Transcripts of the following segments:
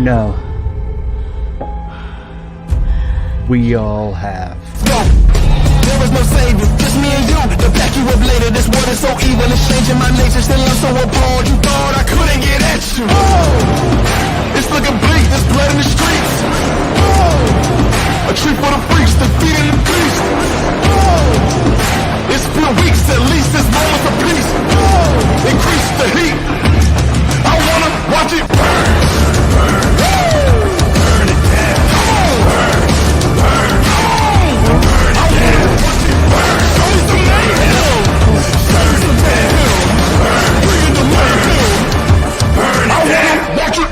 No. We all have. There is no savior, just me and you. To back you up later, this world is so evil. It's changing my nature, still I'm so appalled. You thought I couldn't get at you. Oh, it's looking bleak, there's blood in the streets. Oh, a treat for the freaks, defeating the beast. Oh, it's been weeks, at least this moment's of peace. Oh, increase the heat. I wanna watch it burn. Burn, burn, burn it down. Come on, burn, burn, burn it down. Burn, show me some mayhem. Burn it down. Burn, bring it to mayhem. Burn it down. I wanna watch it.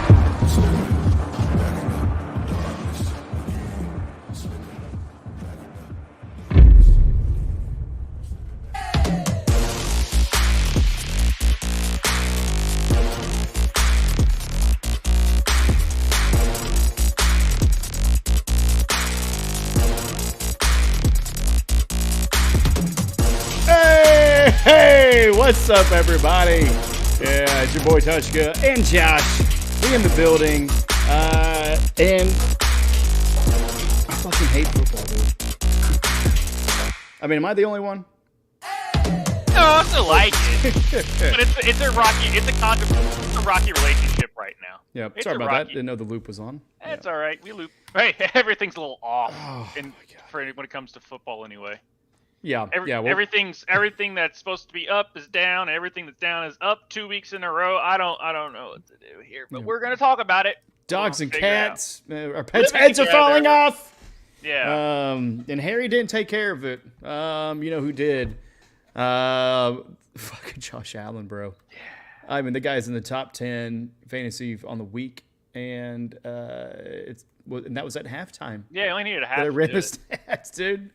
Hey, what's up, everybody? Yeah, it's your boy Tvshka and Josh. We in the building, and I fucking hate football, dude. I mean, am I the only one? No, I still like it, but it's a rocky relationship right now. Yeah, It's sorry a about that. rocky- Didn't know the loop was on. It's all right. We loop. Hey, everything's a little off, Oh, my God. for when it comes to football, anyway. Yeah, well, Everything that's supposed to be up is down. Everything that's down is up 2 weeks in a row. I don't know what to do here, but we're gonna talk about it. dogs and We'll figure it out. cats, our pets' Living heads are together. falling off. Yeah. And Harry didn't take care of it. You know who did? Fucking Josh Allen, bro. Yeah. I mean, the guy's in the top 10 fantasy on the week, and and that was at halftime. Yeah, I only needed a half. I to read do the it. stats, dude.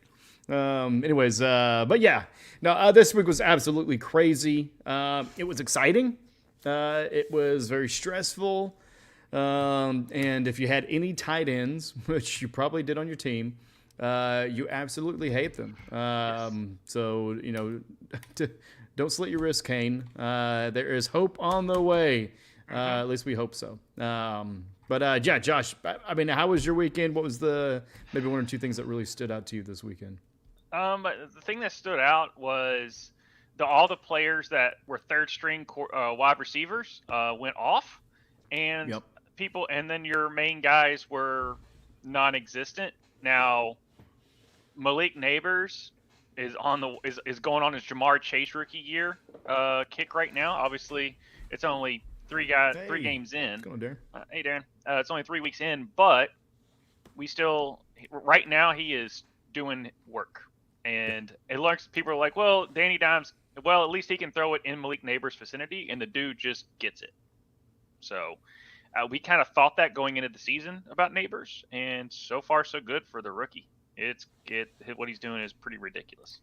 Anyways, but yeah, no, this week was absolutely crazy. It was exciting. It was very stressful. And if you had any tight ends, which you probably did on your team, you absolutely hate them. So, you know, don't slit your wrist, Kane. There is hope on the way. At least we hope so. But yeah, Josh, I mean, how was your weekend? What was maybe one or two things that really stood out to you this weekend? The thing that stood out was all the players that were third string wide receivers went off, and and then your main guys were non-existent. Now, Malik Neighbors is going on his Jamar Chase rookie year kick right now. Obviously, it's only three games in. What's going on, Darren? Hey, Darren. It's only 3 weeks in, but right now he is doing work. And it looks, people are like, well, Danny Dimes, at least he can throw it in Malik Neighbors' vicinity, and the dude just gets it. So we kind of thought that going into the season about Neighbors, and so far so good for the rookie. What he's doing is pretty ridiculous.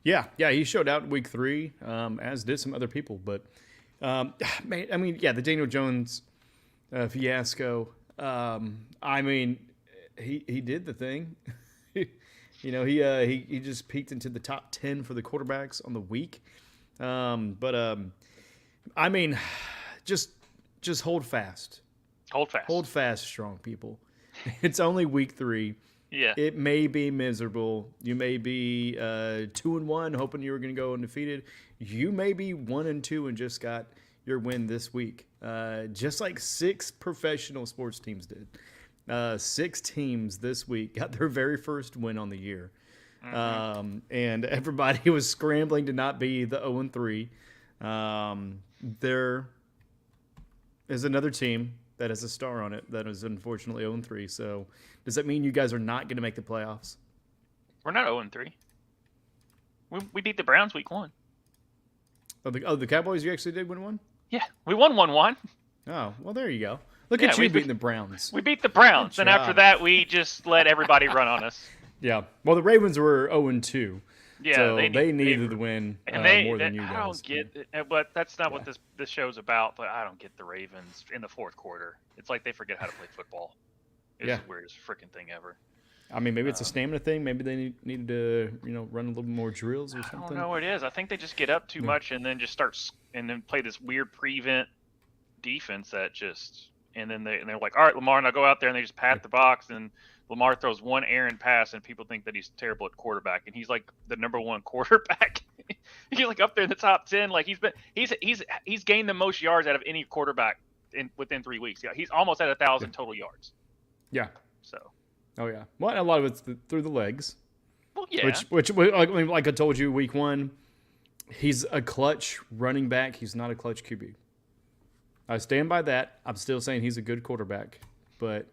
Yeah, he showed out in week 3, as did some other people. But, man, I mean, yeah, the Daniel Jones fiasco. I mean, he did the thing. You know, he just peaked into the top 10 for the quarterbacks on the week. But I mean, just hold fast. Hold fast, strong people. It's only week 3. Yeah. It may be miserable. You may be 2-1, hoping you were going to go undefeated. You may be 1-2 and just got your win this week, just like 6 professional sports teams did. 6 teams this week got their very first win on the year. And everybody was scrambling to not be the 0-3. There is another team that has a star on it that is unfortunately 0-3. So does that mean you guys are not going to make the playoffs? We're not 0-3. We beat the Browns week 1. The Cowboys, you actually did win one? Yeah, we won 1-1. Oh, well, there you go. Look at you beating the Browns. We beat the Browns, and after that, we just let everybody run on us. Yeah. Well, the Ravens were 0-2. Yeah, so they needed the win more than you guys. I don't get it, but that's not what this show's about. But I don't get the Ravens in the fourth quarter. It's like they forget how to play football. It's the weirdest freaking thing ever. I mean, maybe it's a stamina thing. Maybe they needed to, run a little more drills or something. I don't know what it is. I think they just get up too much and then just play this weird prevent defense that just and then they're like, all right, Lamar, now go out there, and they just pat the box, and Lamar throws one errant pass, and people think that he's terrible at quarterback, and he's like the #1 quarterback. He's like up there in the top 10. Like he's gained the most yards out of any quarterback within 3 weeks. Yeah, he's almost at 1,000 total yards. Yeah. So. Oh yeah. Well, a lot of it's through the legs. Well, yeah. Which like I told you, week 1, he's a clutch running back. He's not a clutch QB. I stand by that. I'm still saying he's a good quarterback, but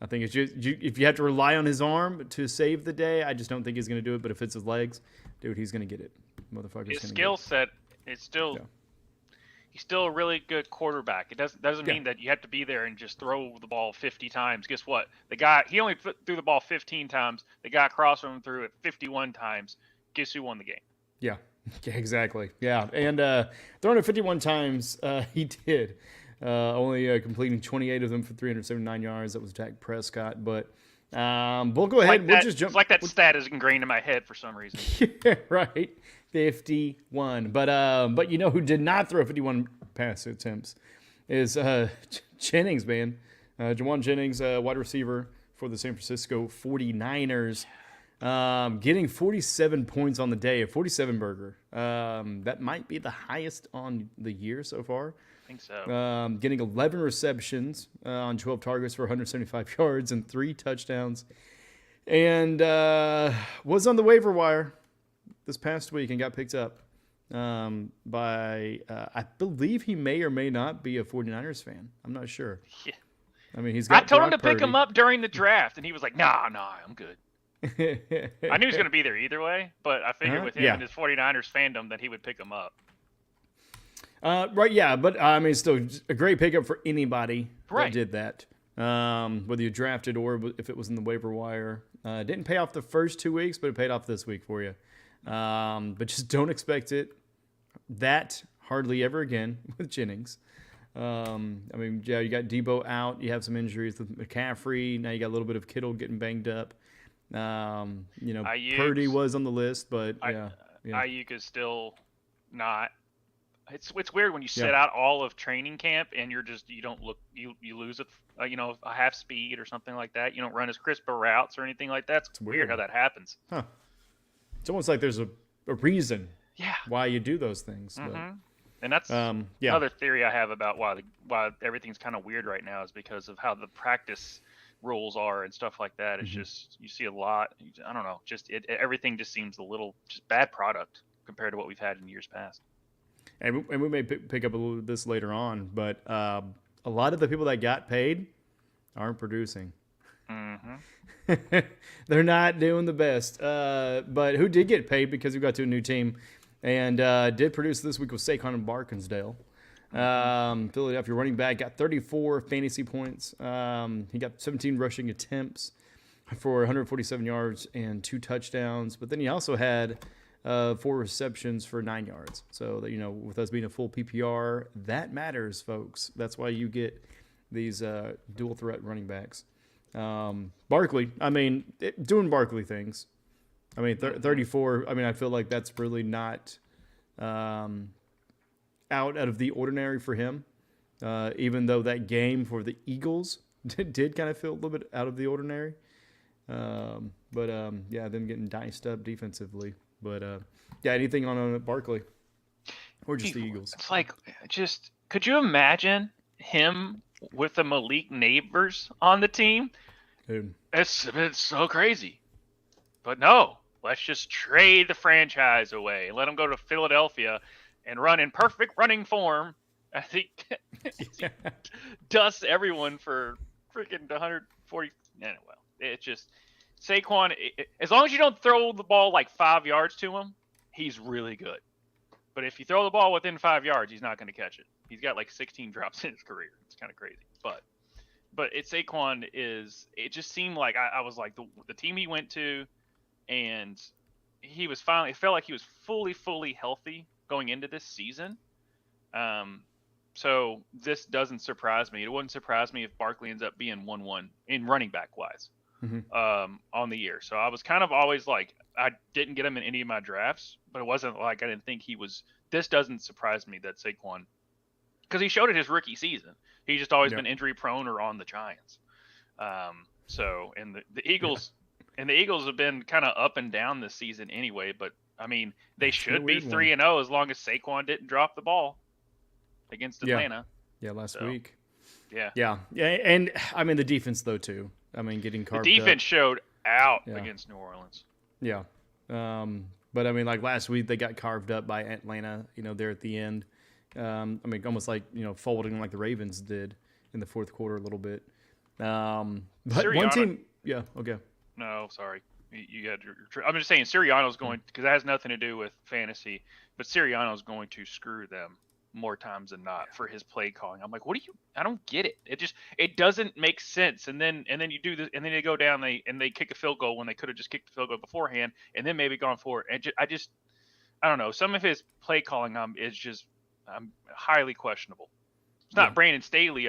I think it's just if you have to rely on his arm to save the day, I just don't think he's going to do it. But if it's his legs, dude, he's going to get it. Motherfucker's his skill set, it's still he's still a really good quarterback. It doesn't mean that you have to be there and just throw the ball 50 times. Guess what? The guy, he only threw the ball 15 times. The guy across from him threw it 51 times. Guess who won the game? Yeah. Yeah, exactly. Yeah, and throwing it 51 times, he did. Only completing 28 of them for 379 yards. That was Dak Prescott. But we'll go ahead. We'll just jump. It's like that stat is ingrained in my head for some reason. Yeah, right. 51. But you know who did not throw 51 pass attempts is Jennings, man. Jawan Jennings, wide receiver for the San Francisco 49ers. Getting 47 points on the day, a 47 burger. That might be the highest on the year so far. I think so. Getting 11 receptions on 12 targets for 175 yards and 3 touchdowns. And was on the waiver wire this past week and got picked up by, I believe he may or may not be a 49ers fan. I'm not sure. Yeah. I mean, he's got I told him to Brock pick him up during the draft, and he was like, nah, I'm good. Purdy. I knew he was going to be there either way, but I figured with him and his 49ers fandom that he would pick him up. Right, yeah, but I mean, still a great pickup for anybody that did that. Whether you drafted or if it was in the waiver wire. Didn't pay off the first 2 weeks, but it paid off this week for you. But just don't expect it that hardly ever again with Jennings. I mean, yeah, you got Debo out. You have some injuries with McCaffrey. Now you got a little bit of Kittle getting banged up. You know, Purdy was on the list, but Ayuk is still not. It's weird when you sit out all of training camp and you don't look, you lose a half speed or something like that. You don't run as crisp routes or anything like that. It's weird how that happens. Huh. It's almost like there's a reason Yeah. why you do those things. Mm-hmm. But, and that's another theory I have about why everything's kind of weird right now is because of how the practice rules are and stuff like that. It's just, you see a lot. I don't know. Just everything just seems a little just bad product compared to what we've had in years past. And we may pick up a little of this later on, but a lot of the people that got paid aren't producing. Mm-hmm. They're not doing the best. But who did get paid because we got to a new team and did produce this week was Saquon and Barkinsdale. Philadelphia running back got 34 fantasy points. He got 17 rushing attempts for 147 yards and 2 touchdowns. But then he also had 4 receptions for 9 yards. So that, with us being a full PPR, that matters, folks. That's why you get these dual threat running backs. Barkley, I mean, doing Barkley things. I mean, 34. I mean, I feel like that's really not out of the ordinary for him. Even though that game for the Eagles did kind of feel a little bit out of the ordinary. Them getting diced up defensively. But anything on Barkley or just the Eagles? It's like, could you imagine him with the Malik Neighbors on the team? Dude. It's so crazy. But no, let's just trade the franchise away and let him go to Philadelphia and run in perfect running form. I think he dusts everyone for freaking 140. Well, it's just Saquon. As long as you don't throw the ball like 5 yards to him, he's really good. But if you throw the ball within 5 yards, he's not going to catch it. He's got like 16 drops in his career. It's kind of crazy. But Saquon is. It just seemed like I was like the team he went to, and he was finally. It felt like he was fully healthy going into this season. So this doesn't surprise me. It wouldn't surprise me if Barkley ends up being 1-1 in running back wise on the year. So I was kind of always like, I didn't get him in any of my drafts, but it wasn't like I didn't think he was. This doesn't surprise me that Saquon, because he showed it his rookie season. He's just always been injury prone or on the Giants. So and the Eagles and the Eagles have been kind of up and down this season anyway. But I mean, they should be 3-0 as long as Saquon didn't drop the ball against Atlanta. Yeah, last week. Yeah, and I mean the defense though too. I mean getting carved the defense up. showed out against New Orleans. Yeah, but I mean like last week they got carved up by Atlanta. There at the end. I mean almost like folding like the Ravens did in the fourth quarter a little bit. But Sirianni, one team, okay. No, sorry. You got. I'm just saying Sirianni's going because that has nothing to do with fantasy, but Sirianni's going to screw them more times than not for his play calling. I'm like, I don't get it. It doesn't make sense. And then you do this, and then they go down, they kick a field goal when they could have just kicked the field goal beforehand, and then maybe gone for it. And I don't know. Some of his play calling is just highly questionable. It's not Brandon Staley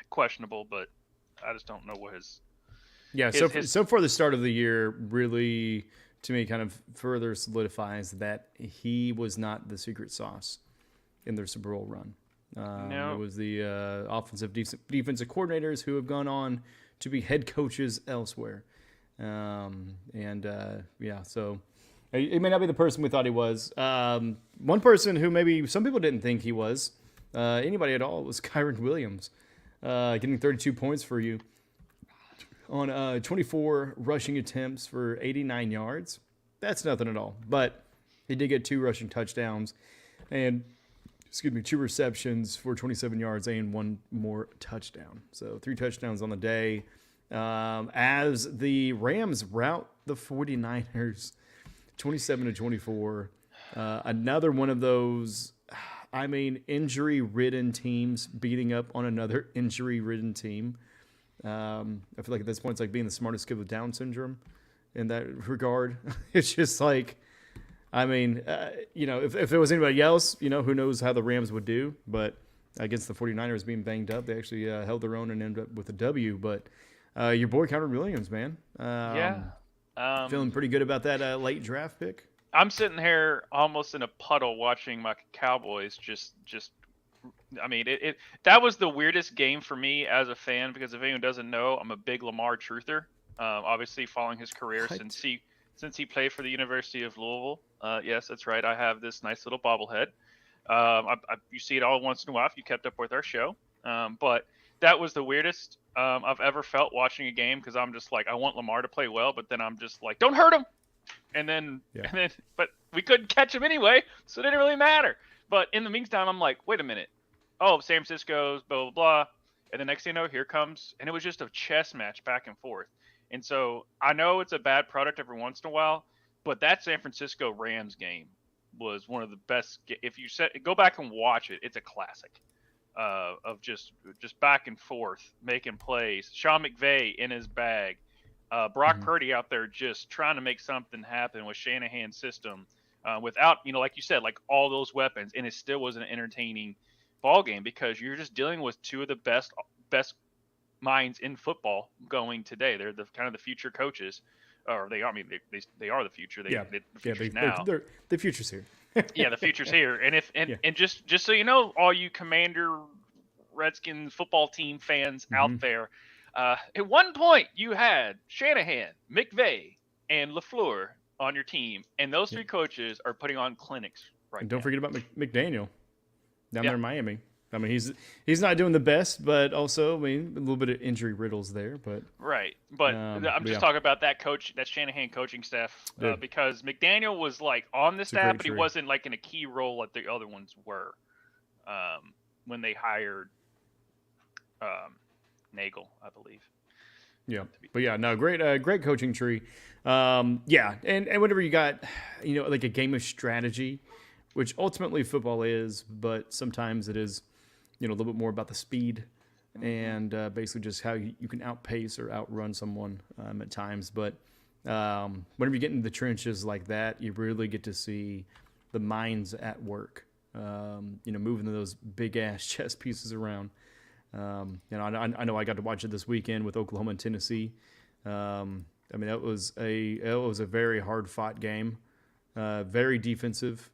questionable, but I just don't know what his. Yeah, so far the start of the year really, to me, kind of further solidifies that he was not the secret sauce in their Super Bowl run. No. It was the offensive defensive coordinators who have gone on to be head coaches elsewhere. So he may not be the person we thought he was. One person who maybe some people didn't think he was, anybody at all, was Kyron Williams, getting 32 points for you on 24 rushing attempts for 89 yards. That's nothing at all. But he did get 2 rushing touchdowns and, 2 receptions for 27 yards and 1 more touchdown. So 3 touchdowns on the day. As the Rams rout the 49ers 27-24. Another one of those, injury-ridden teams beating up on another injury-ridden team. I feel like at this point it's like being the smartest kid with Down syndrome in that regard. It's just like, if it was anybody else, who knows how the Rams would do. But against the 49ers being banged up, they actually held their own and ended up with a W. But your boy Kyron Williams, man. Feeling pretty good about that late draft pick. I'm sitting here almost in a puddle watching my Cowboys that was the weirdest game for me as a fan because if anyone doesn't know, I'm a big Lamar truther. Obviously following his career since he played for the University of Louisville. Yes, that's right. I have this nice little bobblehead. You see it all once in a while if you kept up with our show. But that was the weirdest I've ever felt watching a game because I'm just like, I want Lamar to play well, but then I'm just like, don't hurt him. But we couldn't catch him anyway, so it didn't really matter. But in the meantime, I'm like, wait a minute. Oh, San Francisco's blah, blah, blah. And the next thing you know, here comes, and it was just a chess match back and forth. And so I know it's a bad product every once in a while, but that San Francisco Rams game was one of the best. If you go back and watch it, it's a classic of just back and forth, making plays. Sean McVay in his bag. Brock Purdy out there just trying to make something happen with Shanahan's system without, like you said, like all those weapons. And it still was an entertaining ball game because you're just dealing with 2 of the best minds in football going today. They're the kind of the future coaches, or they are. They are the future. The future's now. The future's here. Yeah, the future's here. And just so you know, all you Commander Redskins football team fans out there, at one point you had Shanahan, McVay, and LaFleur on your team, and those 3 coaches are putting on clinics right now. And don't forget about McDaniel down there in Miami. He's not doing the best, but also, a little bit of injury riddles there. But I'm just talking about that Shanahan coaching staff because McDaniel was like on the staff, but he wasn't like in a key role like the other ones were when they hired Nagel, I believe. Yeah, but great coaching tree. And whenever you got, like a game of strategy, which ultimately football is, but sometimes it is, a little bit more about the speed and basically just how you can outpace or outrun someone at times. But whenever you get into the trenches like that, you really get to see the minds at work, moving those big ass chess pieces around. I know I got to watch it this weekend with Oklahoma and Tennessee. It was a very hard fought game, very defensive,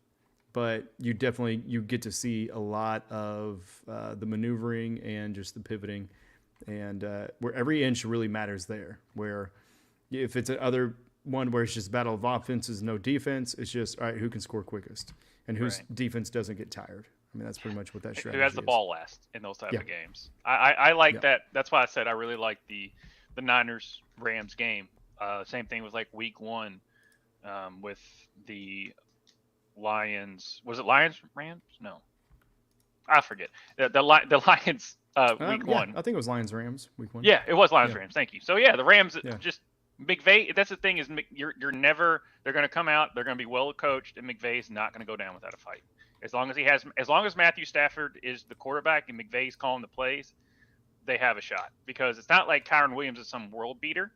but you get to see a lot of the maneuvering and just the pivoting, and where every inch really matters there. Where if it's another one where it's just battle of offenses, no defense, it's just, all right, who can score quickest and whose defense doesn't get tired. I mean, that's pretty much what that strategy is. Who has the ball last in those type of games. I like that. That's why I said I really like the Niners-Rams game. Same thing with like week 1 with the Lions. Was it Lions-Rams? No. I forget. The Lions week 1. I think it was Lions-Rams week 1. Yeah, it was Lions-Rams. Thank you. So, yeah, the Rams just McVay, that's the thing is you're never – they're going to come out. They're going to be well coached, and McVay's not going to go down without a fight. As long as Matthew Stafford is the quarterback and McVay's calling the plays, they have a shot. Because it's not like Kyron Williams is some world beater.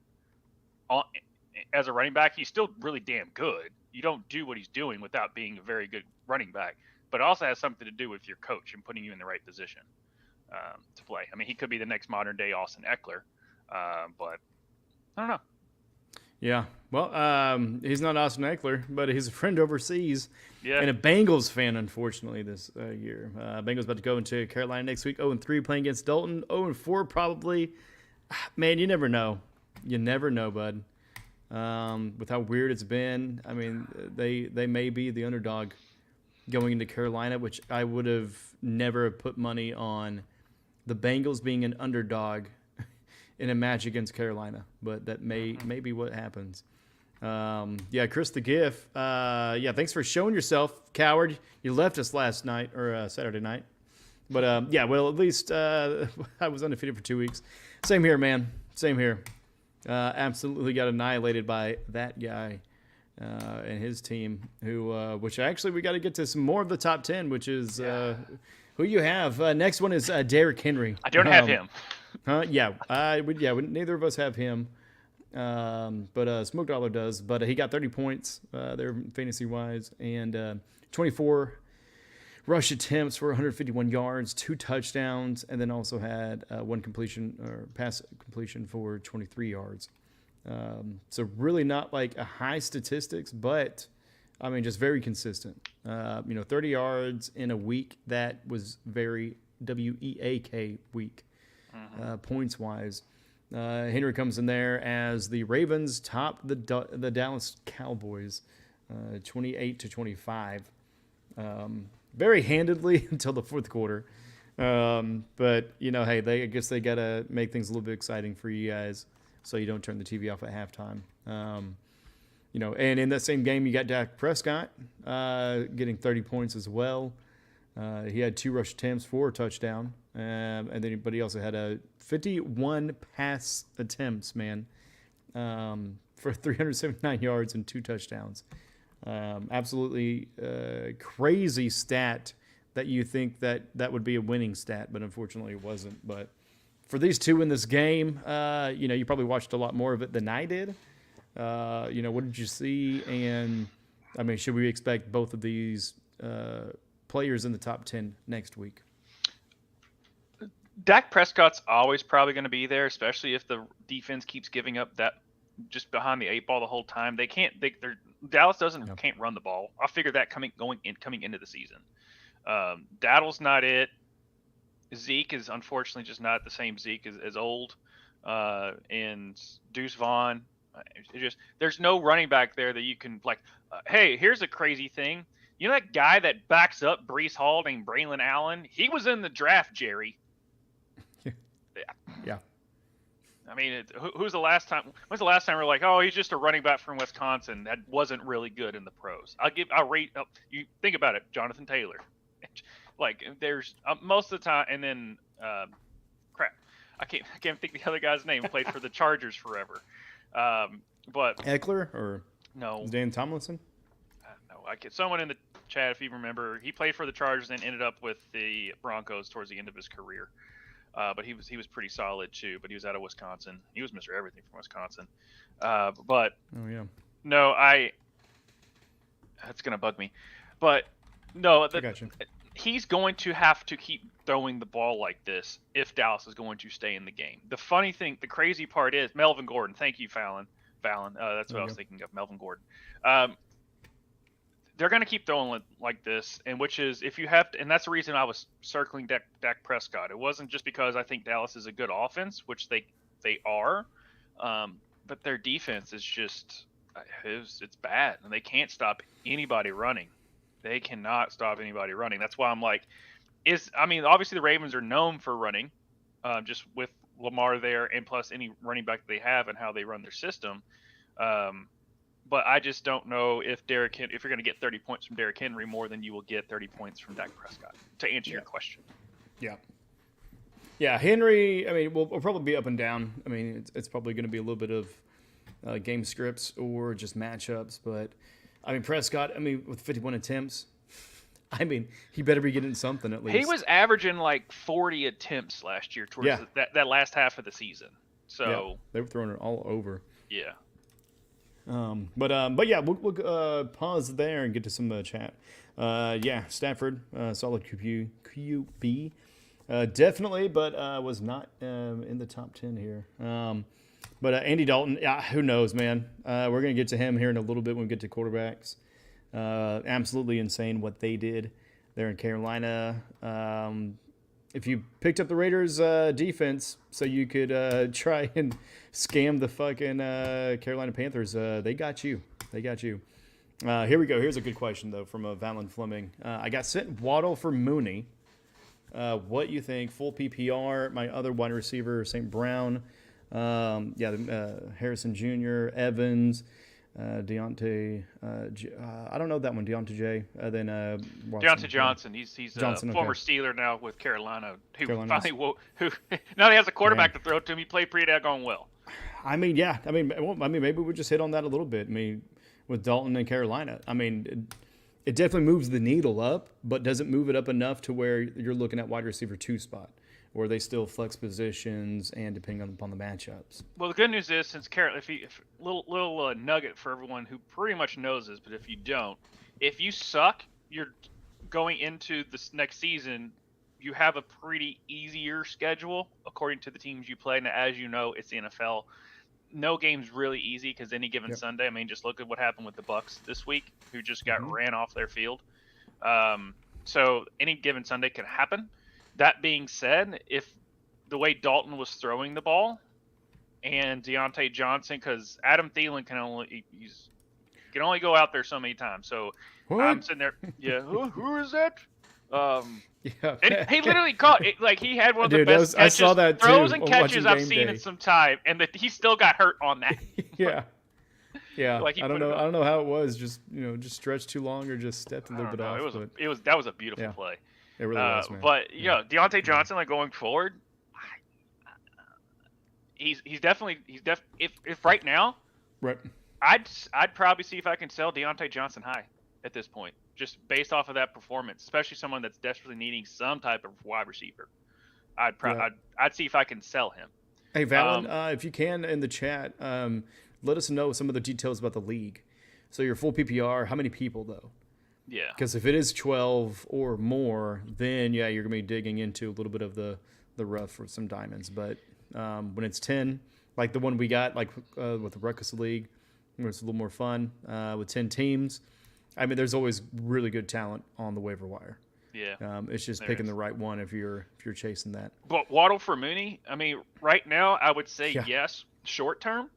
As a running back, he's still really damn good. You don't do what he's doing without being a very good running back. But it also has something to do with your coach and putting you in the right position to play. I mean, he could be the next modern day Austin Eckler, but I don't know. Yeah, well, he's not Austin Eckler, but he's a friend overseas and a Bengals fan, unfortunately, this year. Bengals about to go into Carolina next week, 0-3, playing against Dalton, 0-4 probably. Man, you never know. You never know, bud. With how weird it's been, I mean, they may be the underdog going into Carolina, which I would have never put money on the Bengals being an underdog in a match against Carolina, but that may be what happens. Chris the GIF. Thanks for showing yourself, coward. You left us last night or Saturday night, but at least I was undefeated for 2 weeks. Same here, man. Same here. Absolutely got annihilated by that guy and his team. Which actually we got to get to some more of the top 10, which is who you have. Next one is Derrick Henry. I don't have him. Neither of us have him, but Smoke Dollar does. But he got 30 points there fantasy-wise, and 24 rush attempts for 151 yards, 2 touchdowns, and then also had one completion or pass completion for 23 yards. So really not like a high statistics, but I mean just very consistent. 30 yards in a week that was very WEAK week. Points wise, Henry comes in there as the Ravens top the Dallas Cowboys, 28-25, very handedly until the fourth quarter. But hey, I guess they gotta make things a little bit exciting for you guys, so you don't turn the TV off at halftime. And in that same game, you got Dak Prescott getting 30 points as well. He had 2 rush attempts for a touchdown. But he also had 51 pass attempts, man, for 379 yards and 2 touchdowns. Absolutely crazy stat that you think that would be a winning stat, but unfortunately it wasn't. But for these two in this game, you probably watched a lot more of it than I did. What did you see? And, I mean, should we expect both of these players in the top 10 next week? Dak Prescott's always probably going to be there, especially if the defense keeps giving up that just behind the 8 ball the whole time. Dallas can't run the ball. I figured that coming into the season. Daddle's not it. Zeke is unfortunately just not the same Zeke as old. And Deuce Vaughn, there's no running back there that you can hey, here's a crazy thing. You know that guy that backs up Breece Hall named Braylon Allen? He was in the draft, Jerry. Yeah. I mean, when's the last time we're like, oh, he's just a running back from Wisconsin that wasn't really good in the pros? You think about it, Jonathan Taylor. There's most of the time, and then crap, I can't think the other guy's name. Played for the Chargers forever, but Eckler or no, Dan Tomlinson. No, someone in the chat, if you remember, he played for the Chargers and ended up with the Broncos towards the end of his career. But he was pretty solid too. But he was out of Wisconsin. He was Mr. Everything from Wisconsin. No, that's gonna bug me. But no, he's going to have to keep throwing the ball like this if Dallas is going to stay in the game. The funny thing, the crazy part is Melvin Gordon. Thank you, Fallon. That's what I was thinking of, Melvin Gordon. they're going to keep throwing like this, and which is if you have to, and that's the reason I was circling Dak Prescott. It wasn't just because I think Dallas is a good offense, which they are, but their defense is just it's bad, and they can't stop anybody running. They cannot stop anybody running. That's why I'm like, obviously the Ravens are known for running, just with Lamar there, and plus any running back they have and how they run their system. But I just don't know if if you're going to get 30 points from Derrick Henry more than you will get 30 points from Dak Prescott, to answer your question. Yeah. Yeah, Henry, I mean, we'll probably be up and down. I mean, it's probably going to be a little bit of game scripts or just matchups. But, I mean, Prescott, with 51 attempts, he better be getting something at least. He was averaging like 40 attempts last year towards that last half of the season. So they were throwing it all over. Yeah. But yeah, we'll pause there and get to some chat. Stafford, solid QB, definitely, but was not in the top 10 here. But Andy Dalton, who knows, man? We're gonna get to him here in a little bit when we get to quarterbacks. Absolutely insane what they did there in Carolina. If you picked up the Raiders' defense so you could try and scam the fucking Carolina Panthers, they got you. Here we go. Here's a good question, though, from Valen Fleming. I got sent Waddle for Mooney. What you think? Full PPR. My other wide receiver, St. Brown. Harrison Jr., Evans, Deontay. I don't know that one. Deontay J. Then Deontay Johnson. He's Johnson, a former Steeler now with Carolina. Who now he has a quarterback to throw to him. He played pretty daggone well. Maybe we just hit on that a little bit. With Dalton and Carolina, it definitely moves the needle up, but doesn't move it up enough to where you're looking at wide receiver 2 spot, where they still flex positions and depending upon the matchups. Well, the good news is, since Carolina, if little nugget for everyone who pretty much knows this, but if you don't, if you suck, you're going into this next season, you have a pretty easier schedule according to the teams you play. And as you know, it's the NFL. No game's really easy because any given Sunday, just look at what happened with the Bucs this week, who just got ran off their field. So any given Sunday can happen. That being said, if the way Dalton was throwing the ball and Deontay Johnson, because Adam Thielen can only go out there so many times. So what? I'm sitting there, who is that? And he literally caught it, like he had one of the best catches, I saw that throws too, and catches I've seen in some time, and he still got hurt on that. Yeah. Like I don't know how it was. Just stretched too long or just stepped a little bit off. That was a beautiful play. It really was, man. But Deontay Johnson, like going forward, he's definitely if right now, right. I'd probably see if I can sell Deontay Johnson high at this point, just based off of that performance, especially someone that's desperately needing some type of wide receiver. I'd see if I can sell him. Hey, Valen, if you can in the chat, let us know some of the details about the league. So your full PPR, how many people though? Yeah. Because if it is 12 or more, then you're gonna be digging into a little bit of the rough for some diamonds. But when it's 10, like the one we got, like with the Ruckus League, where it's a little more fun with 10 teams. There's always really good talent on the waiver wire. Yeah. It's just picking the right one if you're chasing that. But Waddle for Mooney, right now I would say yes, short term,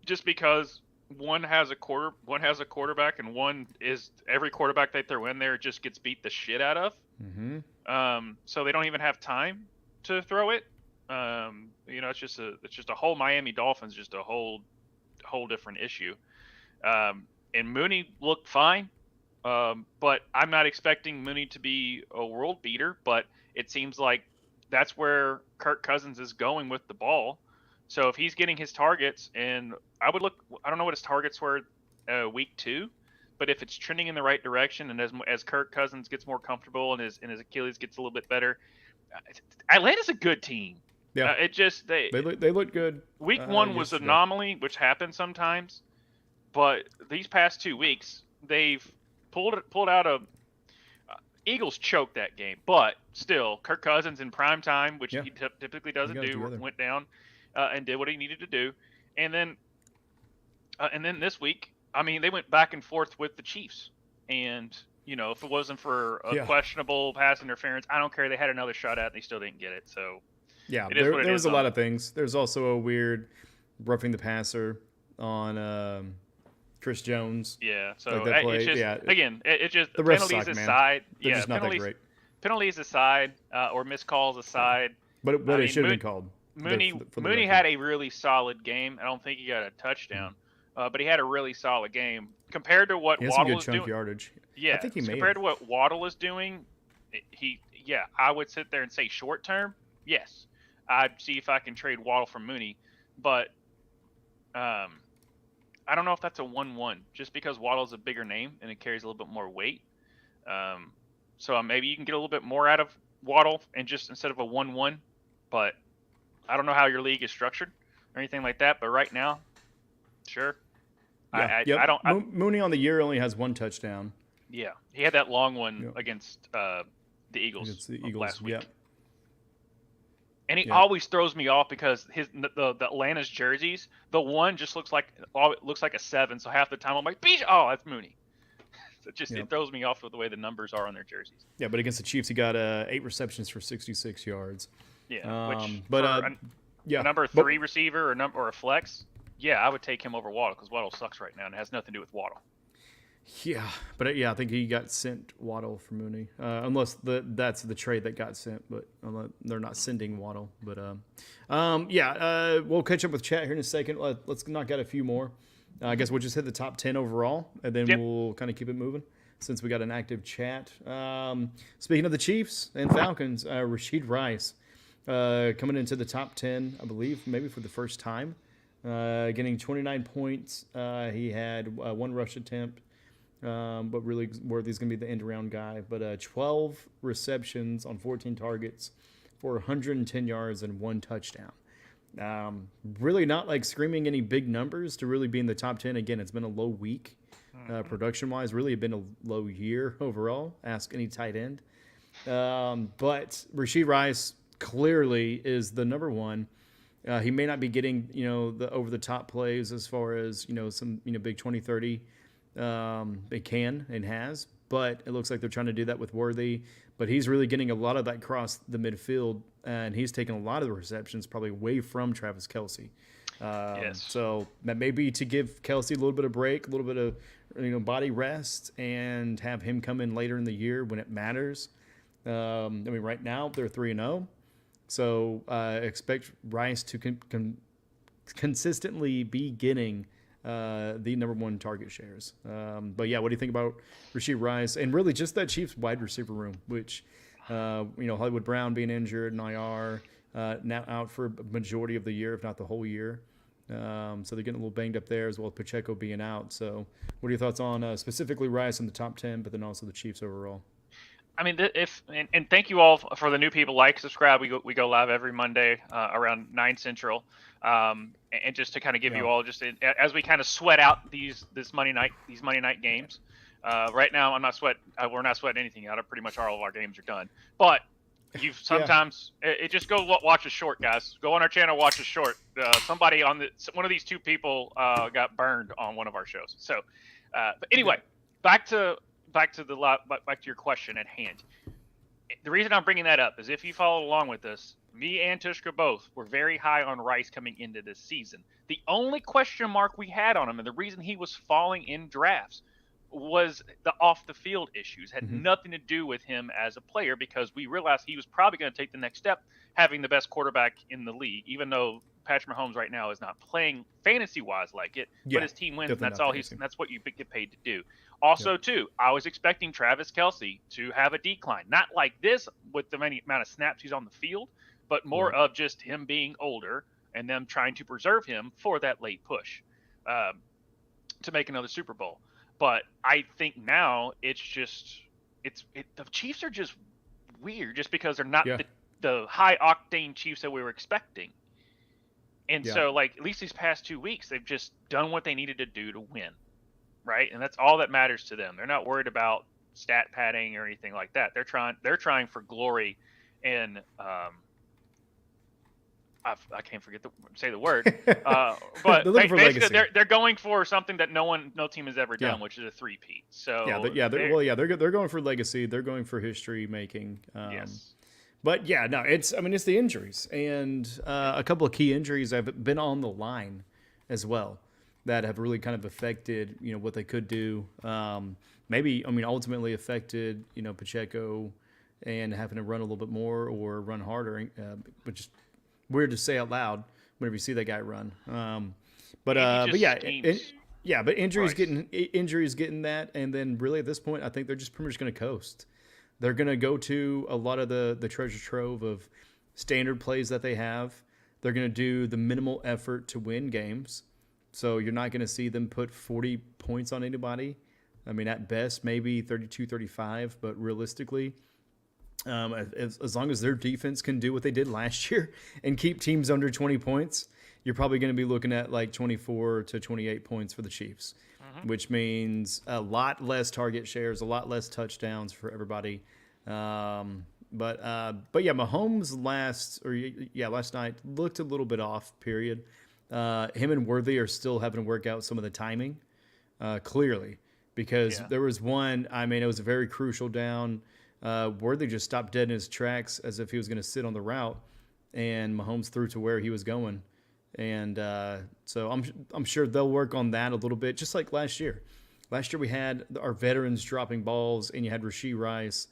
just because one has a quarterback, and one is every quarterback they throw in there just gets beat the shit out of. Mm-hmm. So they don't even have time to throw it. It's just a whole Miami Dolphins, just a whole different issue. And Mooney looked fine, but I'm not expecting Mooney to be a world beater. But it seems like that's where Kirk Cousins is going with the ball. So if he's getting his targets, and I don't know what his targets were week 2, but if it's trending in the right direction, and as Kirk Cousins gets more comfortable and his Achilles gets a little bit better, Atlanta's a good team. Yeah, they look good. Week 1 was an anomaly, which happens sometimes, but these past 2 weeks they've pulled out Eagles choked that game, but still Kirk Cousins in prime time, which he typically doesn't do, went down and did what he needed to do, and then this week, they went back and forth with the Chiefs. and if it wasn't for a questionable pass interference, I don't care. They had another shot at it, and they still didn't get it. So yeah, there was a lot of things. There's also a weird roughing the passer on Chris Jones. Yeah, so like that play. it's just again, it's just the penalties suck, aside. They're just not that great. Penalties aside, or missed calls aside. But it should have been called. Mooney had a really solid game. I don't think he got a touchdown, but he had a really solid game compared to what Waddle was doing. Yardage. Yeah, I think he compared to what Waddle is doing, I would sit there and say short term, yes, I'd see if I can trade Waddle for Mooney, but I don't know if that's a 1-1 just because Waddle's a bigger name and it carries a little bit more weight. So maybe you can get a little bit more out of Waddle and just instead of a 1-1, but I don't know how your league is structured or anything like that. But right now, sure. Yeah, Mooney on the year only has 1 touchdown. Yeah, he had that long one against the Eagles last week. Yeah. And he always throws me off because the Atlanta's jerseys, the one just looks like a 7. So half the time I'm like, that's Mooney. So it throws me off with the way the numbers are on their jerseys. Yeah, but against the Chiefs, he got 8 receptions for 66 yards. Yeah, a number 3 receiver or a flex, I would take him over Waddle because Waddle sucks right now and it has nothing to do with Waddle. Yeah, but I think he got sent Waddle for Mooney, unless that's the trade that got sent. But they're not sending Waddle. But we'll catch up with chat here in a second. Let's knock out a few more. I guess we'll just hit the top 10 overall, and then we'll kind of keep it moving since we got an active chat. Speaking of the Chiefs and Falcons, Rashid Rice coming into the top 10, I believe, maybe for the first time, getting 29 points. He had 1 rush attempt, but really Worthy's going to be the end-around guy. But 12 receptions on 14 targets for 110 yards and 1 touchdown. Really not like screaming any big numbers to really be in the top 10. Again, it's been a low week production-wise. Really been a low year overall. Ask any tight end. But Rashid Rice clearly is the number one. He may not be getting, the over-the-top plays as far as, some, big 20-30. It can and has, but it looks like they're trying to do that with Worthy. But he's really getting a lot of that across the midfield, and he's taking a lot of the receptions probably away from Travis Kelce. Yes. So that may be to give Kelce a little bit of break, a little bit of body rest, and have him come in later in the year when it matters. Right now they're 3-0, so expect Rice to consistently be getting the number 1 target shares. But what do you think about Rashid Rice and really just that Chiefs wide receiver room, which, Hollywood Brown being injured and IR, now out for a majority of the year, if not the whole year. So they're getting a little banged up there as well as Pacheco being out. So what are your thoughts on specifically Rice in the top 10, but then also the Chiefs overall? I mean, and thank you all for the new people. Like, subscribe. We go live every Monday around 9 Central, and just to kind of give you all as we kind of sweat out these Monday night games. Right now, we're not sweating anything out. Pretty much all of our games are done. But you sometimes it just go watch a short, guys. Go on our channel, watch a short. Somebody one of these 2 people got burned on one of our shows. So, but anyway, back to your question at hand. The reason I'm bringing that up is if you followed along with this, me and Tvshka both were very high on Rice coming into this season. The only question mark we had on him, and the reason he was falling in drafts, was the off-the-field issues. Had nothing to do with him as a player because we realized he was probably going to take the next step, having the best quarterback in the league, even though Patrick Mahomes right now is not playing fantasy-wise like it, but his team wins, and that's what you get paid to do. Also, too, I was expecting Travis Kelce to have a decline. Not like this with the amount of snaps he's on the field, but more of just him being older and them trying to preserve him for that late push to make another Super Bowl. But I think now the Chiefs are just weird just because they're not the high-octane Chiefs that we were expecting. And so, at least these past 2 weeks, they've just done what they needed to do to win. Right, and that's all that matters to them. They're not worried about stat padding or anything like that. They're trying for glory, and I can't say the word. But They're looking for basically, legacy. they're going for something that no team has ever done, Yeah. which is a three-peat. So they're going for legacy. They're going for history making. yes. But yeah, no, it's the injuries, and a couple of key injuries have been on the line as well that have really kind of affected what they could do. Ultimately affected Pacheco and having to run a little bit more or run harder, which is weird to say out loud whenever you see that guy run. But injuries getting that, and then really at this point, I think they're just pretty much going to coast. They're going to go to a lot of the treasure trove of standard plays that they have. They're going to do the minimal effort to win games. So you're not going to see them put 40 points on anybody. At best, maybe 32, 35, but realistically, as long as their defense can do what they did last year and keep teams under 20 points, you're probably going to be looking at like 24 to 28 points for the Chiefs, which means a lot less target shares, a lot less touchdowns for everybody. But Mahomes last night looked a little bit off, period. Him and Worthy are still having to work out some of the timing, clearly, because there was one, it was a very crucial down. Worthy just stopped dead in his tracks as if he was going to sit on the route, and Mahomes threw to where he was going. And so I'm sure they'll work on that a little bit, just like last year. Last year we had our veterans dropping balls, and you had Rashee Rice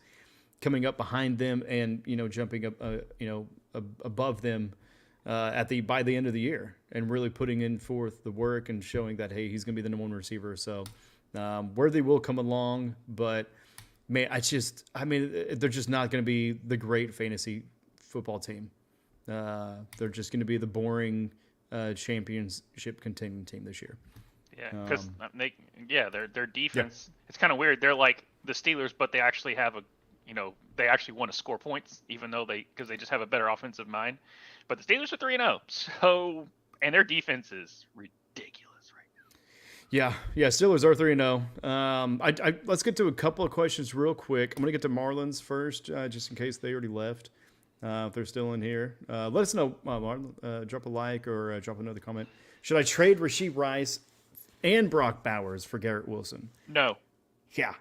coming up behind them and jumping up above them by the end of the year, and really putting in forth the work and showing that hey, he's going to be the number one receiver. So Worthy will come along, but man, they're just not going to be the great fantasy football team. They're just going to be the boring championship contending team this year. Yeah, because their defense. Yeah. It's kind of weird. They're like the Steelers, but they actually have they actually want to score points, even though because they just have a better offensive mind. But the Steelers are 3-0, so and their defense is ridiculous right now. Yeah, Steelers are 3-0. Let's get to a couple of questions real quick. I'm gonna get to Marlins first, just in case they already left. If they're still in here, let us know, Marlon. Drop a like or drop another comment. Should I trade Rashee Rice and Brock Bowers for Garrett Wilson? No. Yeah,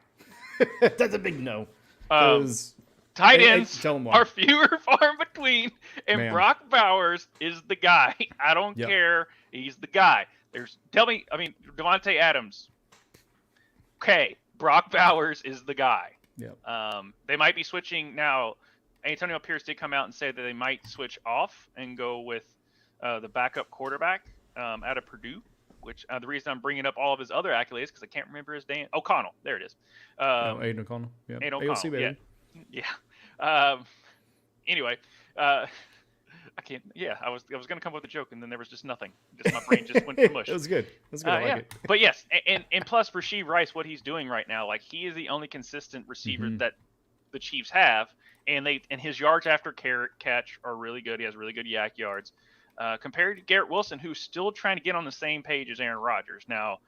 that's a big no. Tight ends are fewer far in between, and Brock Bowers is the guy. I don't care. He's the guy. Devontae Adams. Okay, Brock Bowers is the guy. Yeah. They might be switching now. Antonio Pierce did come out and say that they might switch off and go with the backup quarterback out of Purdue, which the reason I'm bringing up all of his other accolades because I can't remember his name. O'Connell. There it is. Aiden O'Connell. Yeah. Aiden O'Connell. AOC, baby. Yeah. Anyway, I can't. Yeah, I was going to come up with a joke, and then there was just nothing. Just my brain just went to mush. That was good. I like it. But yes, and plus Rashee Rice, what he's doing right now, like he is the only consistent receiver that the Chiefs have, and his yards after catch are really good. He has really good yak yards. Compared to Garrett Wilson, who's still trying to get on the same page as Aaron Rodgers. Now,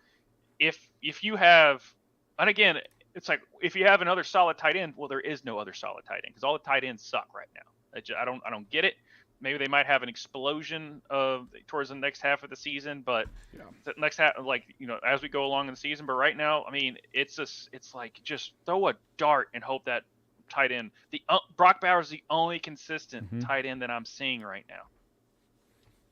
if you have, and again, it's like if you have another solid tight end, well, there is no other solid tight end because all the tight ends suck right now. I don't get it. Maybe they might have an explosion towards the next half of the season, but the next half, as we go along in the season. But right now, it's like just throw a dart and hope that tight end. Brock Bowers is the only consistent tight end that I'm seeing right now.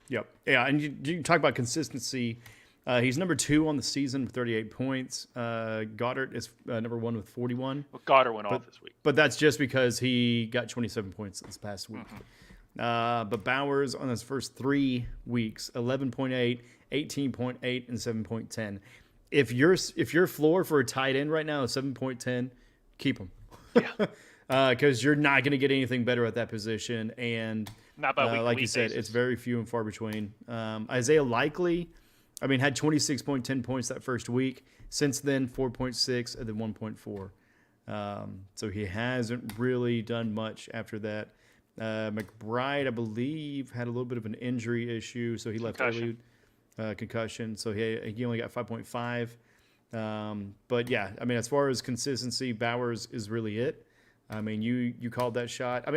Yep. Yeah, and you talk about consistency. He's number 2 on the season with 38 points. Goddard is number 1 with 41. Well, Goddard went off this week. But that's just because he got 27 points this past week. But Bowers on his first 3 weeks, 11.8, 18.8, and 7.10. If your floor for a tight end right now is 7.10, keep him. Yeah. Because you're not going to get anything better at that position. And not by like you said, basis. It's very few and far between. Isaiah Likely, had 26.10 points that first week. Since then, 4.6 and then 1.4. So he hasn't really done much after that. McBride, I believe, had a little bit of an injury issue, so he left early. Concussion, so he only got 5.5. But yeah, as far as consistency, Bowers is really it. You called that shot.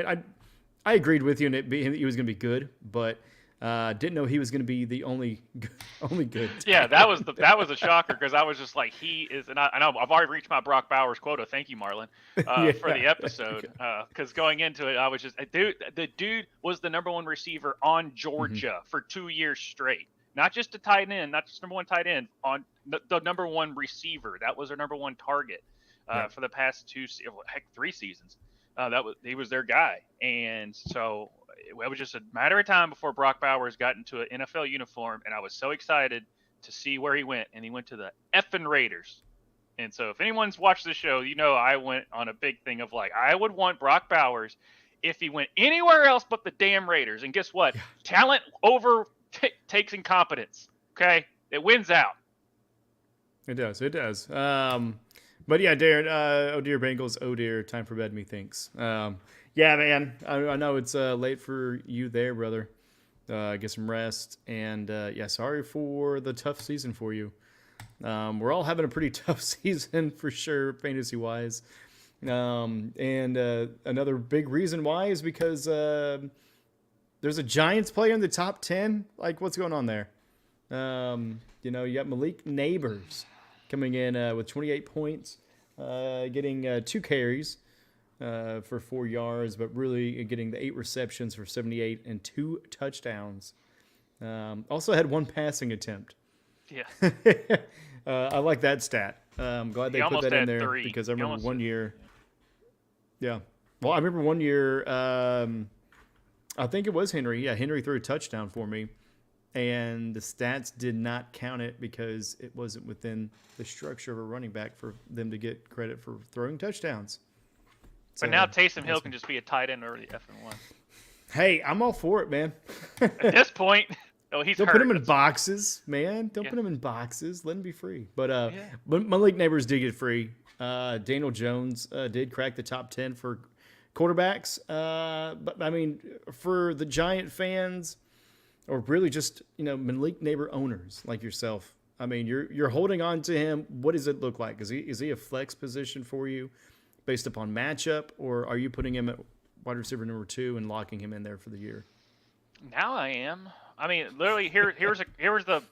I agreed with you, and he was going to be good, but Didn't know he was going to be the only good. Yeah, that was a shocker because I was just like, he is, and I know I've already reached my Brock Bowers quota. Thank you, Marlon, for the episode. Because going into it, I was just, the dude was the number one receiver on Georgia for 2 years straight. Not just a tight end, not just number one tight end, on the number one receiver. That was their number one target for the past 3 seasons. He was their guy, and so it was just a matter of time before Brock Bowers got into an NFL uniform, and I was so excited to see where he went, and he went to the effing Raiders. And so if anyone's watched the show, I went on a big thing of like, I would want Brock Bowers if he went anywhere else but the damn Raiders. And guess what? Talent takes incompetence. Okay, it wins out. It does. But yeah, Darren, oh dear Bengals, oh dear, time for bed, methinks. Yeah, man, I know it's late for you there, brother. Get some rest, and yeah, sorry for the tough season for you. We're all having a pretty tough season for sure, fantasy-wise. And another big reason why is because there's a Giants player in the top 10. Like, what's going on there? You got Malik Neighbors coming in with 28 points, getting 2 carries for 4 yards, but really getting the 8 receptions for 78 and 2 touchdowns. Also had 1 passing attempt. Yeah. I like that stat. I'm glad they put that in there 3. because I remember one year. Yeah. Well, I remember one year, I think it was Henry. Yeah, Henry threw a touchdown for me. And the stats did not count it because it wasn't within the structure of a running back for them to get credit for throwing touchdowns. But now Taysom Hill can just be a tight end or the effing one. Hey, I'm all for it, man. At this point, he's Don't hurt. put him in boxes, man. Don't put him in boxes. Let him be free. But Malik Neighbors did get free. Daniel Jones did crack the top 10 for quarterbacks. But I mean, for the Giant fans, or really just, Malik Neighbor owners like yourself, I mean, you're holding on to him. What does it look like? Is he a flex position for you based upon matchup, or are you putting him at wide receiver number 2 and locking him in there for the year? Now I am. I mean, literally, here's the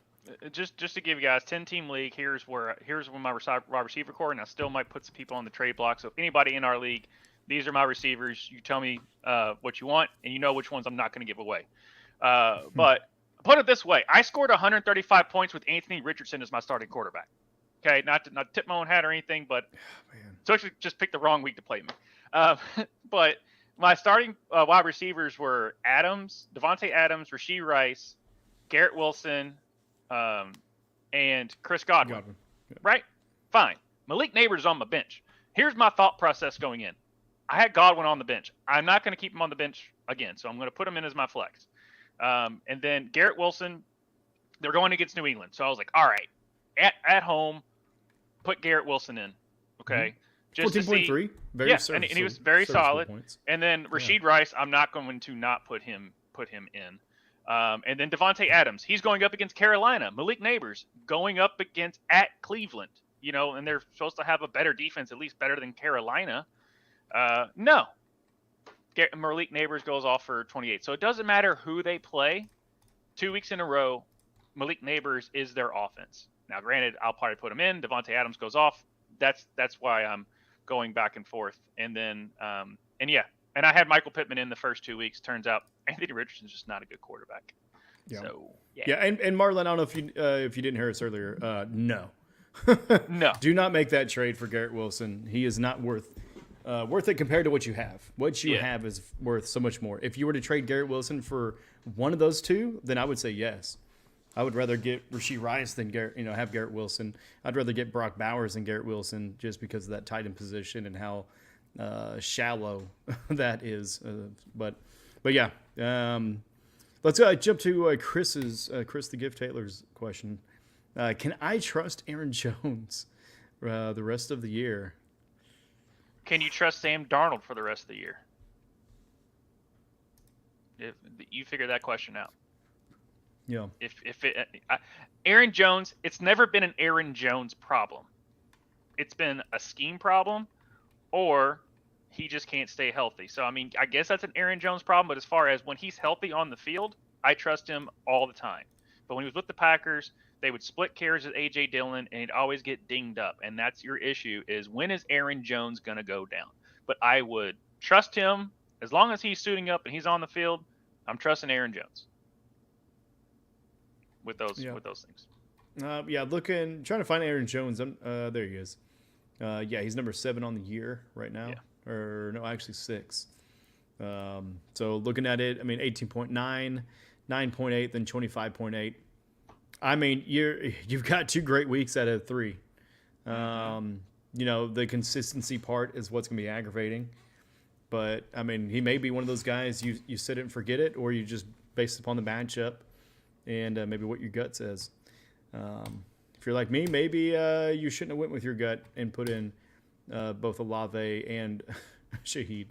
just to give you guys 10-team league. Here's when my wide receiver core, and I still might put some people on the trade block. So if anybody in our league, these are my receivers. You tell me what you want, and you know which ones I'm not going to give away. But put it this way, I scored 135 points with Anthony Richardson as my starting quarterback. Okay, not to tip my own hat or anything, but so actually just picked the wrong week to play me. But my starting wide receivers were Devontae Adams, Rashee Rice, Garrett Wilson, and Chris Godwin. Yeah. Right? Fine. Malik Neighbors on my bench. Here's my thought process going in. I had Godwin on the bench. I'm not going to keep him on the bench again, so I'm going to put him in as my flex. And then Garrett Wilson, they're going against New England. So I was like, all right, at home, put Garrett Wilson in. Okay. Just 14.3. And he was very solid. Points. And then Rashee Rice, I'm not going to not put him in. And then Devontae Adams, he's going up against Carolina. Malik Neighbors going up at Cleveland, and they're supposed to have a better defense, at least better than Carolina. No. Malik Neighbors goes off for 28. So it doesn't matter who they play. 2 weeks in a row, Malik Neighbors is their offense. Now, granted, I'll probably put him in. Devontae Adams goes off. That's why I'm going back and forth. And then, and I had Michael Pittman in the first 2 weeks. Turns out Anthony Richardson's just not a good quarterback. Yeah. So, yeah. And Marlon, I don't know if you didn't hear us earlier. No. No. Do not make that trade for Garrett Wilson. He is not worth it compared to what you have. What you have is worth so much more. If you were to trade Garrett Wilson for one of those two, then I would say yes. I would rather get Rashee Rice than have Garrett Wilson. I'd rather get Brock Bowers than Garrett Wilson just because of that tight end position and how shallow that is. But yeah, let's jump to Chris the Gift Taylor's question. Can I trust Aaron Jones the rest of the year? Can you trust Sam Darnold for the rest of the year? If you figure that question out. Yeah. Aaron Jones, it's never been an Aaron Jones problem. It's been a scheme problem, or he just can't stay healthy. So I mean, I guess that's an Aaron Jones problem. But as far as when he's healthy on the field, I trust him all the time. But when he was with the Packers, they would split carries with A.J. Dillon, and he'd always get dinged up. And that's your issue is when is Aaron Jones going to go down? But I would trust him as long as he's suiting up and he's on the field. I'm trusting Aaron Jones with those things. Trying to find Aaron Jones. There he is. He's number 7 on the year right now. Yeah. Or no, actually 6. So looking at it, I mean, 18.9, 9.8, then 25.8. I mean, you've got 2 great weeks out of 3. The consistency part is what's going to be aggravating. But, I mean, he may be one of those guys you sit it and forget it, or you just base it upon the matchup and maybe what your gut says. If you're like me, maybe you shouldn't have went with your gut and put in both Olave and Shaheed.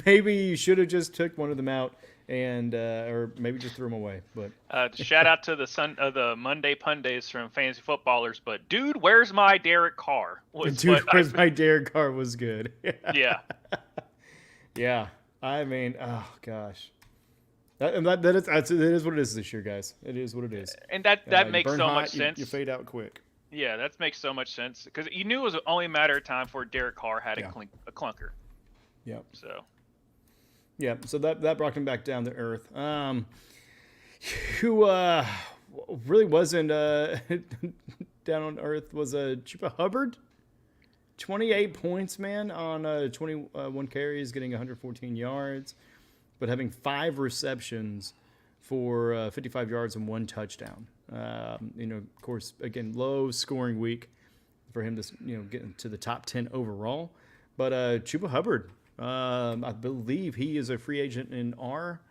Maybe you should have just took one of them out and or maybe just threw them away. But shout out to the Monday Pundays from Fantasy Footballers. But dude, where's my Derek Carr? My Derek Carr was good. Yeah. Yeah. I mean, oh gosh. That is what it is this year, guys. It is what it is. And that makes so much sense. You fade out quick. Yeah, that makes so much sense because you knew it was only a matter of time before Derek Carr had a clunker. Yep. So that brought him back down to earth. Who really wasn't down on earth was Chuba Hubbard. 28 points, man, on 21 carries, getting 114 yards, but having 5 receptions for 55 yards and 1 touchdown. Of course, again, low scoring week for him to get into the top 10 overall. But Chuba Hubbard, I believe he is a free agent in our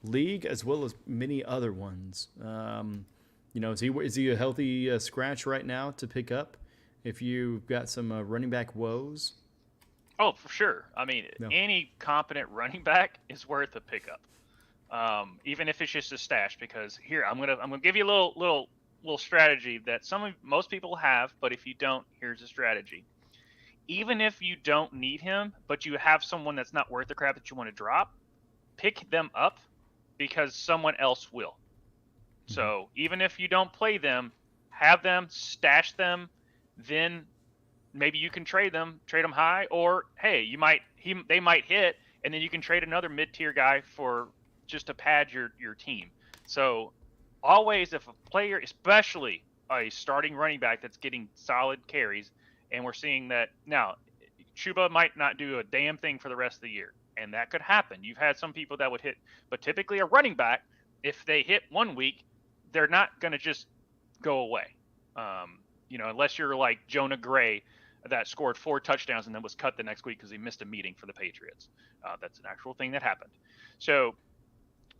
league as well as many other ones. Is he a healthy scratch right now to pick up if you've got some running back woes? Oh, for sure. I mean, any competent running back is worth a pickup, even if it's just a stash. Because here, I'm gonna give you a little strategy that most people have, but if you don't, here's a strategy. Even if you don't need him, but you have someone that's not worth the crap that you want to drop, pick them up because someone else will. Mm-hmm. So even if you don't play them, have them, stash them, then maybe you can trade them high, or hey, they might hit, and then you can trade another mid-tier guy for just to pad your team. So always, if a player, especially a starting running back that's getting solid carries, and we're seeing that now, Chuba might not do a damn thing for the rest of the year, and that could happen. You've had some people that would hit, but typically a running back, if they hit one week, they're not going to just go away. Unless you're like Jonah Gray that scored 4 touchdowns and then was cut the next week because he missed a meeting for the Patriots. That's an actual thing that happened. So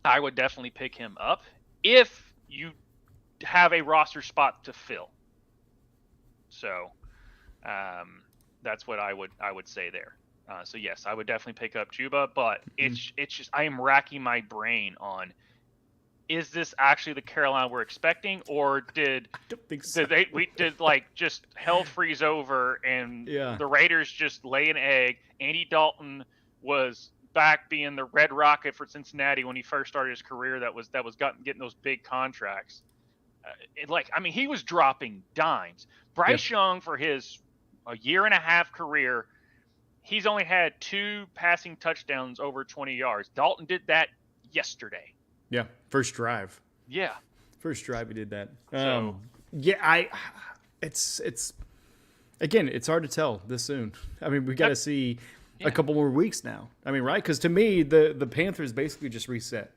I would definitely pick him up if you have a roster spot to fill. So that's what I would say there. So yes, I would definitely pick up Chuba, but it's just I am racking my brain on, is this actually the Carolina we're expecting, or did just hell freeze over and the Raiders just lay an egg? Andy Dalton was back being the Red Rocket for Cincinnati when he first started his career. That was getting those big contracts. He was dropping dimes. Bryce Young, for his a year and a half career, he's only had 2 passing touchdowns over 20 yards. Dalton did that yesterday. Yeah, first drive. Yeah, first drive he did that. So, it's again, it's hard to tell this soon. I mean, we got to see a couple more weeks now. I mean, right? Because to me, the Panthers basically just reset.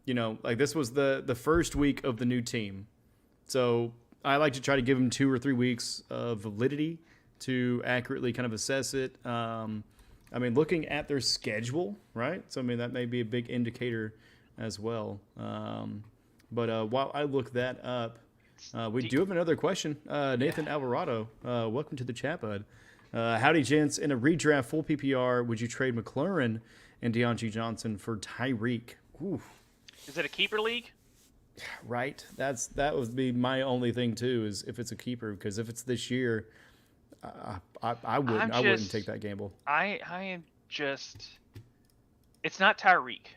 This was the first week of the new team, so I like to try to give them 2 or 3 weeks of validity to accurately kind of assess it. Looking at their schedule, right? So that may be a big indicator as well. But while I look that up, we do have another question. Nathan Alvarado, welcome to the chat, bud. Howdy, gents. In a redraft full PPR, would you trade McLaurin and Deontay Johnson for Tyreek? Ooh. Is it a keeper league? Right. That would be my only thing too, is if it's a keeper, because if it's this year, I wouldn't take that gamble. I am just. It's not Tyreek.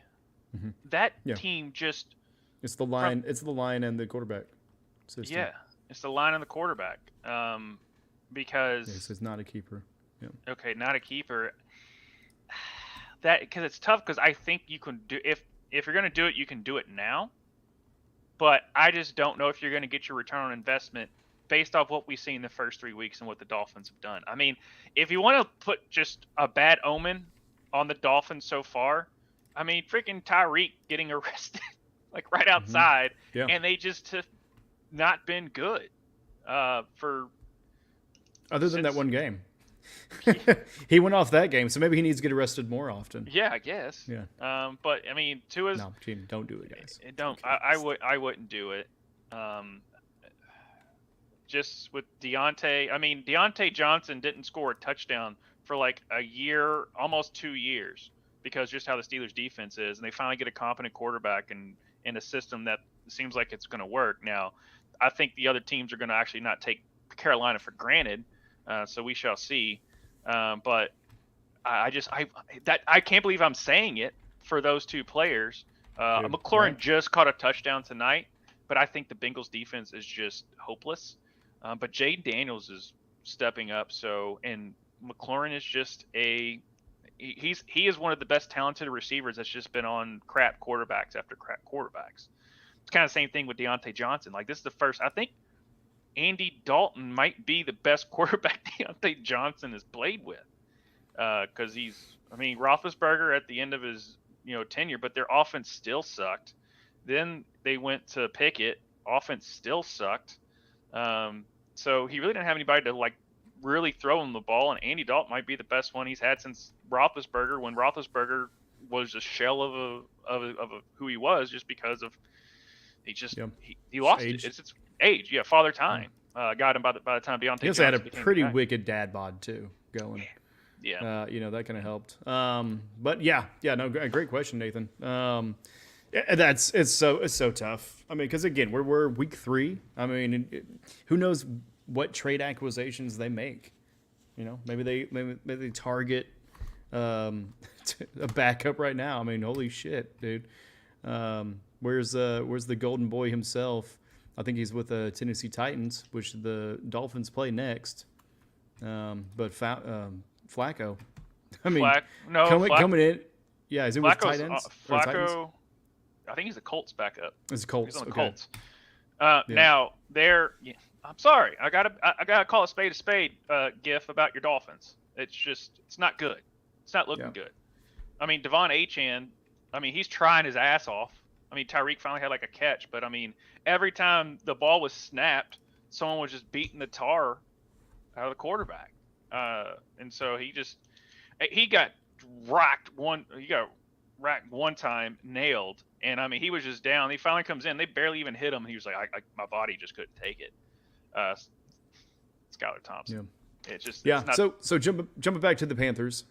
that Yeah. team just It's the line. It's the line and the quarterback system. yeah, it's the line and the quarterback. Because Yeah, so it's not a keeper. Yeah. okay, not a keeper. That because it's tough because I think you can do if you're going to do it, you can do it now. But I just don't know if you're going to get your return on investment based off what we've seen the first 3 weeks and what the Dolphins have done. I mean, if you want to put just a bad omen on the Dolphins so far, I mean, freaking Tyreek getting arrested like right outside, Yeah. and they just have not been good for. Other than that one game, he went off that game, so maybe he needs to get arrested more often. Yeah, I guess. Yeah. But I mean, Tua's No, Gene, don't do it, guys. don't. Okay. I wouldn't do it. Just with Deontay. I mean, Deontay Johnson didn't score a touchdown for like a year, almost 2 years, because just how the Steelers defense is, and they finally get a competent quarterback and in a system that seems like it's going to work. Now, I think the other teams are going to actually not take Carolina for granted, so we shall see. But I can't believe I'm saying it for those two players. Dude, McLaurin right. just caught a touchdown tonight, but I think the Bengals defense is just hopeless. But Jade Daniels is stepping up, and McLaurin is just he is one of the best talented receivers that's just been on crap quarterbacks after crap quarterbacks. It's kind of the same thing with Deontay Johnson. Like, this is the first, I think Andy Dalton might be the best quarterback Deontay Johnson has played with, because Roethlisberger at the end of his tenure, but their offense still sucked. Then they went to Pickett, offense still sucked. So he really didn't have anybody to like really throw him the ball, and Andy Dalton might be the best one he's had since Roethlisberger, when Roethlisberger was a shell of who he was, just because of he lost age. it. It's age, father time got him by the time Deontay He also had a Johnson became pretty the guy. wicked dad bod too going. Yeah. That kind of helped. But no, great question, Nathan. It's so tough. I mean, because again, we're week 3. I mean, who knows what trade acquisitions they make? Maybe they target a backup right now. I mean, holy shit, dude. Where's the golden boy himself? I think he's with the Tennessee Titans, which the Dolphins play next. But Flacco, I mean, coming in, yeah, is it with tight ends? Flacco, I think he's the Colts backup. It's Colts. He's on the Okay. Colts. Now I'm sorry, I gotta call a spade. GIF about your Dolphins. It's not good. It's not looking good. I mean, Devon Achane, he's trying his ass off. I mean, Tyreek finally had like a catch, but I mean, every time the ball was snapped, someone was just beating the tar out of the quarterback. And so he got racked one time, nailed, and I mean, he was just down. He finally comes in, they barely even hit him, and he was like, my body just couldn't take it. Skylar Thompson. Yeah. It's just so jumping back to the Panthers.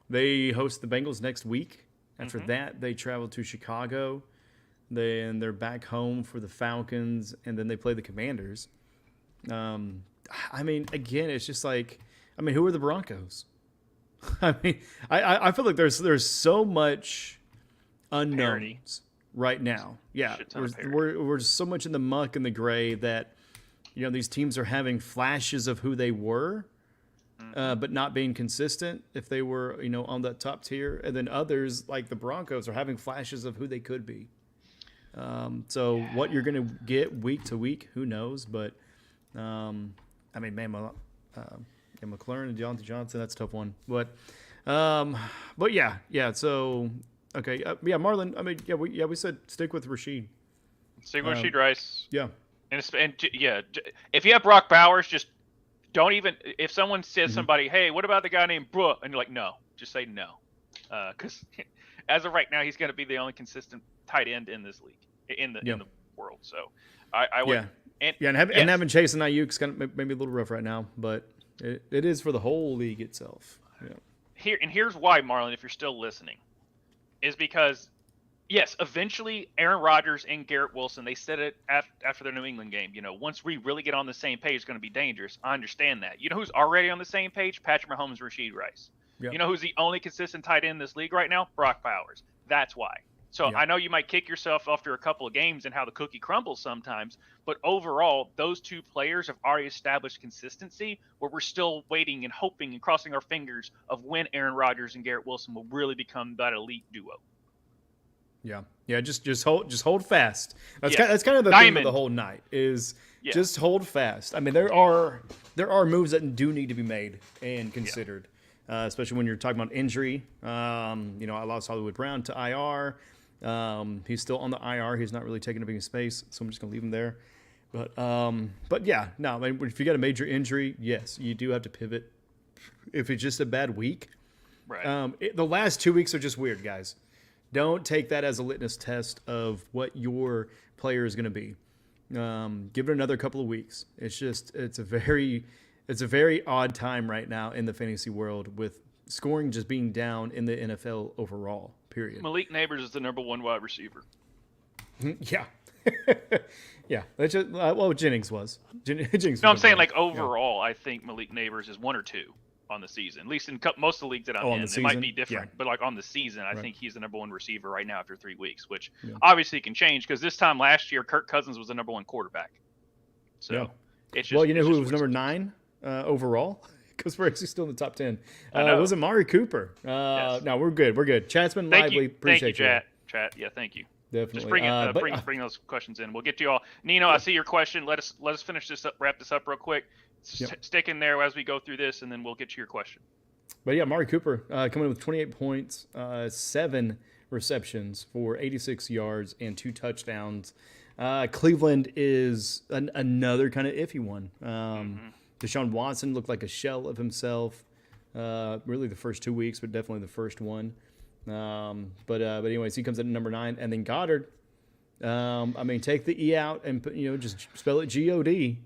They host the Bengals next week. After that, they travel to Chicago. Then they're back home for the Falcons, and then they play the Commanders. I mean, again, it's just like, who are the Broncos? I mean, I feel like there's so much unknowns right now. Yeah, we're so much in the muck and the gray that these teams are having flashes of who they were, but not being consistent if they were on that top tier, and then others like the Broncos are having flashes of who they could be. So what you're gonna get week to week, who knows? But I mean, man, McLaurin and Deontay Johnson, that's a tough one. But yeah. So okay, Marlon. I mean, we said stick with Rashid. Stick with Rashid Rice. Yeah. And if you have Brock Bowers, just don't even. If someone says somebody, hey, what about the guy named Brooke? And you're like, no, just say no, because as of right now, he's going to be the only consistent tight end in this league, in the world. So I would. And having Chase and Ayuk's kind of maybe a little rough right now, but it is for the whole league itself. Yeah. Here's why, Marlon, if you're still listening, is because yes, eventually Aaron Rodgers and Garrett Wilson, they said it after their New England game. Once we really get on the same page, it's going to be dangerous. I understand that. You know who's already on the same page? Patrick Mahomes, Rashid Rice. Yep. You know who's the only consistent tight end in this league right now? Brock Bowers. That's why. So Yep. I know you might kick yourself after a couple of games and how the cookie crumbles sometimes, but overall, those two players have already established consistency where we're still waiting and hoping and crossing our fingers of when Aaron Rodgers and Garrett Wilson will really become that elite duo. Yeah. Just hold fast. That's Yes. kind of the theme of the whole night is just hold fast. I mean, there are moves that do need to be made and considered, especially when you're talking about injury. I lost Hollywood Brown to IR. He's still on the IR. He's not really taking up any space, so I'm just gonna leave him there. But yeah, no. I mean, if you got a major injury, yes, you do have to pivot. If it's just a bad week, right? The last 2 weeks are just weird, guys. Don't take that as a litmus test of what your player is going to be. Give it another couple of weeks. It's a very odd time right now in the fantasy world with scoring just being down in the NFL overall. Period. Malik Neighbors is the number 1 wide receiver. Yeah. Yeah. That's just, Jennings was. Jennings. No, I'm saying like overall, I think Malik Neighbors is 1 or 2 on the season. At least in most of the leagues that I'm in, it might be different. But like on the season, I think he's the number 1 receiver right now after 3 weeks, which obviously can change because this time last year, Kirk Cousins was the number 1 quarterback. So it's just, who was number 9 overall? Because we're actually still in the top 10. Was it Amari Cooper? Yes. No, we're good. We're good. Chat's been lively. Appreciate you. Chat. Yeah, thank you. Definitely. Just bring those questions in. We'll get to you all. Nino, I see your question. Let us finish this up. Wrap this up real quick. Stick in there as we go through this, and then we'll get to your question. But yeah, Amari Cooper coming in with 28 points, 7 receptions for 86 yards and 2 touchdowns. Cleveland is another kind of iffy one. Deshaun Watson looked like a shell of himself. Really the first 2 weeks, but definitely the first one. But anyways, he comes in at number 9, and then Goddard. Take the E out and just spell it G-O-D,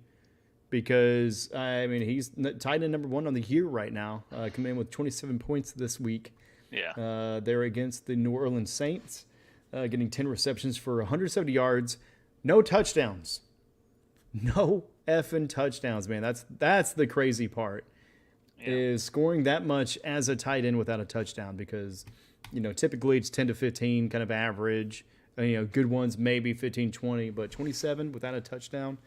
because he's tied in number 1 on the year right now. Coming in with 27 points this week. Yeah. They're against the New Orleans Saints, getting 10 receptions for 170 yards, no touchdowns. No effing touchdowns, man. That's the crazy part, is scoring that much as a tight end without a touchdown, because typically it's 10 to 15 kind of average. Good ones maybe 15, 20, but 27 without a touchdown.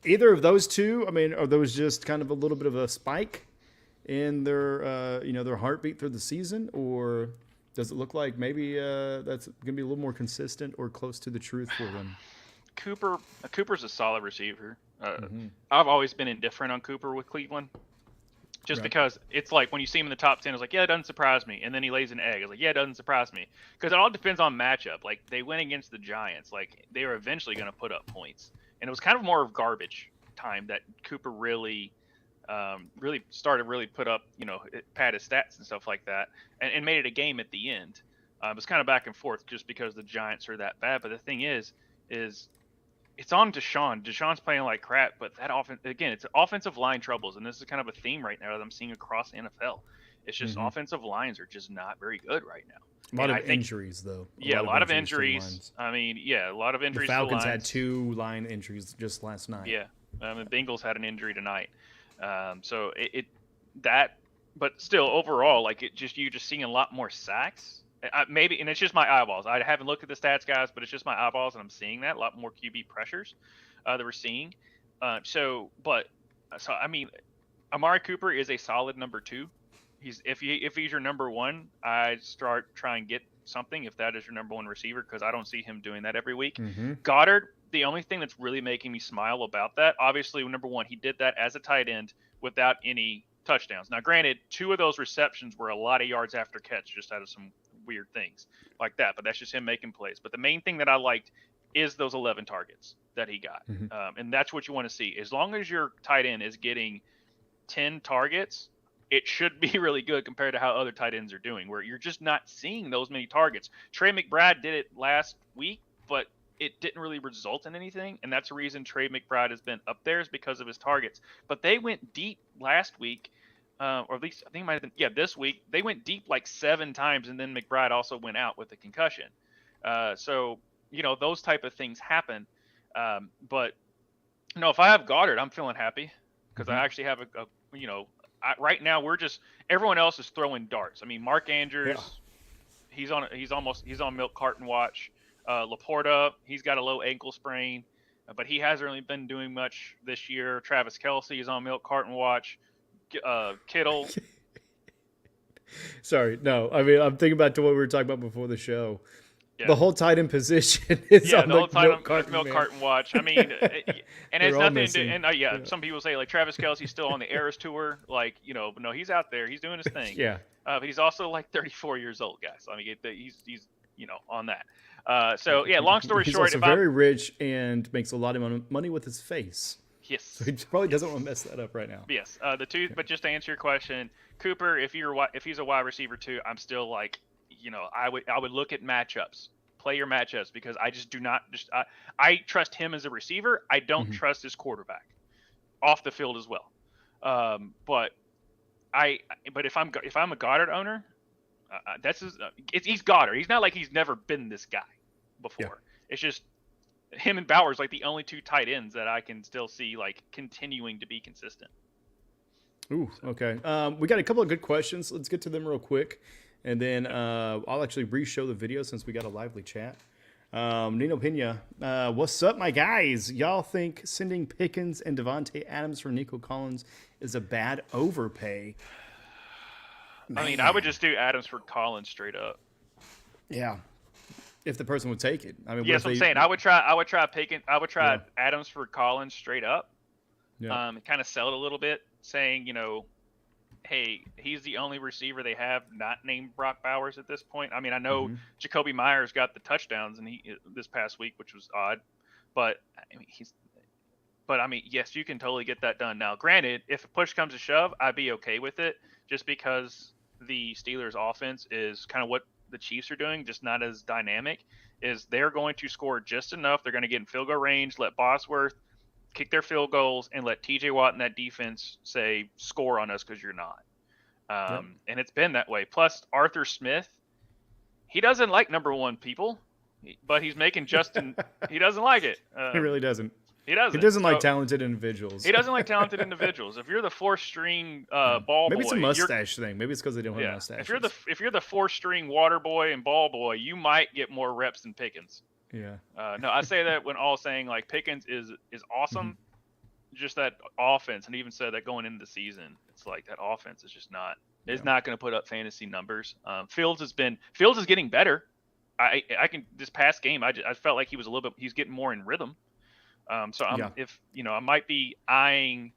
Either of those two, are those just kind of a little bit of a spike in their their heartbeat through the season, or does it look like maybe that's going to be a little more consistent or close to the truth for them? Cooper's a solid receiver. I've always been indifferent on Cooper with Cleveland, just because it's like when you see him in the top 10, it's like, yeah, it doesn't surprise me. And then he lays an egg. It's like, yeah, it doesn't surprise me. Because it all depends on matchup. Like, they went against the Giants. Like, they were eventually going to put up points. And it was kind of more of garbage time that Cooper really started put up, pad his stats and stuff like that, and made it a game at the end. It was kind of back and forth just because the Giants are that bad. But the thing is it's on Deshaun. Deshaun's playing like crap, but that it's offensive line troubles, and this is kind of a theme right now that I'm seeing across NFL. It's just offensive lines are just not very good right now. A lot of injuries, though. A lot of injuries. A lot of injuries. The Falcons had 2 line injuries just last night. Yeah, the Bengals had an injury tonight. But still, overall, you're just seeing a lot more sacks. Maybe, and it's just my eyeballs. I haven't looked at the stats, guys, but it's just my eyeballs, and I'm seeing that a lot more QB pressures that we're seeing. Amari Cooper is a solid number 2. If he's your number 1, I'd start trying to get something if that is your number 1 receiver, because I don't see him doing that every week. Goddard, the only thing that's really making me smile about that, obviously, number 1, he did that as a tight end without any touchdowns. Now, granted, 2 of those receptions were a lot of yards after catch, just out of some weird things like that, but that's just him making plays. But the main thing that I liked is those 11 targets that he got. And that's what you want to see. As long as your tight end is getting 10 targets, it should be really good compared to how other tight ends are doing, where you're just not seeing those many targets. Trey McBride did it last week, but it didn't really result in anything, and that's the reason Trey McBride has been up there, is because of his targets. But they went deep last week, or at least I think it might have been, this week. They went deep like 7 times, and then McBride also went out with a concussion. So those type of things happen. But if I have Goddard, I'm feeling happy, because I actually have right now everyone else is throwing darts. I mean, Mark Andrews, he's on milk carton watch. Laporta, he's got a low ankle sprain, but he hasn't really been doing much this year. Travis Kelce is on milk carton watch. Kittle. Sorry, no. I mean, I'm thinking back to what we were talking about before the show. Yeah. The whole tight end position is on the whole time milk carton watch. I mean, and it's nothing to, and some people say like Travis Kelce's still on the Eras tour, like, you know, but no, he's out there, he's doing his thing. Yeah. But he's also like 34 years old, guys. I mean, he's you know, on that. So yeah, long story he's short, also very rich and makes a lot of money with his face. Yes. So he probably doesn't want to mess that up right now. Yes. But just to answer your question, Cooper, if he's a wide receiver too, I'm still like, you know, I would look at matchups, play your matchups, because I just do not I trust him as a receiver. I don't trust his quarterback off the field as well. But if I'm a Goddard owner, he's Goddard. He's not like he's never been this guy before. Yeah. It's just him and Bowers like the only two tight ends that I can still see like continuing to be consistent. Ooh, okay. We got a couple of good questions. Let's get to them real quick, and then I'll actually re-show the video since we got a lively chat. Nino Pena, what's up, my guys? Y'all think sending Pickens and Devontae Adams for Nico Collins is a bad overpay? Man. I mean, I would just do Adams for Collins straight up. Yeah, if the person would take it. I mean, yes, I'm saying I would try Pickens. I would try Adams for Collins straight up. Yeah. Kind of sell it a little bit, saying, you know, hey, he's the only receiver they have not named Brock Bowers at this point. I mean, I know Jacoby Myers got the touchdowns this past week, which was odd, but I mean, yes, you can totally get that done. Now, granted, if a push comes to shove, I'd be okay with it, just because the Steelers' offense is kind of what the Chiefs are doing, just not as dynamic. Is they're going to score just enough. They're going to get in field goal range, let Bosworth kick their field goals, and let TJ Watt and that defense say, score on us because you're not. And it's been that way. Plus, Arthur Smith, he doesn't like number one people, but he's making Justin – he doesn't like it. He really doesn't. He doesn't. He doesn't like talented individuals. He doesn't like talented individuals. If you're the four-string ball boy – maybe it's a mustache thing. Maybe it's because they don't have mustaches. If you're the four-string water boy and ball boy, you might get more reps than Pickens. Yeah. No, I say that when all saying like Pickens is awesome. Just that offense, and even said that going into the season, it's like that offense is just not not going to put up fantasy numbers. Fields is getting better. I can this past game I felt like he's getting more in rhythm. If you know, I might be eyeing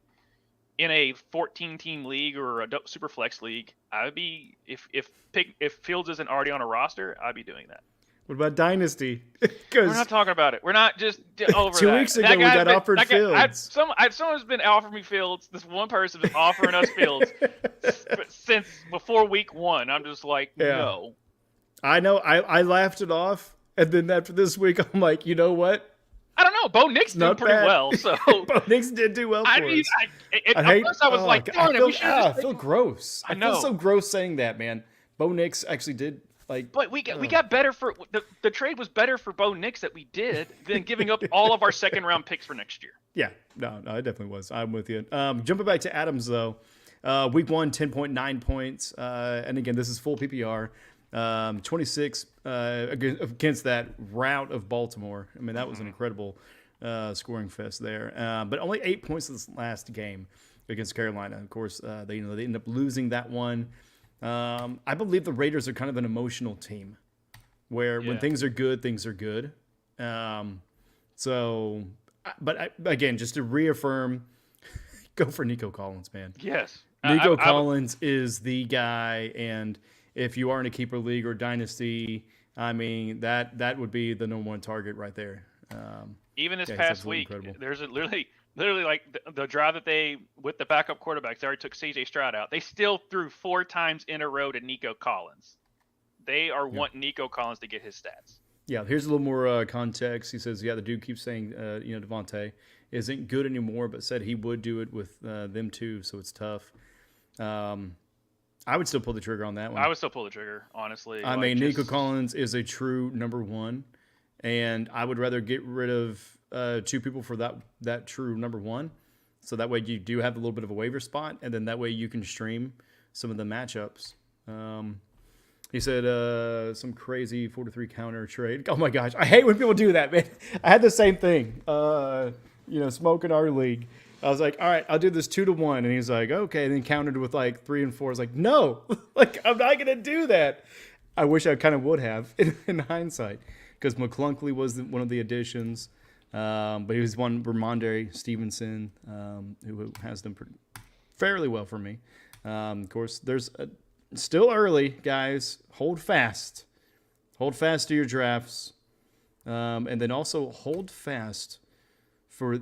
in a 14-team league or a super flex league. I would be if Fields isn't already on a roster, I'd be doing that. What about Dynasty? We're not talking about it. We're not just over 2 weeks ago, we got offered Fields. Someone's been offering me Fields. This one person has been offering us Fields since before week 1. I'm just like, no. I know. I laughed it off. And then after this week, I'm like, you know what? I don't know. Bo Nix did pretty well. So Bo Nix did do well for us. At first I was like, darn it. I feel gross. I know. I feel so gross saying that, man. Bo Nix actually did. But we got better for the trade was better for Bo Nix that we did than giving up all of our second round picks for next year. Yeah, no, it definitely was. I'm with you. Jumping back to Adams though, week 1, 10.9 points, and again this is full PPR. 26 against that rout of Baltimore. I mean that was an incredible scoring fest there. But only 8 points this last game against Carolina. Of course, they end up losing that one. I believe the Raiders are kind of an emotional team where when things are good, things are good. Again, just to reaffirm, go for Nico Collins, man. Yes. Nico Collins is the guy. And if you are in a keeper league or dynasty, I mean, that would be the number one target right there. Even this past week, there's literally like the drive that they, with the backup quarterbacks, they already took CJ Stroud out. They still threw 4 times in a row to Nico Collins. They are wanting Nico Collins to get his stats. Yeah, here's a little more context. He says, the dude keeps saying, Devontae isn't good anymore, but said he would do it with them too, so it's tough. I would still pull the trigger on that one. I would still pull the trigger, honestly. I mean, Nico Collins is a true number one, and I would rather get rid of 2 people for that true number one So that way you do have a little bit of a waiver spot, and then that way you can stream some of the matchups. He said some crazy 4-3 counter trade. Oh my gosh, I hate when people do that, man. I had the same thing. Smoke in our league. I was like, all right, I'll do this 2-1, and he's like, okay, and then countered with like 3 and 4. I was like, no, like I'm not gonna do that. I wish I kind of would have in hindsight, because McClunkley was one of the additions, but he was one Ramondre Stevenson, who has done fairly well for me. Of course, there's still early, guys. Hold fast to your drafts, and then also hold fast for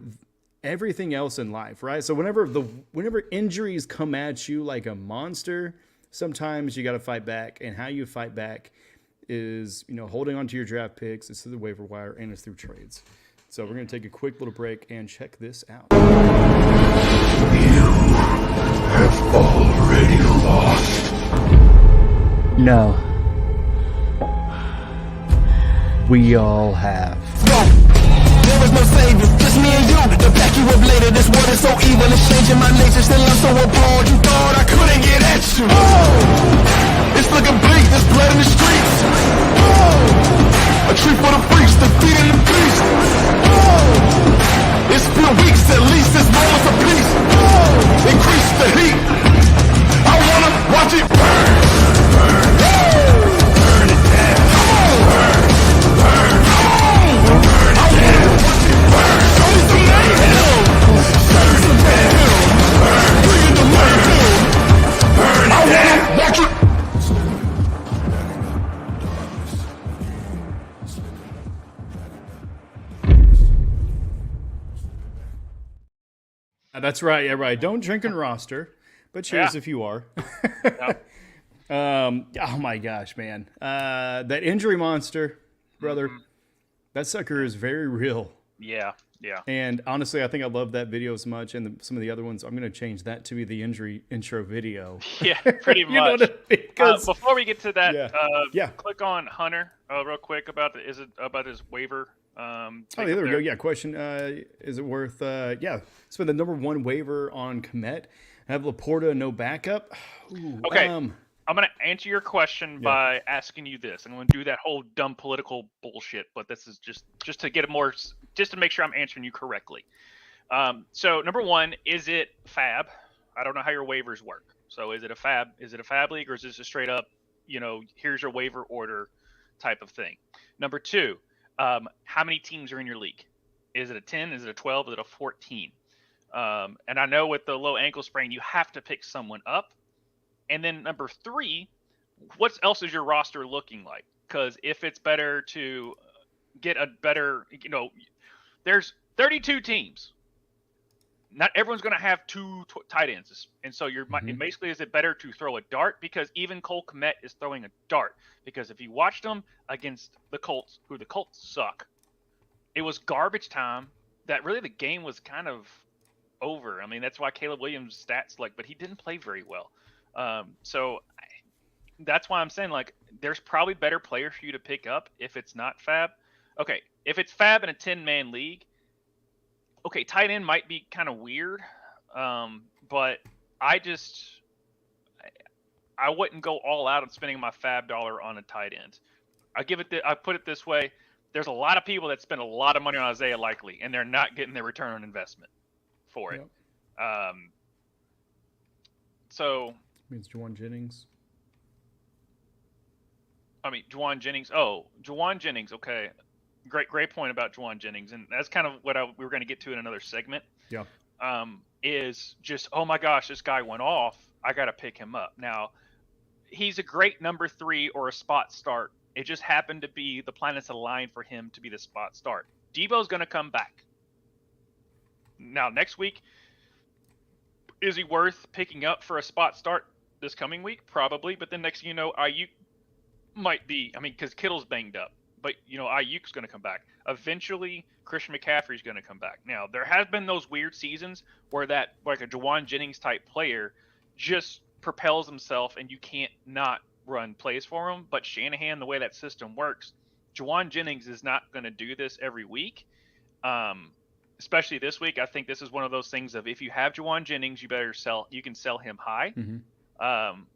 everything else in life, right? So whenever injuries come at you like a monster, sometimes you got to fight back, and how you fight back is, holding on to your draft picks. It's through the waiver wire, and it's through trades. So we're going to take a quick little break and check this out. You have already lost. No. We all have. There is no savior, just me and you. To back you up later, this world is so evil. It's changing my nature, still I'm so appalled. You thought I couldn't get at you. Oh, it's looking bleak, there's blood in the streets. Oh, a treat for the freaks, defeating the beast. Oh, it's been weeks, at least it's moments of peace. Oh, increase the heat. I wanna watch it burn. Burn, burn it down. Burn, burn, burn, burn it down. Show me some mayhem. Show me some mayhem. Bring it to mayhem. Burn it down. Watch it. That's right. Yeah, right. Don't drink and roster, but cheers if you are. Oh my gosh, man. That injury monster, brother. That sucker is very real. Yeah. And honestly, I think I love that video as much, and some of the other ones. I'm going to change that to be the injury intro video. Yeah, pretty much. You know what I mean? Before we get to that, yeah. Click on Hunter real quick about his waiver. There we go. Yeah, question: is it worth? Spend the number 1 waiver on Komet. Have Laporta no backup. Ooh, okay. I'm going to answer your question by asking you this. I'm going to do that whole dumb political bullshit, but this is just to get just to make sure I'm answering you correctly. So number 1, is it fab? I don't know how your waivers work. So is it a fab league, or is this a straight up, here's your waiver order type of thing? Number 2, how many teams are in your league? Is it a 10? Is it a 12? Is it a 14? And I know with the low ankle sprain, you have to pick someone up. And then number 3, what else is your roster looking like? Because if it's better to get a better, there's 32 teams. Not everyone's going to have 2 tight ends. And so basically, is it better to throw a dart? Because even Cole Kmet is throwing a dart. Because if you watched them against the Colts, who the Colts suck, it was garbage time that really the game was kind of over. I mean, that's why Caleb Williams' stats, but he didn't play very well. That's why I'm saying, there's probably better players for you to pick up if it's not fab. Okay, if it's fab in a 10-man league, okay, tight end might be kind of weird, but I wouldn't go all out on spending my fab dollar on a tight end. I put it this way: there's a lot of people that spend a lot of money on Isaiah Likely, and they're not getting their return on investment for it. Yep. So means Juwan Jennings. Juwan Jennings. Oh, Juwan Jennings. Okay. Great point about Juwan Jennings. And that's kind of what we were going to get to in another segment. Yeah. Is just, oh my gosh, this guy went off. I got to pick him up. Now, he's a great number 3 or a spot start. It just happened to be the planets aligned for him to be the spot start. Debo's going to come back. Now, next week, is he worth picking up for a spot start this coming week? Probably. But then next thing you know, Ayuk might be, because Kittle's banged up. But, Ayuk's going to come back. Eventually, Christian McCaffrey's going to come back. Now, there has been those weird seasons where a Juwan Jennings type player just propels himself and you can't not run plays for him. But Shanahan, the way that system works, Juwan Jennings is not going to do this every week. especially this week, I think this is one of those things of if you have Juwan Jennings, you can sell him high.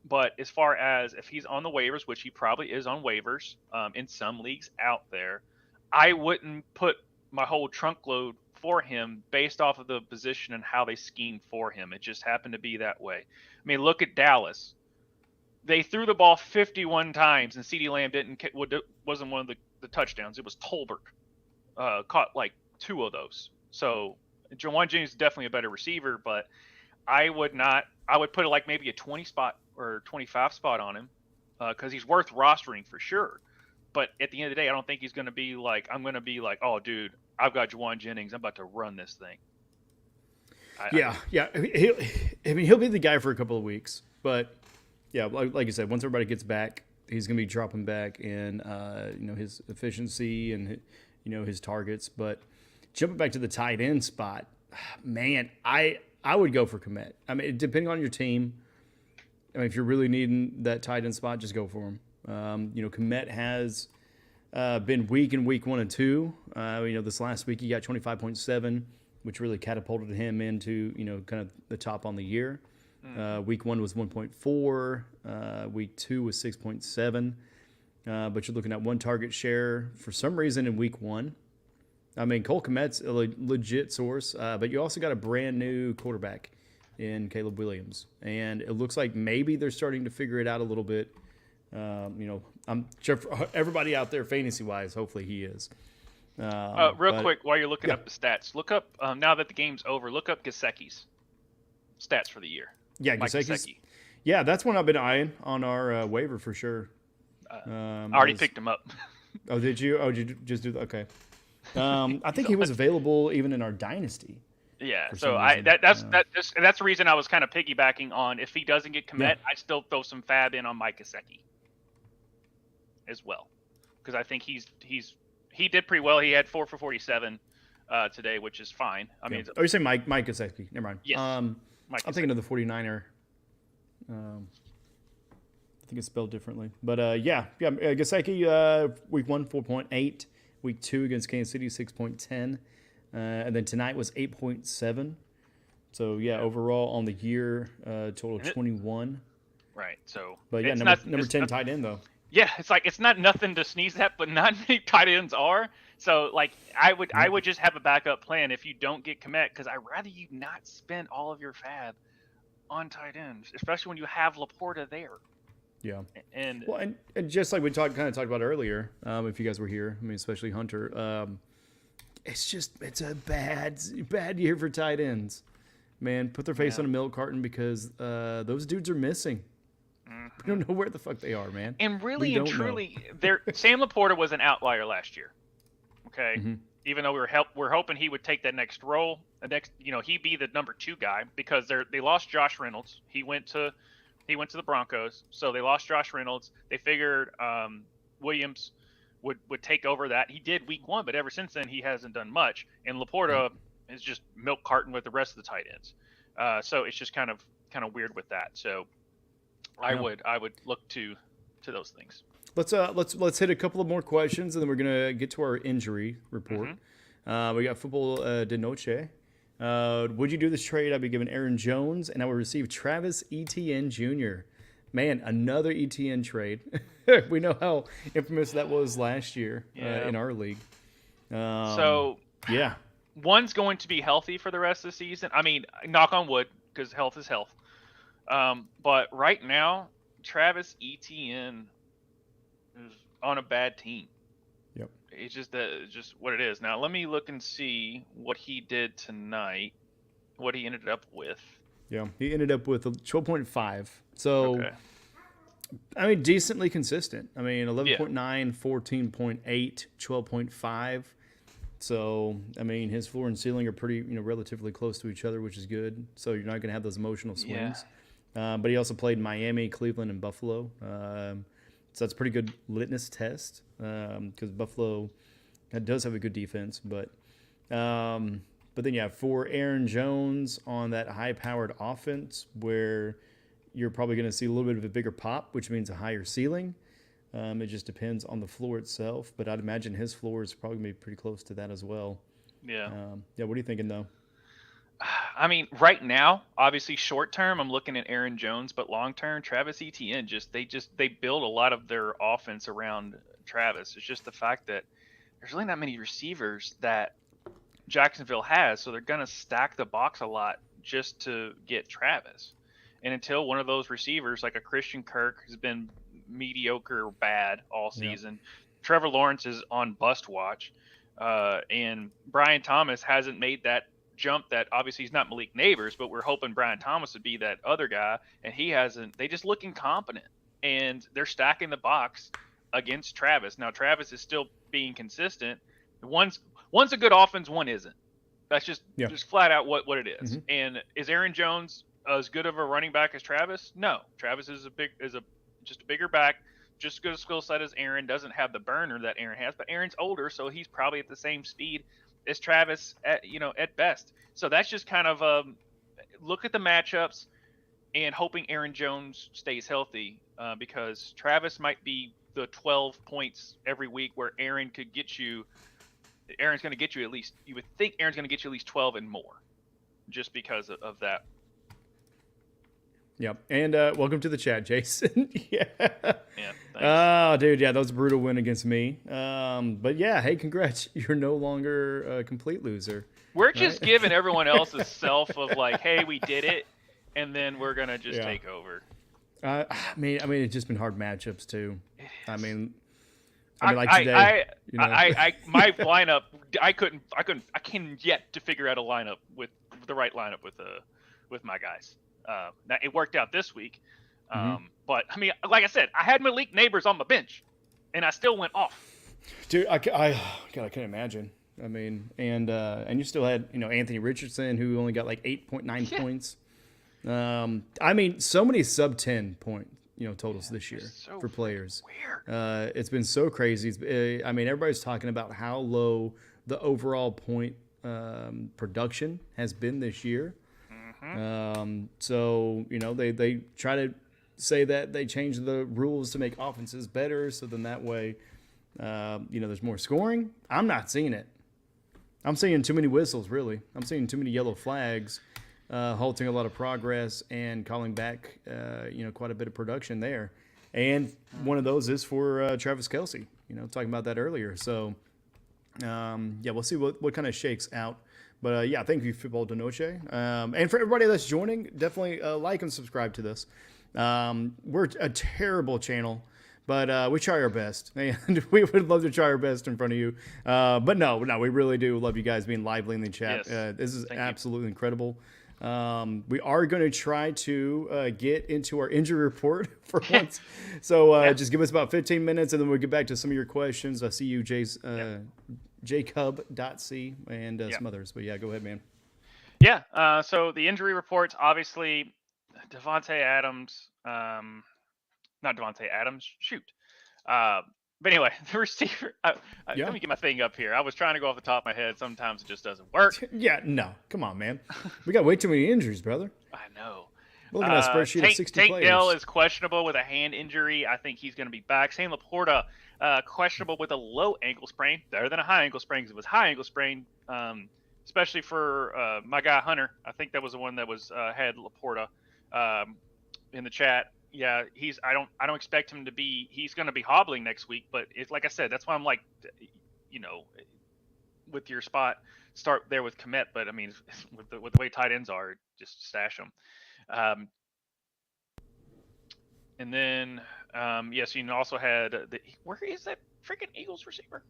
But as far as if he's on the waivers, which he probably is on waivers in some leagues out there, I wouldn't put my whole trunk load for him based off of the position and how they schemed for him. It just happened to be that way. I mean, look at Dallas. They threw the ball 51 times, and CeeDee Lamb wasn't one of the touchdowns. It was Tolbert. Caught like 2 of those. So Juwan Jennings is definitely a better receiver, but I would put it like maybe a 20 spot or 25 spot on him because he's worth rostering for sure. But at the end of the day, I don't think he's going to be like, I'm going to be like, oh, dude, I've got Juwan Jennings. I'm about to run this thing. Yeah. He'll be the guy for a couple of weeks. But, yeah, like you said, once everybody gets back, he's going to be dropping back in, his efficiency and, his targets. But jumping back to the tight end spot, man, I would go for Kmet. I mean, depending on your team, I mean, if you're really needing that tight end spot, just go for him. Kmet has been weak in week 1 and 2. This last week he got 25.7, which really catapulted him into, kind of the top on the year. Week 1 was 1.4. Week 2 was 6.7. But you're looking at 1 target share for some reason in week 1. I mean, Cole Kmet's a legit source, but you also got a brand new quarterback in Caleb Williams. And it looks like maybe they're starting to figure it out a little bit. I'm sure for everybody out there fantasy-wise, hopefully he is. Quick, while you're looking up the stats, look up, now that the game's over, look up Gesicki's stats for the year. Yeah, Gesicki. Yeah, that's one I've been eyeing on our waiver for sure. I already picked him up. Oh, did you? Oh, did you just do that? Okay. I think he was available even in our dynasty. Yeah, so that's the reason I was kind of piggybacking on if he doesn't get Kmet, I'd still throw some fab in on Mike Gesicki as well, because I think he did pretty well. He had 4 for 47 today, which is fine. I mean, you're saying Mike Gesicki? Never mind. Yes. I'm thinking of the 49er. I think it's spelled differently, but Gesicki week 1 4.8, week 2 against Kansas City 6.10. And then tonight was 8.7. So, overall on the year, total 21. Right. So, but yeah, number 10 tight end, though. Yeah, it's not nothing to sneeze at, but not many tight ends are. So, I would just have a backup plan if you don't get Kmet, because I'd rather you not spend all of your fab on tight ends, especially when you have Laporta there. Yeah. And just like we talked about earlier, if you guys were here, I mean, especially Hunter, it's a bad year for tight ends. Man, put their face on a milk carton because those dudes are missing. We don't know where the fuck they are, man. And really and truly, Sam Laporta was an outlier last year. Okay, even though we're hoping he would take that next role, he'd be the number 2 guy because they lost Josh Reynolds. He went to the Broncos, so they lost Josh Reynolds. They figured Williams would take over that. He did week 1, but ever since then he hasn't done much. And Laporta is just milk carton with the rest of the tight ends. So it's just kind of weird with that. So I would look to those things. Let's hit a couple of more questions and then we're gonna get to our injury report. We got football de noche. Would you do this trade? I'd be given Aaron Jones and I would receive Travis Etienne Jr. Man, another Etienne trade. We know how infamous that was last year in our league. One's going to be healthy for the rest of the season. I mean, knock on wood, because health is health. But right now, Travis Etienne is on a bad team. Yep. It's just what it is. Now, let me look and see what he did tonight, what he ended up with. Yeah, he ended up with a 12.5. So, I mean, decently consistent. I mean, 11.9, 14.8, 12.5. So, I mean, his floor and ceiling are pretty, relatively close to each other, which is good. So you're not going to have those emotional swings. But he also played Miami, Cleveland, and Buffalo. So that's a pretty good litmus test because Buffalo does have a good defense. But then, for Aaron Jones on that high-powered offense where you're probably going to see a little bit of a bigger pop, which means a higher ceiling. It just depends on the floor itself. But I'd imagine his floor is probably going to be pretty close to that as well. Yeah. Yeah. What are you thinking though? I mean, right now, obviously, short term, I'm looking at Aaron Jones, but long term, Travis Etienne they build a lot of their offense around Travis. It's just the fact that there's really not many receivers that Jacksonville has, so they're gonna stack the box a lot just to get Travis. And until one of those receivers, like a Christian Kirk, has been mediocre or bad all season, Trevor Lawrence is on bust watch, and Brian Thomas hasn't made that jump. That obviously he's not Malik Neighbors, but we're hoping Brian Thomas would be that other guy, and he hasn't. They just look incompetent, and they're stacking the box against Travis. Now Travis is still being consistent. One's a good offense, one isn't. That's just flat out what it is. Mm-hmm. And is Aaron Jones as good of a running back as Travis? No. Travis is just a bigger back, just as good a skill set as Aaron. Doesn't have the burner that Aaron has, but Aaron's older, so he's probably at the same speed as Travis at best. So that's just kind of look at the matchups and hoping Aaron Jones stays healthy, because Travis might be the 12 points every week where Aaron's going to get you at least, you would think Aaron's going to get you at least 12 and more, just because of that. Yep. And welcome to the chat, Jason. Yeah. Yeah. Oh, dude. Yeah, that was a brutal win against me. But yeah, hey, congrats. You're no longer a complete loser. We're just giving everyone else a self of like, hey, we did it, and then we're going to just take over. I mean, it's just been hard matchups too. I mean, like today, my lineup, I can't yet to figure out a lineup with the right lineup with my guys. Now it worked out this week, but I mean, like I said, I had Malik Neighbors on my bench, and I still went off. Dude, God, I can't imagine. I mean, and you still had Anthony Richardson, who only got like 8.9 points. I mean, so many sub 10 point totals this year for players. Weird. It's been so crazy. I mean, everybody's talking about how low the overall point production has been this year. So they try to say that they changed the rules to make offenses better, so then that way there's more scoring. I'm not seeing it. I'm seeing too many whistles, really. I'm seeing too many yellow flags, halting a lot of progress and calling back quite a bit of production there. And one of those is for Travis Kelce, talking about that earlier. So we'll see what kind of shakes out. But thank you, Football de Noche. And for everybody that's joining, definitely like and subscribe to this. We're a terrible channel, but we try our best. And we would love to try our best in front of you. But no, we really do love you guys being lively in the chat. Yes. This is absolutely incredible. We are going to try to get into our injury report for once. So just give us about 15 minutes, and then we'll get back to some of your questions. I see you, Jacob.c and some others. But yeah, go ahead, man. Yeah. So the injury reports, obviously, Devontae Adams, not Devontae Adams, shoot. But anyway, the receiver, let me get my thing up here. I was trying to go off the top of my head. Sometimes it just doesn't work. Yeah, no. Come on, man. We got way too many injuries, brother. I know. We're looking at a spreadsheet of 60 Tank players. Dell is questionable with a hand injury. I think he's going to be back. Sam Laporta, questionable with a low ankle sprain. Better than a high ankle sprain, because it was high ankle sprain, especially for my guy Hunter. I think that was the one that was had Laporta in the chat. Yeah, I don't expect him to be. He's going to be hobbling next week, but it's like I said, that's why I'm like, with your spot, start there with Komet. But I mean, with the way tight ends are, just stash them. And then yes, you also had where is that freaking Eagles receiver?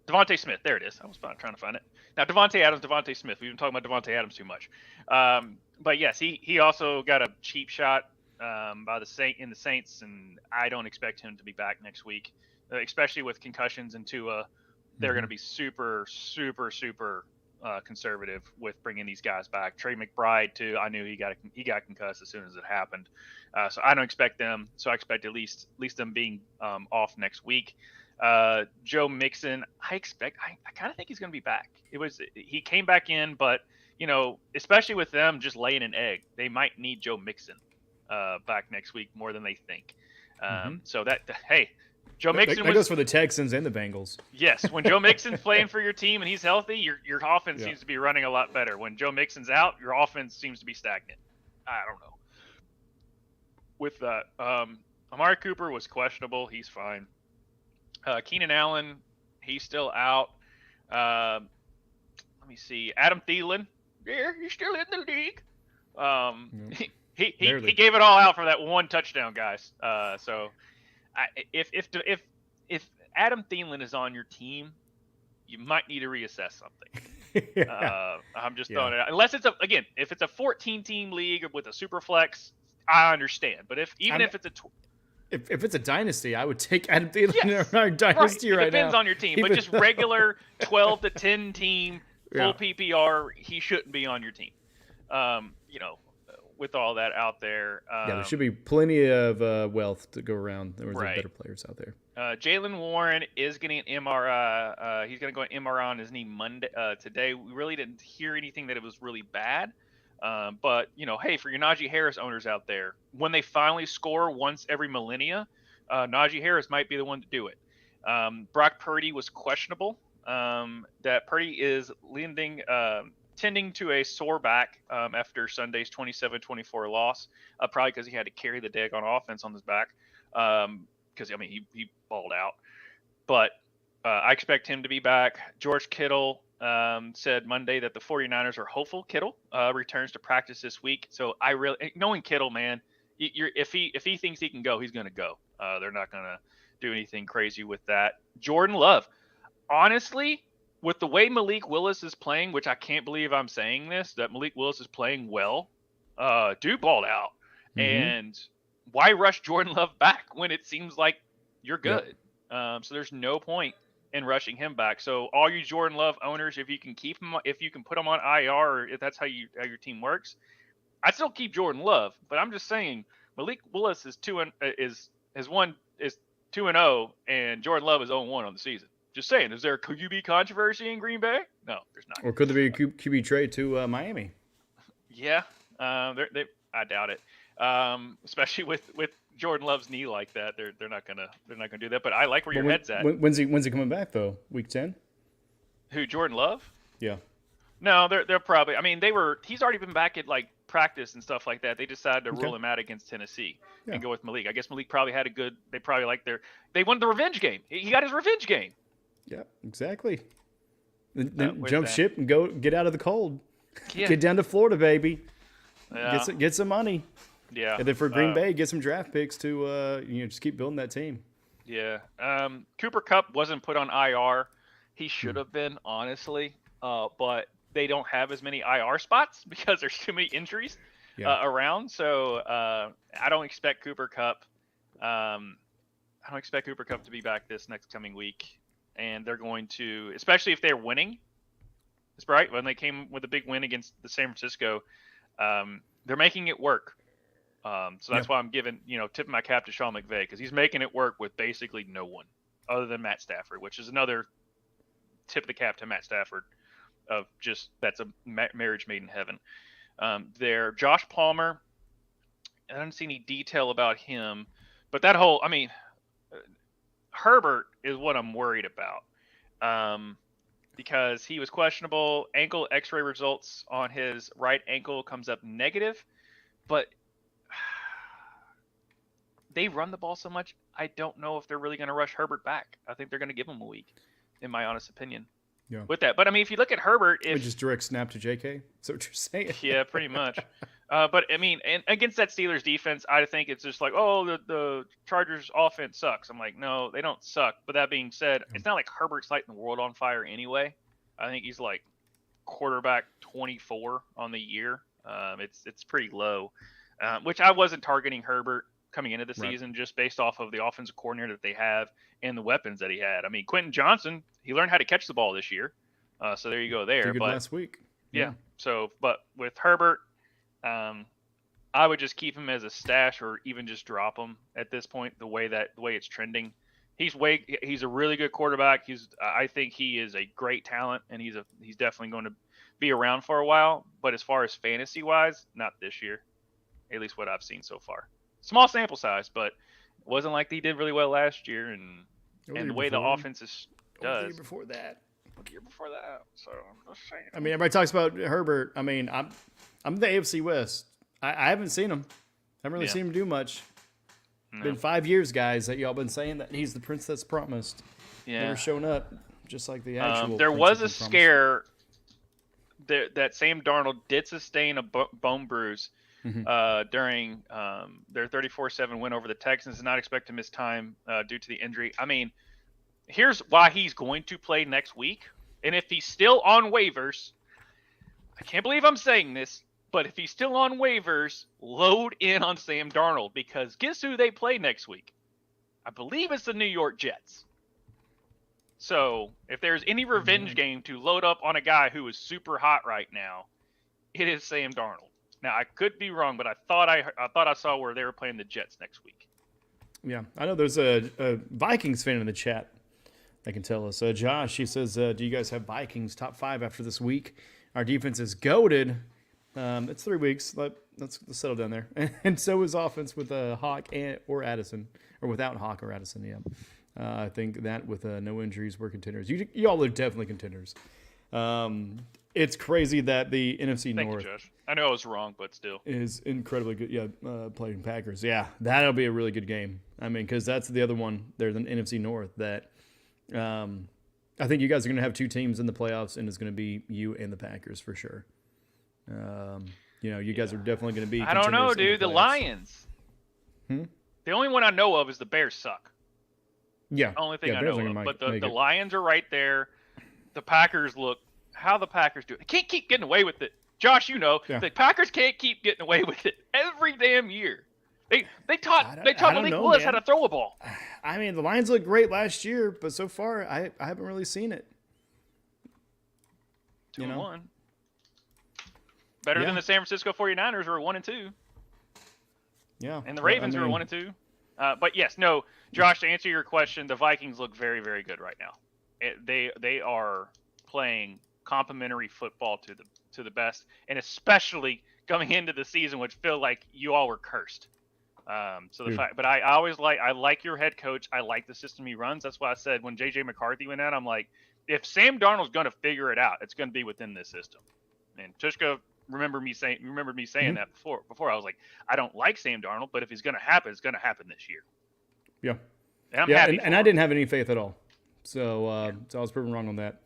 Devontae Smith. There it is. I was trying to find it. Now Devontae Adams, Devontae Smith. We've been talking about Devontae Adams too much. But yes, he also got a cheap shot by the Saints, and I don't expect him to be back next week, especially with concussions and Tua. They're going to be super, super, super conservative with bringing these guys back. Trey McBride too. I knew he got concussed as soon as it happened, so I don't expect them. So I expect at least them being off next week. Joe Mixon, I kind of think he's going to be back. He came back in, but especially with them just laying an egg, they might need Joe Mixon back next week more than they think. So hey, Joe Mixon that goes for the Texans and the Bengals. Yes, when Joe Mixon's playing for your team and he's healthy, your offense seems to be running a lot better. When Joe Mixon's out, your offense seems to be stagnant. I don't know. With that, Amari Cooper was questionable. He's fine. Keenan Allen, he's still out. Let me see. Adam Thielen, he's still in the league. He gave it all out for that one touchdown, guys. So if Adam Thielen is on your team, you might need to reassess something. I'm just throwing it out. Unless it's if it's a 14-team league with a super flex, I understand. But if it's a if it's a dynasty, I would take Adam Thielen in our dynasty right now. It depends on your team, but just regular 12 to 10 team full PPR, he shouldn't be on your team. With all that out there. There should be plenty of wealth to go around. There was better players out there. Jaylen Warren is getting an MRI. He's going to go an MRI on his knee Monday. Today, we really didn't hear anything that it was really bad. But, hey, for your Najee Harris owners out there, when they finally score once every millennia, Najee Harris might be the one to do it. Brock Purdy was questionable. That Purdy is tending to a sore back after Sunday's 27-24 loss, probably because he had to carry the dag on offense on his back because, he balled out. But I expect him to be back. George Kittle said Monday that the 49ers are hopeful Kittle returns to practice this week. So knowing Kittle, man, if he thinks he can go, he's going to go. They're not going to do anything crazy with that. Jordan Love, honestly, with the way Malik Willis is playing, which I can't believe I'm saying this, that Malik Willis is playing well, dude balled out. Mm-hmm. And why rush Jordan Love back when it seems like you're good? Yep. So there's no point in rushing him back. So all you Jordan Love owners, if you can keep him, if you can put him on IR, or if that's how your team works, I'd still keep Jordan Love. But I'm just saying Malik Willis is 2-0, and Jordan Love is 0-1 on the season. Just saying, is there a QB controversy in Green Bay? No, there's not. Or could there be a QB trade to Miami? Yeah, I doubt it. Especially with Jordan Love's knee like that, they're not gonna do that. But I like where your head's at. When's he coming back though? Week 10? Who, Jordan Love? Yeah. No, they're probably. He's already been back at practice and stuff like that. They decided to rule him out against Tennessee and go with Malik. I guess Malik probably had they probably they won the revenge game. He got his revenge game. Yeah, exactly. Then jump ship and get out of the cold. Yeah. Get down to Florida, baby. Yeah. Get some money. Yeah. And then for Green Bay, get some draft picks to just keep building that team. Yeah. Cooper Kupp wasn't put on IR. He should have been, honestly. But they don't have as many IR spots because there's too many injuries around. So I don't expect Cooper Kupp. I don't expect Cooper Kupp to be back this next coming week. And they're going to, especially if they're winning. It's right when they came with a big win against the San Francisco, they're making it work. So that's why I'm tipping my cap to Sean McVay, because he's making it work with basically no one other than Matt Stafford, which is another tip of the cap to Matt Stafford of just that's a marriage made in heaven. There, Josh Palmer, I don't see any detail about him, but that whole, Herbert is what I'm worried about. Because he was questionable. Ankle x-ray results on his right ankle comes up negative, but they run the ball so much, I don't know if they're really going to rush Herbert back. I think they're going to give him a week, in my honest opinion. Yeah. With that, but if you look at Herbert, just direct snap to JK. That's what you're saying. Yeah, pretty much. But and against that Steelers defense, I think it's just like, the Chargers offense sucks. I'm like, no, they don't suck. But that being said, it's not like Herbert's lighting the world on fire anyway. I think he's like quarterback 24 on the year. It's pretty low, which I wasn't targeting Herbert coming into the season just based off of the offensive coordinator that they have and the weapons that he had. Quentin Johnson, he learned how to catch the ball this year. So there you go there. Good last week. Yeah. So, but with Herbert, I would just keep him as a stash or even just drop him at this point, the way it's trending. He's a really good quarterback. I think he is a great talent, and he's definitely going to be around for a while. But as far as fantasy wise, not this year, at least what I've seen so far. Small sample size, but It wasn't like he did really well last year, and the way the offense does. The year before that. The year before that. So I'm just saying. I mean, everybody talks about Herbert. I mean, I'm the AFC West. I haven't seen him. I haven't really seen him do much. No. Been 5 years, guys, that y'all been saying that he's the prince that's promised. Yeah. Never shown up, just like the actual. There was a scare that Sam Darnold did sustain a bone bruise during their 34-7 win over the Texans. Did not expect to miss time due to the injury. I mean, here's why he's going to play next week. And if he's still on waivers, I can't believe I'm saying this, but if he's still on waivers, load in on Sam Darnold, because guess who they play next week? I believe it's the New York Jets. So if there's any revenge game to load up on a guy who is super hot right now, it is Sam Darnold. Now, I could be wrong, but I thought I saw where they were playing the Jets next week. Yeah, I know there's a Vikings fan in the chat that can tell us. Josh, he says, do you guys have Vikings top 5 after this week? Our defense is goated. It's 3 weeks. Let's settle down there. And so is offense with Hawk or Addison, or without Hawk or Addison. Yeah, I think that with no injuries, we're contenders. You all are definitely contenders. It's crazy that the NFC North. Thank you, Josh. I know I was wrong, but still is incredibly good. Yeah, playing Packers. Yeah, that'll be a really good game. I mean, because that's the other one. There's an NFC North that I think you guys are going to have 2 teams in the playoffs, and it's going to be you and the Packers for sure. You guys are definitely going to be. I don't know, dude. The Lions. The only one I know of is the Bears suck. Yeah. The only thing I know of. But the Lions are right there. The Packers look. How the Packers do it. They can't keep getting away with it. Josh, the Packers can't keep getting away with it every damn year. They taught Malik Willis how to throw a ball. I mean, the Lions looked great last year, but so far I haven't really seen it. 2-1. Better than the San Francisco 49ers, who are 1-2. Yeah. And the Ravens, who are 1-2. But yes, no, Josh, to answer your question, the Vikings look very, very good right now. They are playing complimentary football to the best, and especially coming into the season, which feel like you all were cursed. But I like your head coach. I like the system he runs. That's why I said when JJ McCarthy went out, I'm like, if Sam Darnold's going to figure it out, it's going to be within this system. And Tvshka remembered me saying that before. I was like, I don't like Sam Darnold, but if it's going to happen, it's going to happen this year. Yeah. And I'm happy. And I didn't have any faith at all. So I was proven wrong on that.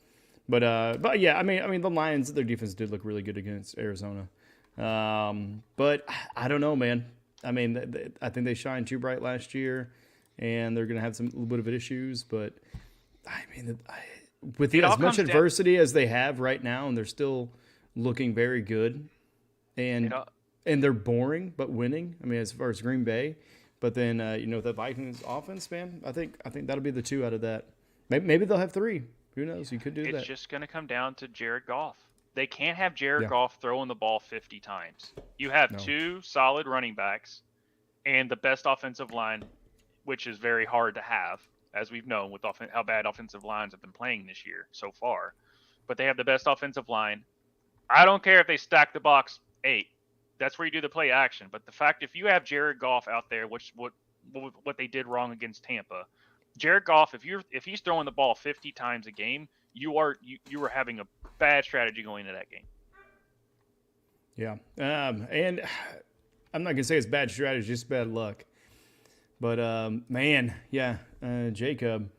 But yeah, I mean the Lions, their defense did look really good against Arizona. But I don't know, man. I mean, I think they shined too bright last year, and they're going to have a little bit of issues. But I mean, with as much adversity as they have right now, and they're still looking very good, and they're boring but winning. I mean, as far as Green Bay, but then the Vikings offense, man, I think that'll be the 2 out of that. Maybe they'll have 3. Who knows? You could do that. It's just going to come down to Jared Goff. They can't have Jared Goff throwing the ball 50 times. You have 2 solid running backs and the best offensive line, which is very hard to have, as we've known with how bad offensive lines have been playing this year so far. But they have the best offensive line. I don't care if they stack the box 8. That's where you do the play action. But the fact, if you have Jared Goff out there, which what they did wrong against Tampa, Jared Goff, if he's throwing the ball 50 times a game, you are having a bad strategy going into that game. Yeah, and I'm not gonna say it's bad strategy, just bad luck. But man, yeah, Jacob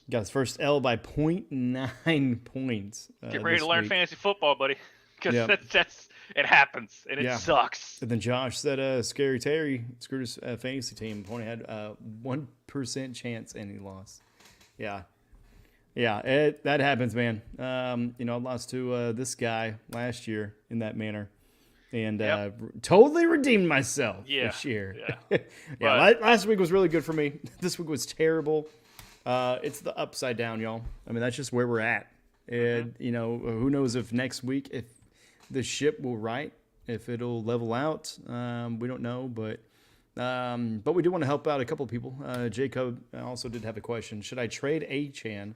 got his first L by 0.9 points. Get ready to learn fantasy football, buddy, because it happens and it sucks. And then Josh said, "Scary Terry screwed his fantasy team. Only had 1% chance and he lost." Yeah, that happens, man. I lost to this guy last year in that manner, and totally redeemed myself this year. Yeah, last week was really good for me. This week was terrible. It's the upside down, y'all. I mean, that's just where we're at. And who knows if next week if the ship will right, if it'll level out. We don't know, but we do want to help out a couple of people. Jacob also did have a question. Should I trade Achan?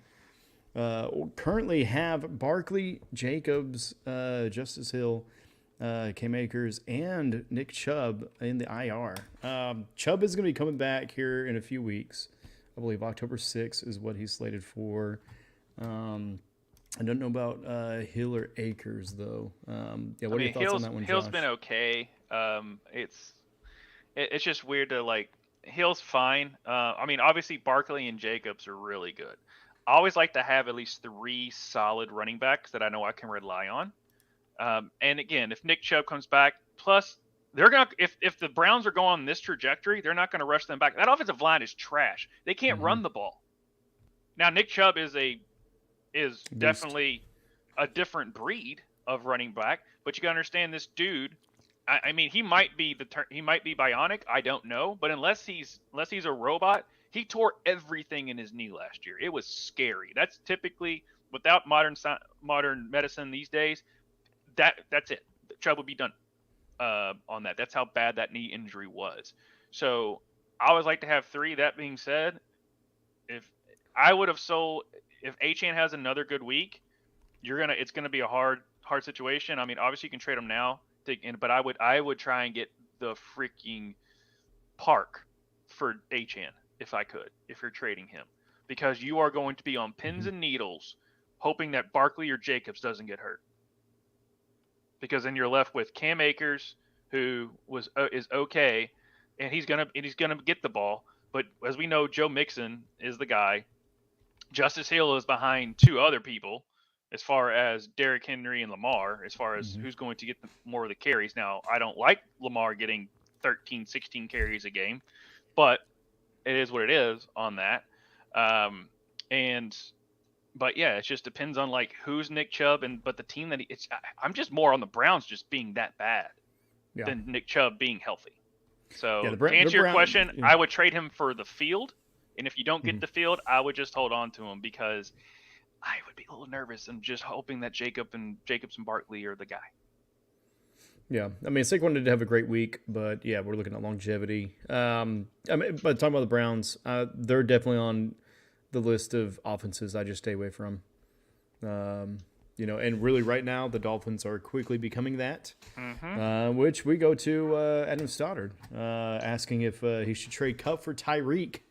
Currently have Barkley, Jacobs, Justice Hill, Cam Akers, and Nick Chubb in the IR. Chubb is going to be coming back here in a few weeks. I believe October 6th is what he's slated for. I don't know about Hill or Akers, though. Yeah, what are your thoughts on that one, Josh? Hill's been okay. It's just weird to, like, Hill's fine. I mean, obviously Barkley and Jacobs are really good. I always like to have at least 3 solid running backs that I know I can rely on. And again, if Nick Chubb comes back, plus they're gonna if the Browns are going on this trajectory, they're not going to rush them back. That offensive line is trash. They can't run the ball. Now Nick Chubb is definitely a different breed of running back, but you got to understand this dude. I mean, he might be bionic. I don't know, but unless he's a robot, he tore everything in his knee last year. It was scary. That's typically, without modern medicine these days, that's it. Chubb would be done on that. That's how bad that knee injury was. So I always like to have 3. That being said, if Achane has another good week, it's gonna be a hard situation. I mean, obviously you can trade him now, but I would try and get the freaking park for Achane if you're trading him, because you are going to be on pins and needles hoping that Barkley or Jacobs doesn't get hurt, because then you're left with Cam Akers, who is okay, and he's gonna get the ball, but as we know, Joe Mixon is the guy. Justice Hill is behind 2 other people as far as Derrick Henry and Lamar, as far as who's going to get more of the carries. Now, I don't like Lamar getting 13, 16 carries a game, but it is what it is on that. But yeah, it just depends on, like, who's Nick Chubb, but the team I'm just more on the Browns just being that bad than Nick Chubb being healthy. So to answer your question, I would trade him for the field. And if you don't get the field, I would just hold on to him, because I would be a little nervous and just hoping that Jacobs and Barkley are the guy. Yeah, I mean, Saquon did have a great week, but yeah, we're looking at longevity. I mean, but talking about the Browns, they're definitely on the list of offenses I just stay away from. And really right now the Dolphins are quickly becoming that, which we go to Adam Stoddard asking if he should trade Kupp for Tyreek.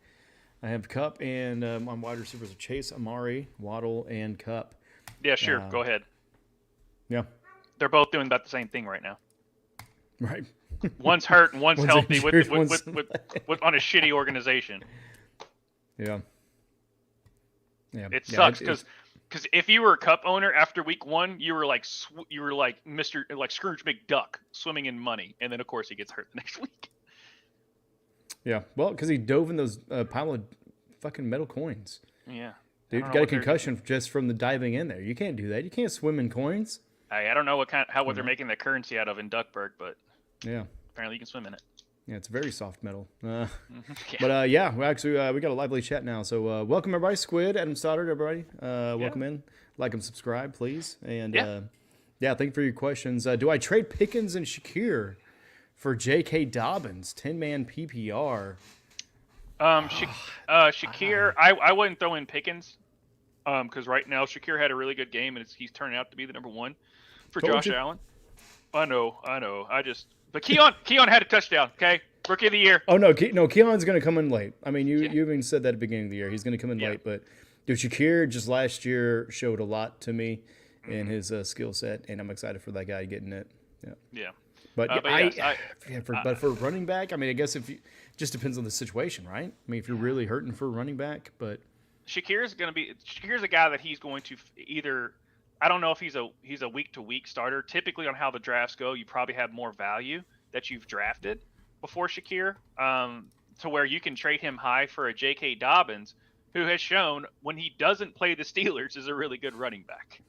I have Kupp, and on wide receivers are Chase, Amari, Waddle, and Kupp. Yeah, sure. Go ahead. Yeah. They're both doing about the same thing right now. Right. One's hurt and one's healthy with on a shitty organization. Yeah. Yeah. It sucks because if you were a Kupp owner after week 1, you were like Mr. like Scrooge McDuck swimming in money, and then of course he gets hurt the next week. Yeah, well, because he dove in those pile of fucking metal coins. Yeah. Dude, got a concussion just from the diving in there. You can't do that. You can't swim in coins. I don't know what they're making the currency out of in Duckburg, but yeah, apparently you can swim in it. Yeah, it's very soft metal. Yeah. But yeah, we got a lively chat now. So welcome everybody, Squid, Adam Stoddard, everybody. Welcome in, like and subscribe, please. And thank you for your questions. Do I trade Pickens and Shakir for J.K. Dobbins, 10-man PPR? Shakir, I wouldn't throw in Pickens, because right now Shakir had a really good game, and he's turning out to be the number 1 for Josh Allen. I know. But Keon had a touchdown. Okay, rookie of the year. Oh no, Keon's going to come in late. I mean, you even said that at the beginning of the year. He's going to come in late, but dude, Shakir just last year showed a lot to me in his skill set, and I'm excited for that guy getting it. Yeah. But for running back, I mean, I guess just depends on the situation, right? I mean, if you're really hurting for running back, but Shakir's a guy that he's going to either, I don't know if he's a week to week starter. Typically, on how the drafts go, you probably have more value that you've drafted before Shakir, to where you can trade him high for a J.K. Dobbins, who has shown when he doesn't play the Steelers is a really good running back.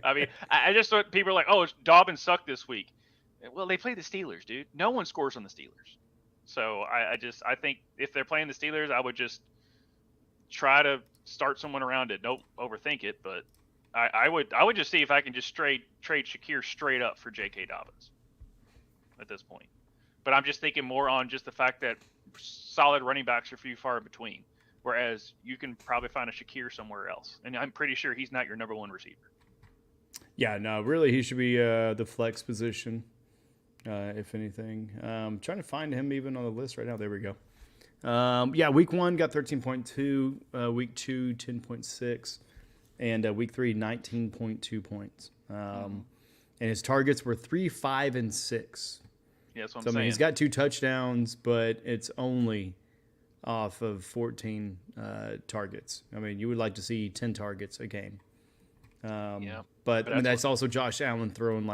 I mean, I just thought people are like, oh, Dobbins sucked this week. Well, they play the Steelers, dude. No one scores on the Steelers. So I think if they're playing the Steelers, I would just try to start someone around it. Don't overthink it, but I would just see if I can just trade Shakir straight up for J.K. Dobbins at this point. But I'm just thinking more on just the fact that solid running backs are few far in between, whereas you can probably find a Shakir somewhere else, and I'm pretty sure he's not your number 1 receiver. Yeah, no, really, he should be the flex position. if anything. Trying to find him even on the list right now. There we go. Yeah, week 1 got 13.2, week 2 10.6, and week 3 19.2 points. And his targets were 3, 5, and 6. Yeah, that's what So, I'm saying. he's got 2 touchdowns, but it's only off of 14 targets. I mean, you would like to see 10 targets a game. But I mean, that's also Josh Allen throwing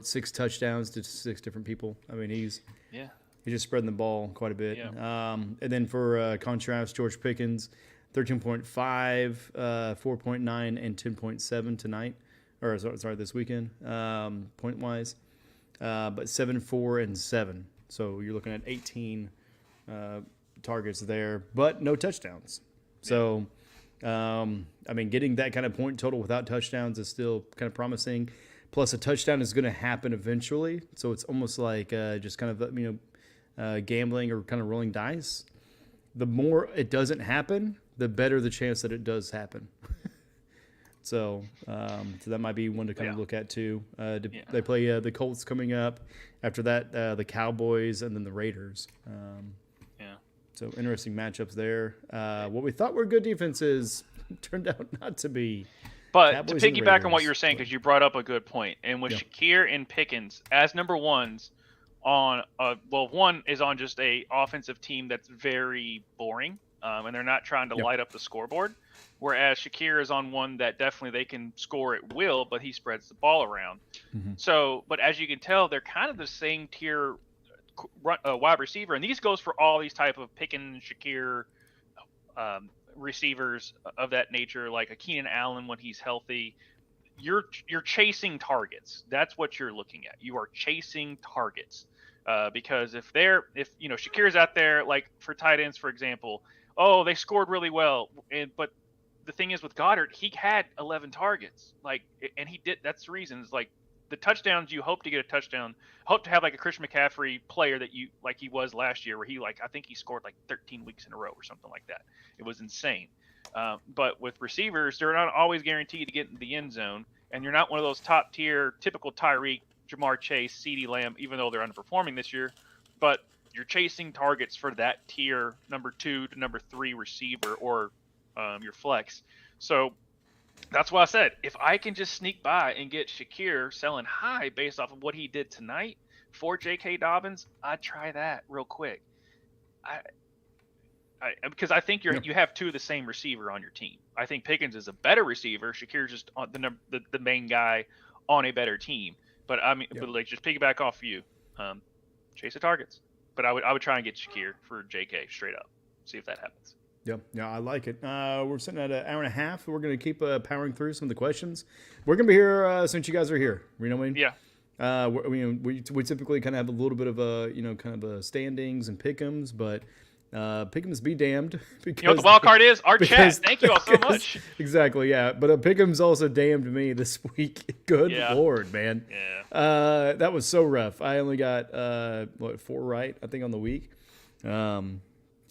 6 touchdowns to 6 different people. I mean, he's just spreading the ball quite a bit. Yeah. And then for contrast, George Pickens, 13.5, 4.9, and 10.7 tonight. Or sorry, this weekend, point wise. But 7, 4, and 7. So you're looking at 18 targets there, but no touchdowns. So, I mean, getting that kind of point total without touchdowns is still kind of promising. Plus, a touchdown is going to happen eventually. So it's almost like just kind of, gambling or kind of rolling dice. The more it doesn't happen, the better the chance that it does happen. So that might be one to kind of look at too. They play the Colts coming up. After that, the Cowboys and then the Raiders. So interesting matchups there. What we thought were good defenses turned out not to be. But Cowboys to and piggyback on what Raiders. you were saying, because you brought up a good point, and with Shakir and Pickens as number ones on, one is on just a offensive team that's very boring, and they're not trying to light up the scoreboard. Whereas Shakir is on one that definitely they can score at will, but he spreads the ball around. Mm-hmm. So, but as you can tell, they're kind of the same tier wide receiver, and these goes for all these type of Pickens, Shakir receivers of that nature, like a Keenan Allen when he's healthy. You're chasing targets. That's what you're looking at. You are chasing targets because if Shakir's out there, like for tight ends, for example, they scored really well, but the thing is with Goddard, he had 11 targets, and he did. That's the reason. Is the touchdowns, you hope to get a touchdown, hope to have like a Christian McCaffrey player that you like he was last year, where he I think he scored 13 weeks in a row or something like that. It was insane. But with receivers, they're not always guaranteed to get in the end zone, and you're not one of those top tier typical Tyreek, Jamar Chase, CeeDee Lamb, even though they're underperforming this year. But you're chasing targets for that tier number 2 to number 3 receiver or your flex. So that's why I said, if I can just sneak by and get Shakir selling high based off of what he did tonight for J.K. Dobbins, I'd try that real quick. Because I think you have 2 of the same receiver on your team. I think Pickens is a better receiver. Shakir's just on the main guy on a better team. But I mean, but just piggyback off you, chase the targets. But I would try and get Shakir for J.K. straight up. See if that happens. Yeah, I like it. We're sitting at an hour and a half. We're going to keep powering through some of the questions. We're going to be here since you guys are here. You know what I mean? Yeah. We typically kind of have a little bit of a standings and pick'ems, but pick'ems be damned. Because, you know what the wild card is? Our chat. Thank you all so much. Exactly, yeah. But pick'ems also damned me this week. Good Lord, man. Yeah. That was so rough. I only got 4 right, I think, on the week.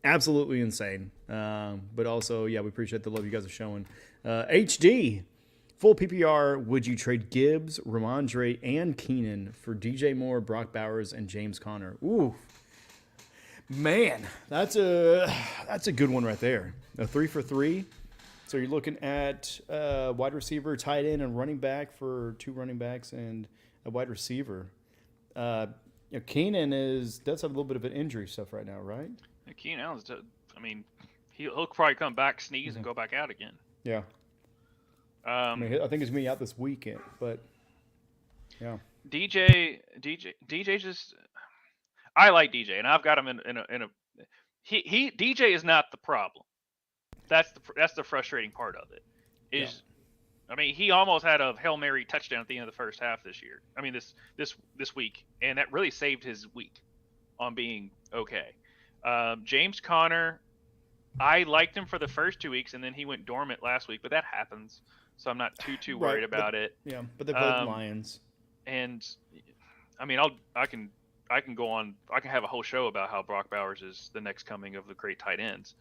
Absolutely insane. But also, we appreciate the love you guys are showing. HD, full PPR, would you trade Gibbs, Ramondre, and Keenan for DJ Moore, Brock Bowers, and James Conner? Ooh. Man, that's a good one right there. A 3 for 3. So you're looking at wide receiver, tight end, and running back for 2 running backs and a wide receiver. Keenan does have a little bit of an injury stuff right now, right? Keenan Allen's, he'll probably come back, sneeze, and go back out again. Yeah. I think he's going to be out this weekend, but yeah. DJ just, I like DJ, and I've got him in a DJ is not the problem. That's the frustrating part of it. He almost had a Hail Mary touchdown at the end of the first half this year. This week, and that really saved his week on being okay. James Conner, I liked him for the first 2 weeks, and then he went dormant last week, but that happens, so I'm not too worried about it. Yeah, but they played the Lions. And I can go on. I can have a whole show about how Brock Bowers is the next coming of the great tight ends,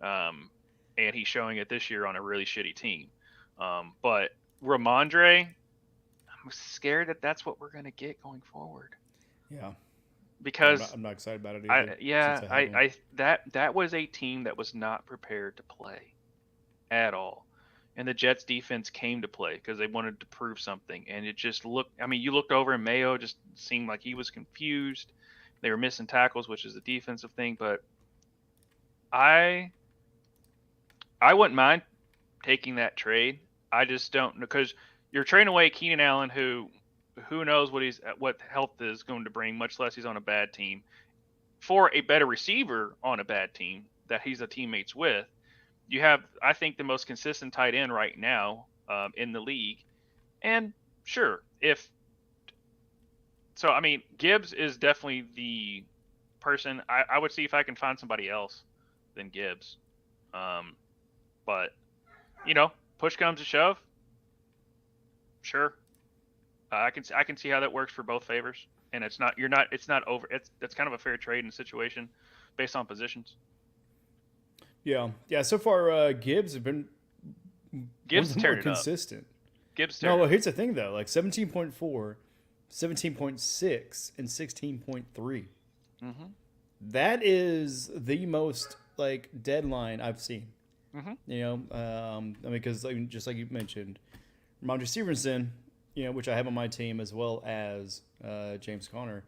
and he's showing it this year on a really shitty team. But Ramondre, I'm scared that that's what we're gonna get going forward. Yeah. Because I'm not excited about it either. that was a team that was not prepared to play at all. And the Jets defense came to play because they wanted to prove something. And it just looked, I mean, you looked over and Mayo just seemed like he was confused. They were missing tackles, which is a defensive thing. But I wouldn't mind taking that trade. I just don't, because you're trading away Keenan Allen, who knows what health is going to bring, much less he's on a bad team, for a better receiver on a bad team that he's a teammates with. You have, I think, the most consistent tight end right now in the league. And sure, I mean, Gibbs is definitely the person. I would see if I can find somebody else than Gibbs. But, push comes to shove. Sure. I can see how that works for both favors. And it's not over. It's kind of a fair trade in the situation based on positions. Yeah. So far, Gibbs has been more consistent. Gibbs. No, well, here's the thing though: like 17.4, 17.6, and 16.3. Mm-hmm. That is the most deadline I've seen. Mm-hmm. I mean, because just like you mentioned, Ramondre Stevenson, which I have on my team, as well as James Conner,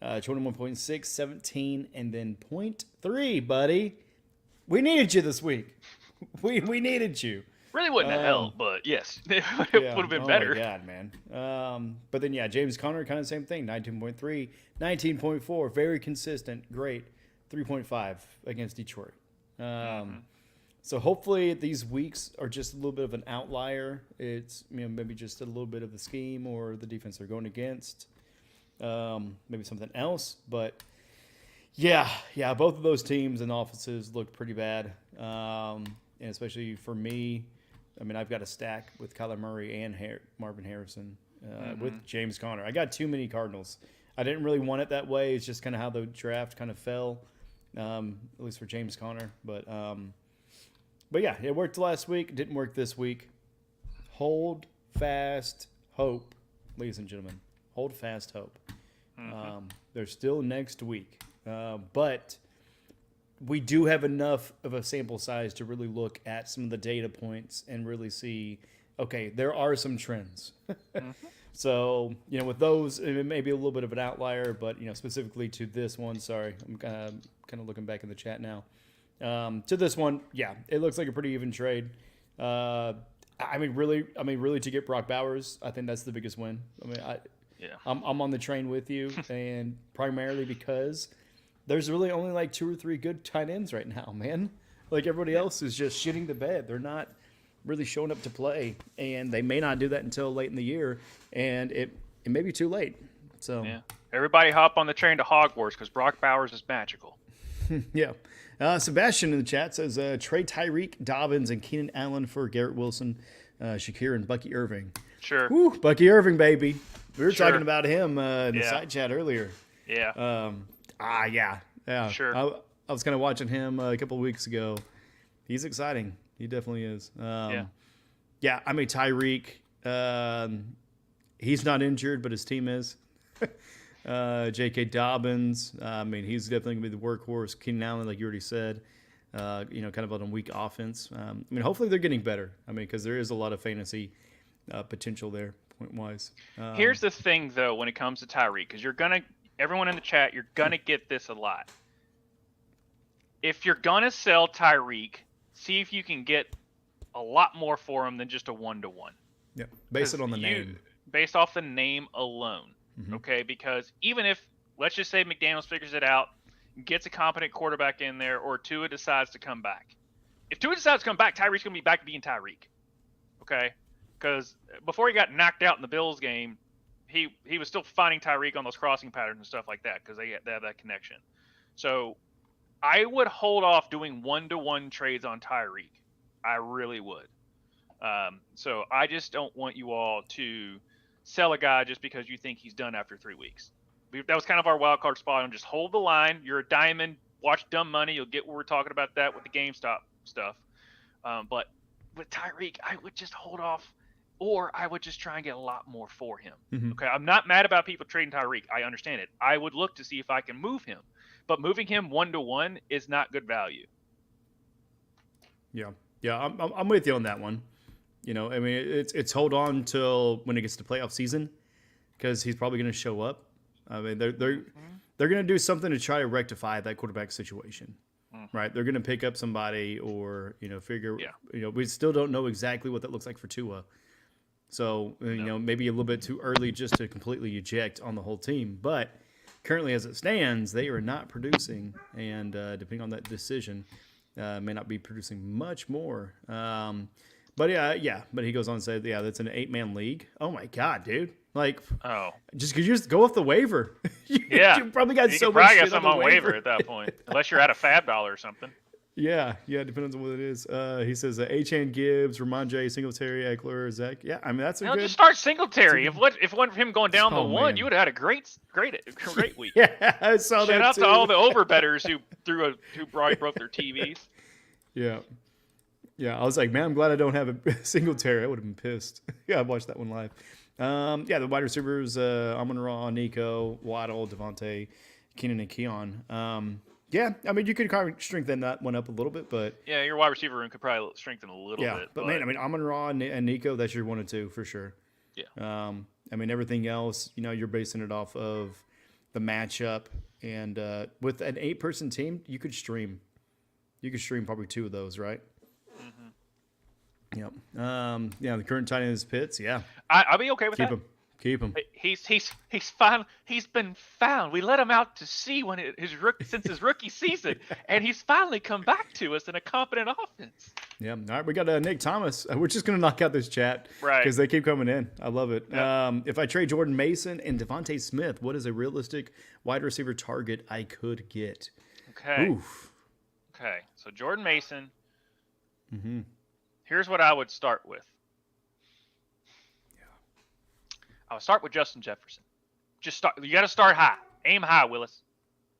21.6, 17, and then 0.3, buddy. We needed you this week. We needed you. Really wouldn't have helped, but yes, it would have been better. Oh, my God, man. But then, James Conner, kind of the same thing. 19.3, 19.4, very consistent, great. 3.5 against Detroit. So hopefully these weeks are just a little bit of an outlier. It's maybe just a little bit of the scheme or the defense they're going against. Maybe something else, but... Yeah, both of those teams and offenses looked pretty bad, and especially for me. I mean, I've got a stack with Kyler Murray and Marvin Harrison with James Conner. I got too many Cardinals. I didn't really want it that way. It's just kind of how the draft kind of fell, at least for James Conner. But yeah, it worked last week. It didn't work this week. Hold fast hope, ladies and gentlemen. Hold fast hope. There's still next week. But we do have enough of a sample size to really look at some of the data points and really see, okay, there are some trends. So, with those, it may be a little bit of an outlier, but, specifically to this one, sorry, I'm kind of looking back in the chat now. To this one, it looks like a pretty even trade. I mean, really to get Brock Bowers, I think that's the biggest win. I mean, I'm on the train with you, and primarily because there's really only 2 or 3 good tight ends right now, man. Everybody else is just shitting the bed. They're not really showing up to play, and they may not do that until late in the year, and it may be too late. So everybody hop on the train to Hogwarts because Brock Bowers is magical. Yeah. Sebastian in the chat says trade Tyreek, Dobbins, and Keenan Allen for Garrett Wilson, Shakir, and Bucky Irving. Sure. Woo, Bucky Irving, baby. We were talking about him in the side chat earlier. Yeah. Yeah. Sure. I was kind of watching him a couple of weeks ago. He's exciting. He definitely is. Yeah, I mean, Tyreek, he's not injured, but his team is. J.K. Dobbins, I mean, he's definitely going to be the workhorse. Keenan Allen, like you already said, kind of on a weak offense. I mean, hopefully they're getting better. I mean, because there is a lot of fantasy potential there, point-wise. Here's the thing, though, when it comes to Tyreek, because everyone in the chat, you're going to get this a lot. If you're going to sell Tyreek, see if you can get a lot more for him than just a 1-to-1. Yeah, base it on the name. Based off the name alone, okay? Because even if, let's just say McDaniels figures it out, gets a competent quarterback in there, or Tua decides to come back. If Tua decides to come back, Tyreek's going to be back being Tyreek, okay? Because before he got knocked out in the Bills game, he was still finding Tyreek on those crossing patterns and stuff like that because they have that connection. So I would hold off doing 1-to-1 trades on Tyreek. I really would. So I just don't want you all to sell a guy just because you think he's done after 3 weeks. That was kind of our wild card spot on just hold the line. You're a diamond. Watch Dumb Money. You'll get where we're talking about that with the GameStop stuff. But with Tyreek, I would just hold off or I would just try and get a lot more for him. Mm-hmm. Okay, I'm not mad about people trading Tyreek. I understand it. I would look to see if I can move him, but moving him 1-to-1 is not good value. Yeah, I'm with you on that one. I mean, it's hold on till when it gets to playoff season, because he's probably going to show up. I mean, they're going to do something to try to rectify that quarterback situation, right? They're going to pick up somebody, or figure. Yeah. We still don't know exactly what that looks like for Tua. So maybe a little bit too early just to completely eject on the whole team. But currently, as it stands, they are not producing, and depending on that decision, may not be producing much more. But he goes on and said, that's an 8-man league. Oh my God, dude! Like, just because you just go off the waiver, you probably got you so probably much got shit some on the waiver at that point, unless you're at a fab dollar or something. Yeah, it depends on what it is. He says Achane, Gibbs, Ramondre, Singletary, Eckler, Zach. Yeah, I mean that's a good. Just start Singletary. If it wasn't for him going down the one, man. you would have had a great week. Yeah, I saw that. Shout out too. to all the overbetters who broke their TVs. Yeah, I was like, man, I'm glad I don't have a Singletary. I would have been pissed. I watched that one live. The wide receivers, Amon-Ra, Nico, Waddle, Devontae, Keenan, and Keon. I mean, you could kind of strengthen that one up a little bit, but yeah, your wide receiver room could probably strengthen a little bit. But man, I mean, Amon-Ra and Nico, that's your 1 and 2 for sure. Yeah. I mean, everything else, you're basing it off of the matchup, and with an 8-person team, you could stream probably 2 of those, right? Yep. The current tight end is Pitts. Yeah. I'll be okay with that. Keep him. He's been found. We let him out to sea since his rookie season, and he's finally come back to us in a competent offense. Yeah. All right, we got Nick Thomas. We're just gonna knock out this chat, right? Because they keep coming in. I love it. Yep. If I trade Jordan Mason and Devontae Smith, what is a realistic wide receiver target I could get? Okay. Oof. Okay. So Jordan Mason. Mm-hmm. Here's what I would start with. I would start with Justin Jefferson. Just start. You got to start high. Aim high, Willis.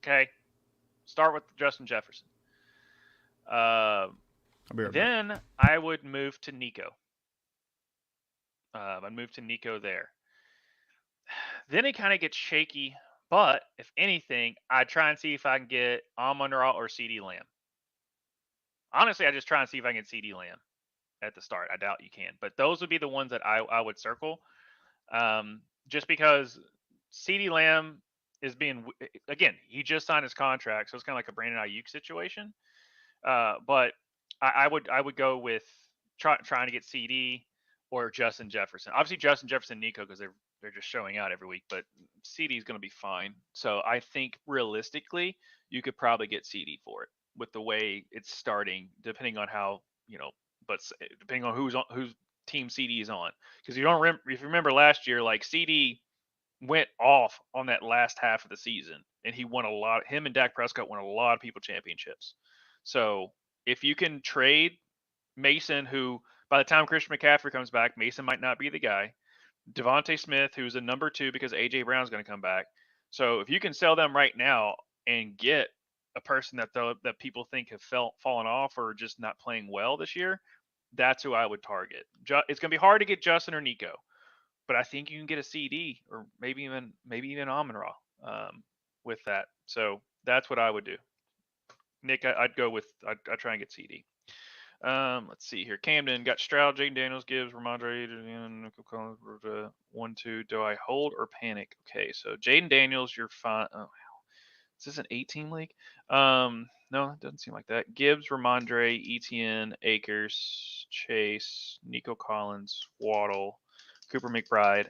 Okay. Start with Justin Jefferson. Then I would move to Nico. I'd move to Nico there. Then it kind of gets shaky. But if anything, I'd try and see if I can get Amon-Ra or CeeDee Lamb. Honestly, I just try and see if I can get CeeDee Lamb at the start. I doubt you can, but those would be the ones that I would circle. Just because CeeDee Lamb is again, he just signed his contract, so it's kind of like a Brandon Ayuk situation. But I would go with trying to get CD or Justin Jefferson. Obviously, Justin Jefferson and Nico, because they're just showing out every week, but CD is going to be fine. So I think realistically, you could probably get CD for it with the way it's starting, depending on how but depending on whose team CD is on. Because if you remember last year, like CD went off on that last half of the season, and he won a lot. Him and Dak Prescott won a lot of people championships. So if you can trade Mason, who by the time Christian McCaffrey comes back, Mason might not be the guy. Devontae Smith, who's a number 2 because AJ Brown's going to come back. So if you can sell them right now and get a person that people think have fallen off or just not playing well this year, that's who I would target. It's going to be hard to get Justin or Nico, but I think you can get a CD or maybe even Amon-Ra with that. So that's what I would do. Nick, I'd try and get CD. Let's see here. Camden got Stroud, Jaden Daniels, Gibbs, Ramondre, Nico Collins, 1-2. Do I hold or panic? Okay, so Jaden Daniels, you're fine. Oh, is this an 18 league? No, it doesn't seem like that. Gibbs, Ramondre, Etienne, Akers, Chase, Nico Collins, Waddle, Cooper McBride.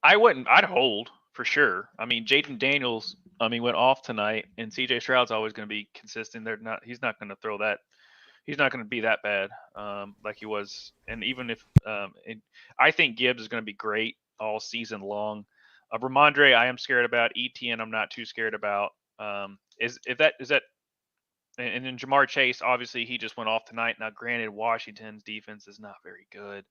I'd hold for sure. I mean, Jaden Daniels, went off tonight, and CJ Stroud's always going to be consistent. He's not going to throw that. He's not going to be that bad like he was. And even if I think Gibbs is going to be great all season long. Ramondre, I am scared about. Etienne, I'm not too scared about. Is that? And then Jamar Chase, obviously, he just went off tonight. Now, granted, Washington's defense is not very good.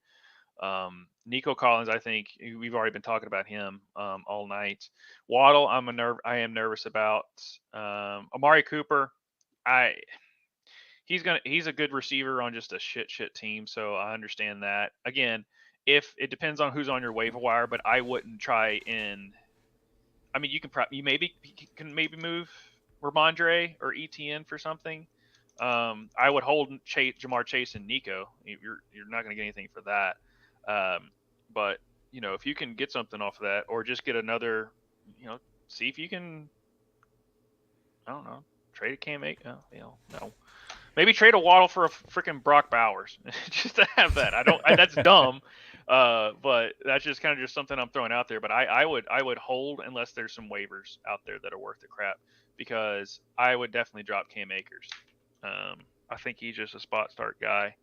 Nico Collins, I think we've already been talking about him all night. Waddle, I am nervous about. Amari Cooper, he's a good receiver on just a shit team, so I understand that. Again, if it depends on who's on your waiver wire, but I wouldn't try in. I mean, you can maybe move Ramondre or ETN for something. I would hold Jamar Chase and Nico. You're not going to get anything for that. But if you can get something off of that, or just get another, see if you can. I don't know. Trade a Cam Akers. No. Maybe trade a Waddle for a freaking Brock Bowers just to have that. That's dumb. But that's just kind of just something I'm throwing out there. But I would hold unless there's some waivers out there that are worth the crap, because I would definitely drop Cam Akers. I think he's just a spot start guy.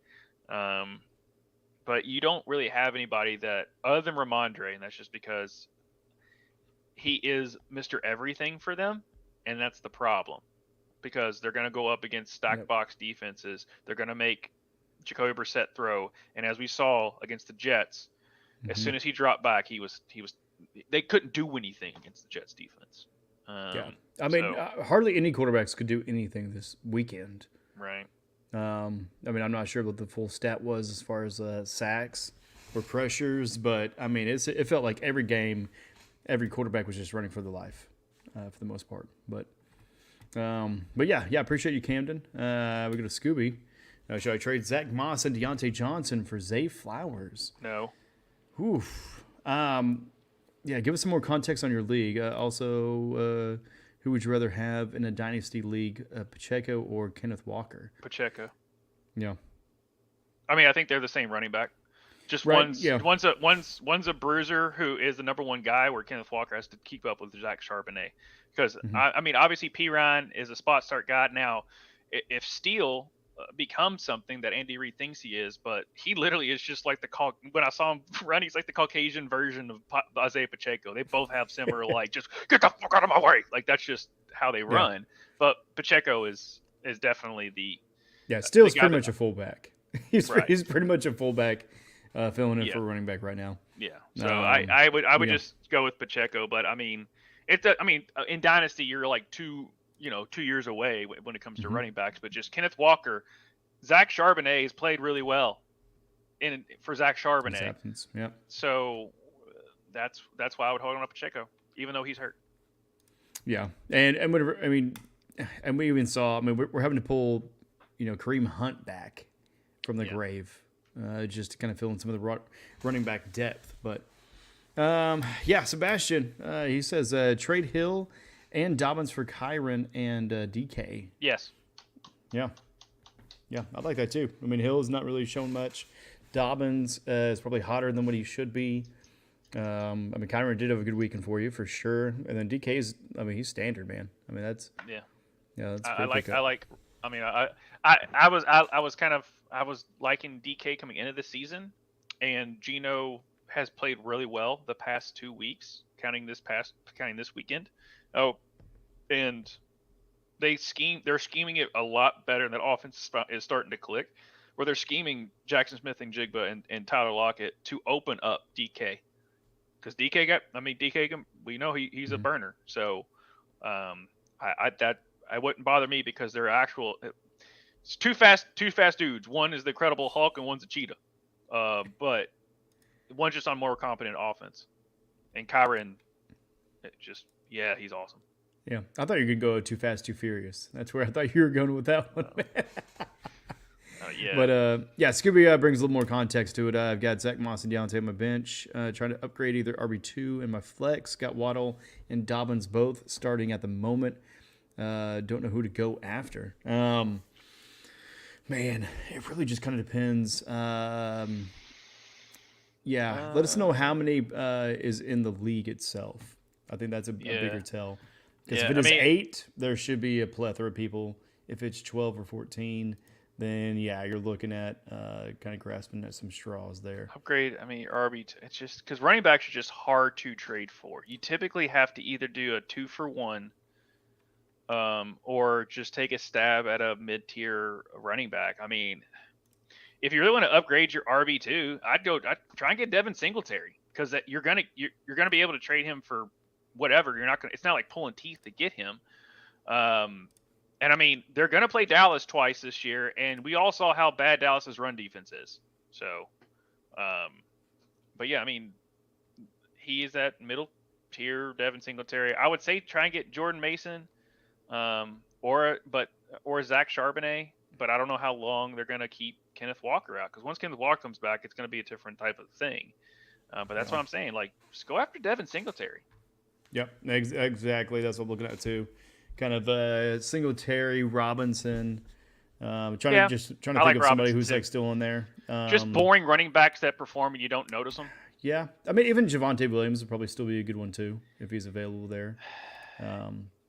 But you don't really have anybody that, other than Ramondre, and that's just because he is Mr. Everything for them, and that's the problem. Because they're going to go up against stack box defenses. They're going to make Jacoby Brissett throw, and as we saw against the Jets, as soon as he dropped back, they couldn't do anything against the Jets defense. I mean, hardly any quarterbacks could do anything this weekend. Right. I mean, I'm not sure what the full stat was as far as sacks or pressures, but I mean, it felt like every game, every quarterback was just running for their life for the most part. But yeah, appreciate you, Camden. We go to Scooby. Should I trade Zach Moss and Deontay Johnson for Zay Flowers? No. Oof. Yeah, give us some more context on your league. Also, who would you rather have in a dynasty league, Pacheco or Kenneth Walker? Pacheco. Yeah. I mean, I think they're the same running back. Just right, one's a bruiser who is the number one guy, where Kenneth Walker has to keep up with Zach Charbonnet. Because I mean, obviously P. Ryan is a spot start guy. Now, if Steele becomes something that Andy Reid thinks he is, but he literally is just like when I saw him run, he's like the Caucasian version of Isaiah Pacheco. They both have similar like, just get the fuck out of my way. Like, that's just how they run. But Pacheco is definitely Steele's pretty much a fullback. He's pretty much a fullback, filling in for a running back right now. Yeah. So I would just go with Pacheco, but I mean, in dynasty you're like 2 years away when it comes to running backs, but just Kenneth Walker, Zach Charbonnet has played really well for Zach Charbonnet. Yeah. So that's why I would hold on to Pacheco, even though he's hurt. Yeah. And whatever, I mean, and we even saw, I mean, we're having to pull, Kareem Hunt back from the grave, just to kind of fill in some of the running back depth. But Sebastian, he says trade Hill and Dobbins for Kyron and DK. Yes. Yeah, I like that too. I mean, Hill's not really shown much. Dobbins is probably hotter than what he should be. I mean, Kyron did have a good weekend for you for sure, and then DK's. I mean, he's standard, man. I mean, that's That's I like. I mean, I was liking DK coming into the season, and Geno has played really well the past 2 weeks, counting this weekend. Oh, and they're scheming it a lot better, and that offense is starting to click, where they're scheming Jackson Smith and Jigba and Tyler Lockett to open up DK, because DK we know he's a burner, so that wouldn't bother me, because they're it's two fast dudes. One is the Incredible Hulk and one's a cheetah, but one's just on more competent offense, and Kyron, he's awesome. Yeah, I thought you could go Too Fast, Too Furious. That's where I thought you were going with that one. Yeah. But Scooby brings a little more context to it. I've got Zach Moss and Deontay on my bench, trying to upgrade either RB2 and my flex. Got Waddle and Dobbins both starting at the moment. Don't know who to go after. Man, it really just kind of depends. Let us know how many is in the league itself. I think that's a bigger tell. Because if it is 8, there should be a plethora of people. If it's 12 or 14, then you're looking at kind of grasping at some straws there. Upgrade, RB. It's just because running backs are just hard to trade for. You typically have to either do a 2-for-1, or just take a stab at a mid-tier running back. I mean, if you really want to upgrade your RB2, I'd try and get Devin Singletary, because you're gonna be able to trade him for whatever. It's not like pulling teeth to get him. And I mean, they're going to play Dallas twice this year, and we all saw how bad Dallas's run defense is. So, but yeah, I mean, he is that middle tier Devin Singletary. I would say try and get Jordan Mason, or Zach Charbonnet. But I don't know how long they're going to keep Kenneth Walker out, because once Kenneth Walker comes back, it's going to be a different type of thing. But that's what I'm saying. Like, just go after Devin Singletary. Yep, exactly. That's what I'm looking at too. Kind of Singletary, Robinson. Trying to think of somebody who's like still in there. Just boring running backs that perform and you don't notice them. Yeah, I mean, even Javonte Williams would probably still be a good one too if he's available there.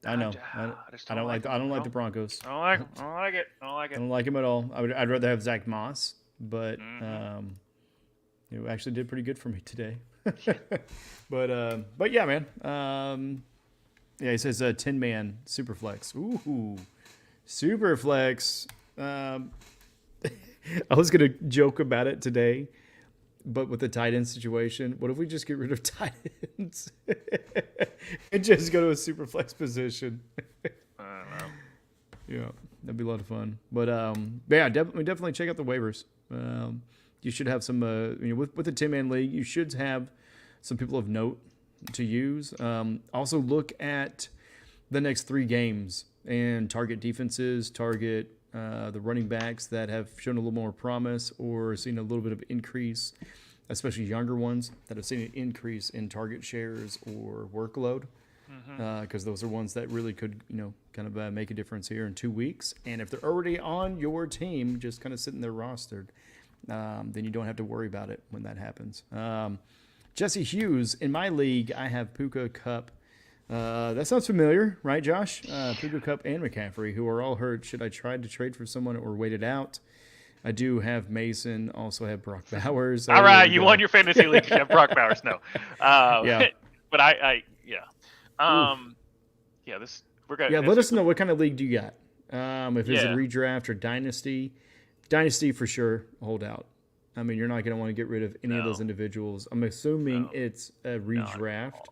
I know. I don't like the Broncos. I don't like it. I don't like him at all. I'd rather have Zach Moss, but it actually did pretty good for me today. but yeah, man. Yeah, he says 10-man super flex. Ooh, super flex. I was gonna joke about it today, but with the tight end situation, what if we just get rid of tight ends and just go to a super flex position? I don't know. Yeah, that'd be a lot of fun. But yeah, definitely check out the waivers. You should have some, with the 10-man league, you should have some people of note to use. Also look at the next 3 games and target defenses, target the running backs that have shown a little more promise or seen a little bit of increase, especially younger ones that have seen an increase in target shares or workload, because those are ones that really could, kind of make a difference here in 2 weeks. And if they're already on your team, just kind of sitting there rostered, then you don't have to worry about it when that happens. Jesse Hughes, in my league, I have Puka, Cup. That sounds familiar, right, Josh? Puka, Cup, and McCaffrey, who are all hurt. Should I try to trade for someone or wait it out? I do have Mason, also have Brock Bowers. All right, you won your fantasy league. You have Brock Bowers, no. Yeah. But yeah. Yeah, let us know what kind of league do you got. If it's a redraft or dynasty. Dynasty for sure, hold out. I mean, you're not going to want to get rid of any of those individuals. I'm assuming it's a redraft.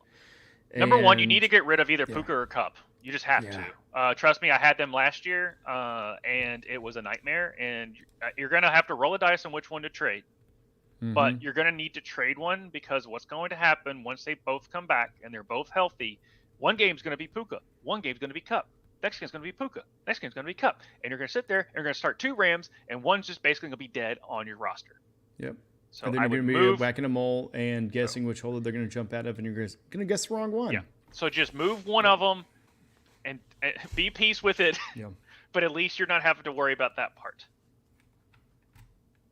Number one, you need to get rid of either Puka or Cup. You just have to. Trust me, I had them last year, and it was a nightmare. And you're going to have to roll a dice on which one to trade. But you're going to need to trade one, because what's going to happen once they both come back and they're both healthy, one game's going to be Puka, one game's going to be Cup. Next game's going to be Puka. Next game's going to be Cup. And you're going to sit there and you're going to start 2 Rams, and one's just basically going to be dead on your roster. Yep. So and then you're going to be whacking a mole and guessing which hole they're going to jump out of, and you're going to guess the wrong one. Yeah. So just move one of them and be peace with it. Yeah. But at least you're not having to worry about that part.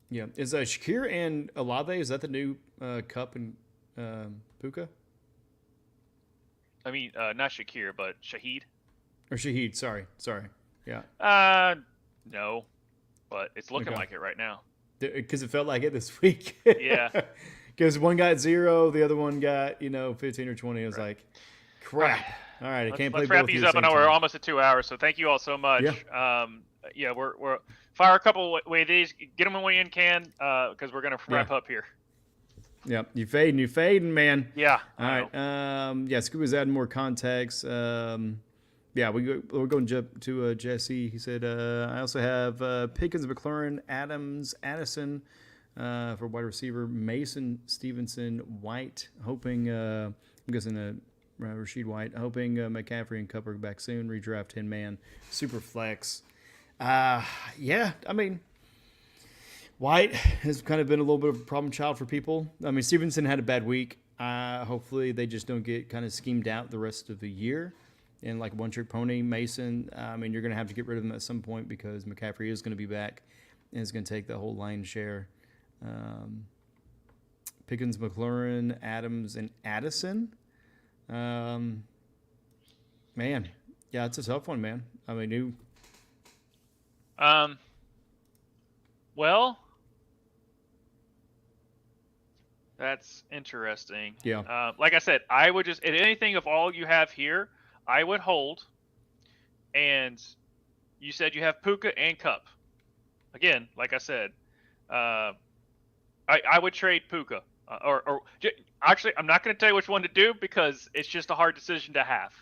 Yeah. Is Shakir and Olave, is that the new Cup and Puka? I mean, not Shakir, but Shaheed. Or Shaheed, sorry. Yeah. No, but it's looking like it right now. Because it felt like it this week. Yeah. Because one got 0, the other one got 15 or 20. I was like, crap. All right, I can't play both. Let's wrap these up. I know we're almost at 2 hours, so thank you all so much. Yeah. We're fire a couple of these, get them when you can, because we're gonna wrap up here. Yep, you fading, man. Yeah. All right. Scuba's adding more context. We're going to jump to Jesse. He said, I also have Pickens, McLaurin, Adams, Addison for wide receiver, Mason, Stevenson, White, hoping, I'm guessing Rashid White, hoping McCaffrey and Cup are back soon, redraft 10-man, super flex. I mean, White has kind of been a little bit of a problem child for people. I mean, Stevenson had a bad week. Hopefully they just don't get kind of schemed out the rest of the year. And like one-trick pony, Mason, I mean, you're going to have to get rid of him at some point because McCaffrey is going to be back and is going to take the whole line share. Pickens, McLaurin, Adams, and Addison. Man, yeah, it's a tough one, man. I mean, Well, that's interesting. Yeah. Like I said, I would just, if anything of all you have here, I would hold. And you said you have Puka and Cup. Again, like I said, I would trade Puka. Actually, I'm not going to tell you which one to do because it's just a hard decision to have.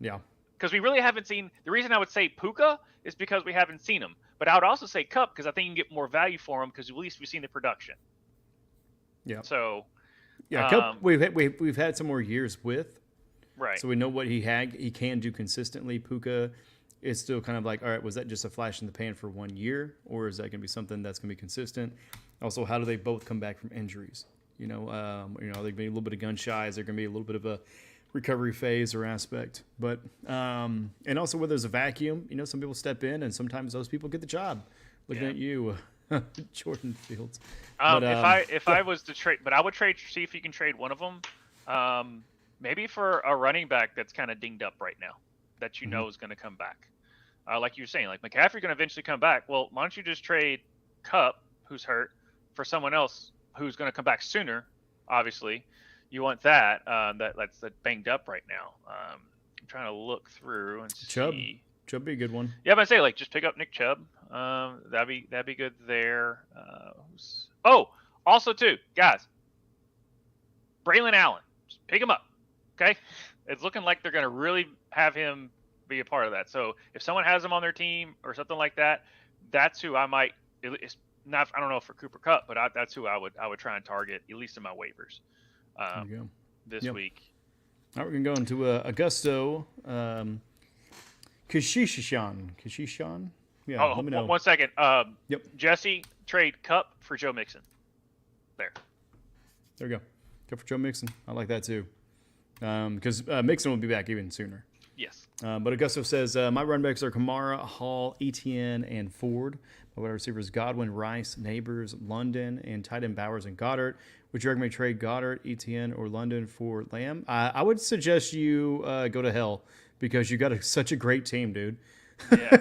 Yeah. because we really haven't seen. The reason I would say Puka is because we haven't seen him, but I would also say Cup because I think you can get more value for him because at least we've seen the production. Yeah. So. Yeah, Cup we've had some more years with. Right. So we know what he can do consistently. Puka is still kind of like, all right, was that just a flash in the pan for 1 year, or is that going to be something that's going to be consistent? Also, how do they both come back from injuries? Are they going to be a little bit of gun shy? Is there going to be a little bit of a recovery phase or aspect? But and also where there's a vacuum, some people step in, and sometimes those people get the job. Looking at you, Jordan Fields. If I was to trade, but I would see if you can trade one of them. Maybe for a running back that's kind of dinged up right now, that you know is going to come back. Like you were saying, like McCaffrey's going to eventually come back. Well, why don't you just trade Cup, who's hurt, for someone else who's going to come back sooner? Obviously, you want that. That's banged up right now. I'm trying to look through and see. Chubb be a good one. Yeah, but I say just pick up Nick Chubb. That'd be good there. Also too, guys, Braylon Allen, just pick him up. Okay, it's looking like they're going to really have him be a part of that. So if someone has him on their team or something like that, that's who I might. It's not. I don't know for Cooper Kupp, but that's who I would try and target at least in my waivers this week. All right, we're gonna go into Augusto. Kashishan. Yeah. Oh, let me know. 1 second. Yep. Jesse, trade Kupp for Joe Mixon. There we go. Go for Joe Mixon. I like that too. Because Mixon will be back even sooner. Yes. But Augusto says, my run backs are Kamara, Hall, Etienne, and Ford. My wide receivers, Godwin, Rice, Neighbors, London, and tight end Bowers and Goddard. Would you recommend trade Goddard, Etienne, or London for Lamb? I would suggest you go to hell because you got such a great team, dude. Yeah.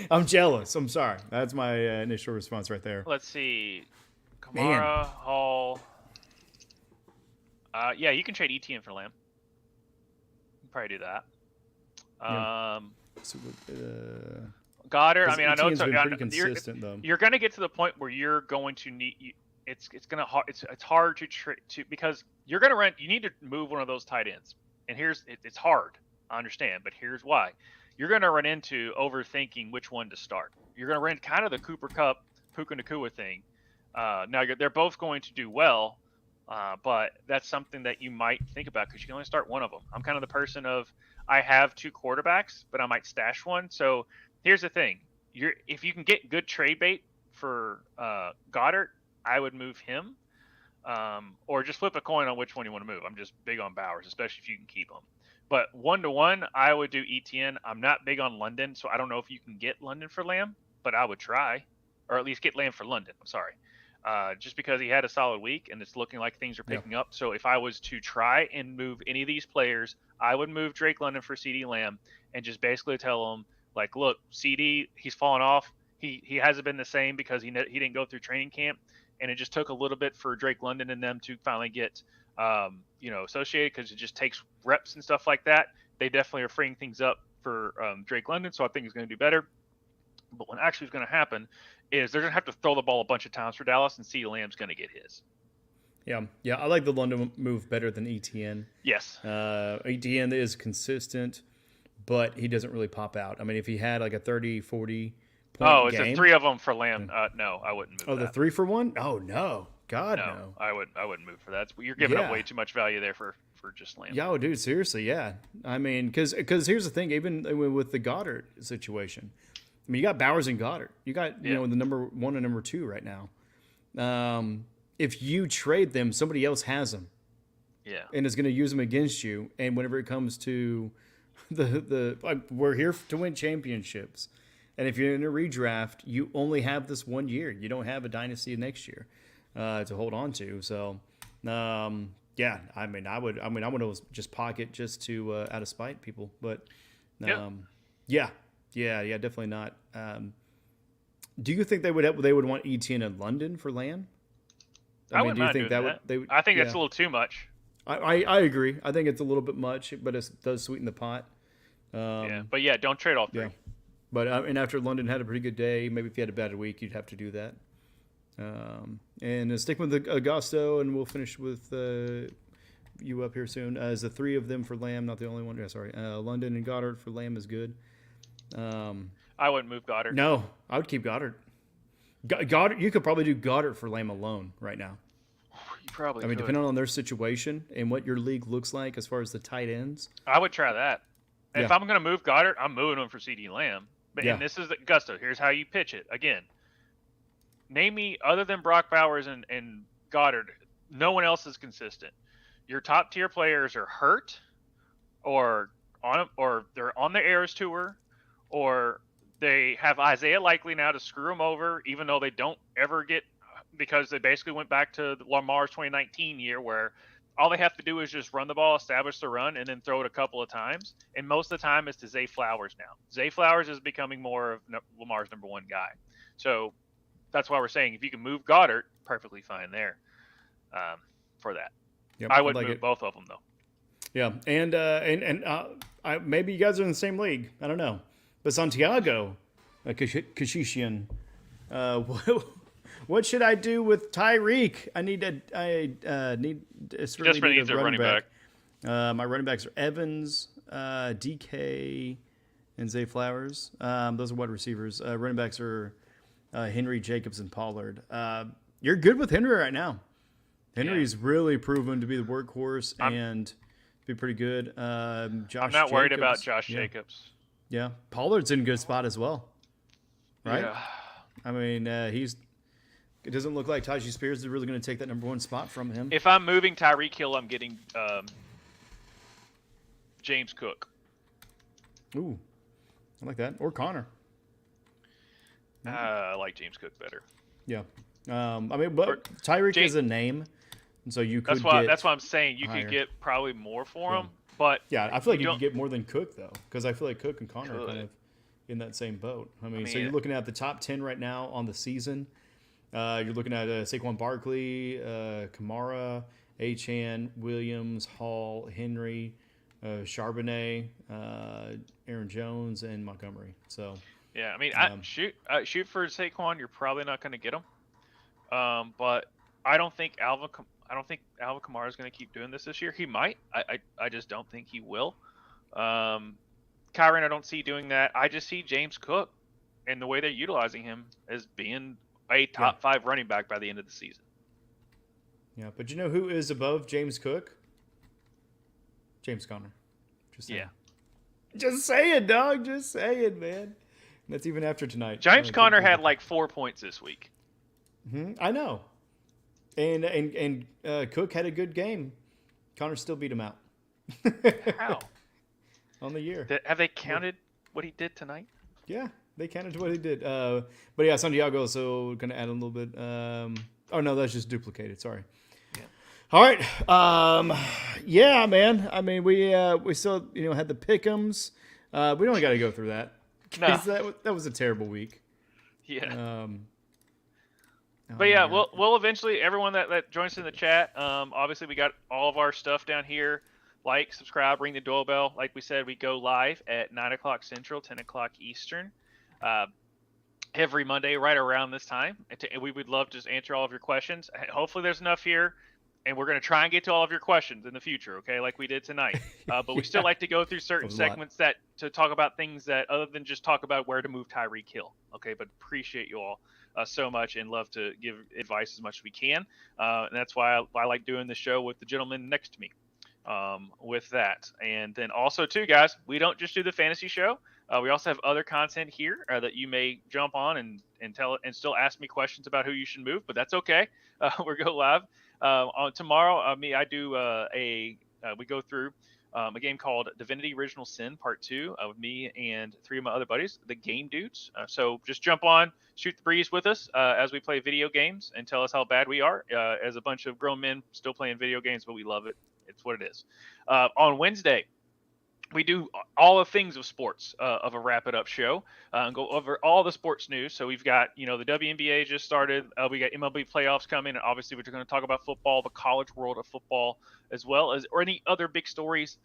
I'm jealous. I'm sorry. That's my initial response right there. Let's see. Kamara, Hall. Yeah, you can trade Etienne for Lamb. You can probably do that. Goddard. I mean, I know it's pretty consistent though. You're going to get to the point where you're going to need. It's hard to because you're going to run. You need to move one of those tight ends, and it's hard. I understand, but here's why. You're going to run into overthinking which one to start. You're going to run kind of the Cooper Kupp, Puka Nacua thing. Now they're both going to do well. But that's something that you might think about because you can only start one of them. I'm kind of the person of I have two quarterbacks, but I might stash one. So here's the thing: if you can get good trade bait for Goddard, I would move him, or just flip a coin on which one you want to move. I'm just big on Bowers, especially if you can keep him. But 1-to-1, I would do Etienne. I'm not big on London, so I don't know if you can get London for Lamb, but I would try, or at least get Lamb for London. I'm sorry. Just because he had a solid week and it's looking like things are picking up. So if I was to try and move any of these players, I would move Drake London for CeeDee Lamb and just basically tell him, like, look, CeeDee, he's fallen off. He hasn't been the same because he didn't go through training camp, and it just took a little bit for Drake London and them to finally get associated because it just takes reps and stuff like that. They definitely are freeing things up for Drake London, so I think he's going to do better. But what actually is going to happen is they're going to have to throw the ball a bunch of times for Dallas, and CeeDee Lamb's going to get his. Yeah, I like the London move better than Etienne. Yes. Etienne is consistent, but he doesn't really pop out. I mean, if he had like a 30, 40 point game. Is it three of them for Lamb? No, I wouldn't move that. The 3 for 1? Oh, no. God, no. I wouldn't move for that. You're giving up way too much value there for just Lamb. Yeah, dude, seriously, yeah. I mean, because here's the thing, even with the Goddard situation, I mean, you got Bowers and Goddard. You got the number 1 and number 2 right now. If you trade them, somebody else has them. Yeah. And is going to use them against you. And whenever it comes to we're here to win championships. And if you're in a redraft, you only have this 1 year. You don't have a dynasty next year to hold on to. So, I would just pocket just to out of spite people. But Yeah, definitely not. Do you think they would want Etienne in London for Lamb? I wouldn't mind doing that. I think that's a little too much. I agree. I think it's a little bit much, but it does sweeten the pot. But don't trade all three. Yeah. But and after London had a pretty good day, maybe if you had a bad week, you'd have to do that. And stick with the Augusto, and we'll finish with you up here soon. Is the 3 of them for Lamb not the only one? Yeah, sorry. London and Goddard for Lamb is good. I wouldn't move Goddard. No, I would keep Goddard. Goddard, you could probably do Goddard for Lamb alone right now. You probably. I mean, could. depending on their situation and what your league looks like as far as the tight ends. I would try that. Yeah. If I'm going to move Goddard, I'm moving him for CD Lamb. But Yeah. and this is Gusto. Here's how you pitch it. Again, name me other than Brock Bowers and Goddard. No one else is consistent. Your top tier players are hurt, or they're on the Eras tour, or they have Isaiah Likely now to screw them over, even though they don't ever get, because they basically went back to Lamar's 2019 year where all they have to do is just run the ball, establish the run, and then throw it a couple of times. And most of the time it's to Zay Flowers now. Zay Flowers is becoming more of Lamar's number 1 guy. So that's why we're saying if you can move Goddard, perfectly fine there for that. Yep, I would like move both of them, though. Yeah, and maybe you guys are in the same league. I don't know. But Santiago, Kashishian, what should I do with Tyreek? I need desperately needs a running back. My running backs are Evans, DK, and Zay Flowers. Those are wide receivers. Running backs are Henry, Jacobs, and Pollard. You're good with Henry right now. Henry's really proven to be the workhorse and to be pretty good. Josh. I'm not worried Jacobs, about Josh Jacobs. Yeah, Pollard's in a good spot as well, right? Yeah. I mean, it doesn't look like Tajee Spears is really going to take that number 1 spot from him. If I'm moving Tyreek Hill, I'm getting James Cook. Ooh, I like that. Or Connor. I like James Cook better. Yeah. I mean, but Tyreek is a name, and so you could That's why I'm saying you higher. could get probably more for him. But yeah, I feel like you could get more than Cook, though, because I feel like Cook and Connor are kind of in that same boat. I mean, so you're looking at the top 10 right now on the season. You're looking at Saquon Barkley, Kamara, Achane, Williams, Hall, Henry, Charbonnet, Aaron Jones, and Montgomery. So yeah, I mean, shoot for Saquon. You're probably not going to get him. But I don't think Alvin Kamara is going to keep doing this year. He might. I just don't think he will. Kyron, I don't see doing that. I just see James Cook and the way they're utilizing him as being a top 5 running back by the end of the season. Yeah, but you know who is above James Cook? James Conner. Just saying. Yeah. Just say it, dog. Just say it, man. That's even after tonight. James Conner had like 4 points this week. I know. And Cook had a good game. Connor still beat him out. How? On the year. Have they counted what he did tonight? Yeah, they counted what he did. But yeah, Santiago, so going to add a little bit. Oh, no, that's just duplicated. Sorry. Yeah. All right. Yeah, man. I mean, we still had the pick'ems. We don't got to go through that. No. That was a terrible week. Yeah. But yeah, we'll eventually, everyone that joins in the chat, obviously we got all of our stuff down here. Like, subscribe, ring the doorbell. Like we said, we go live at 9 o'clock Central, 10 o'clock Eastern, every Monday right around this time. And we would love to just answer all of your questions. Hopefully there's enough here, and we're going to try and get to all of your questions in the future, okay, like we did tonight. But we still like to go through certain segments to talk about things that other than just talk about where to move Tyreek Hill, okay? But appreciate you all so much and love to give advice as much as we can. And that's why I like doing the show with the gentleman next to me. With that, and then also too, guys, we don't just do the fantasy show. We also have other content here that you may jump on and tell and still ask me questions about who you should move, but that's okay. We go live on tomorrow. We go through a game called Divinity Original Sin Part 2 with me and 3 of my other buddies, the Game Dudes. So just jump on, shoot the breeze with us as we play video games and tell us how bad we are as a bunch of grown men still playing video games, but we love it. It's what it is. On Wednesday, we do all the things of sports of a wrap it up show and go over all the sports news. So we've got, the WNBA just started. We got MLB playoffs coming. And obviously, we're going to talk about football, the college world of football, as well as or any other big stories,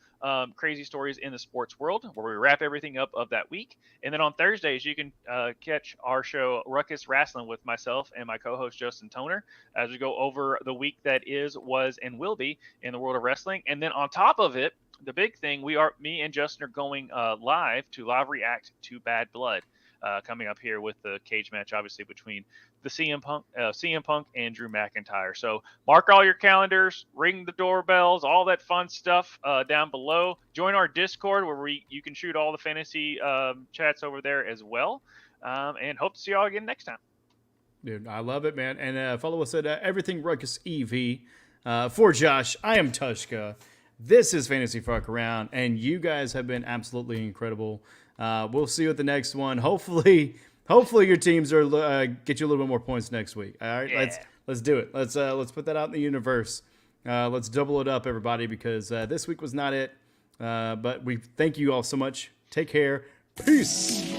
crazy stories in the sports world, where we wrap everything up of that week. And then on Thursdays, you can catch our show Ruckus Wrestling with myself and my co-host Justin Toner as we go over the week that is, was, and will be in the world of wrestling. And then on top of it, the big thing, me and Justin are going live to live react to Bad Blood coming up here with the cage match, obviously, between the CM Punk and Drew McIntyre. So mark all your calendars, ring the doorbells, all that fun stuff down below. Join our Discord where you can shoot all the fantasy chats over there as well. And hope to see y'all again next time. Dude, I love it, man. And follow us at Everything Ruckus EV. For Josh, I am Tvshka. This is Fantasy Fuck Around, and you guys have been absolutely incredible. We'll see you at the next one. Hopefully your teams are get you a little bit more points next week. All right, yeah. let's do it. Let's put that out in the universe. Let's double it up, everybody, because this week was not it. But we thank you all so much. Take care. Peace.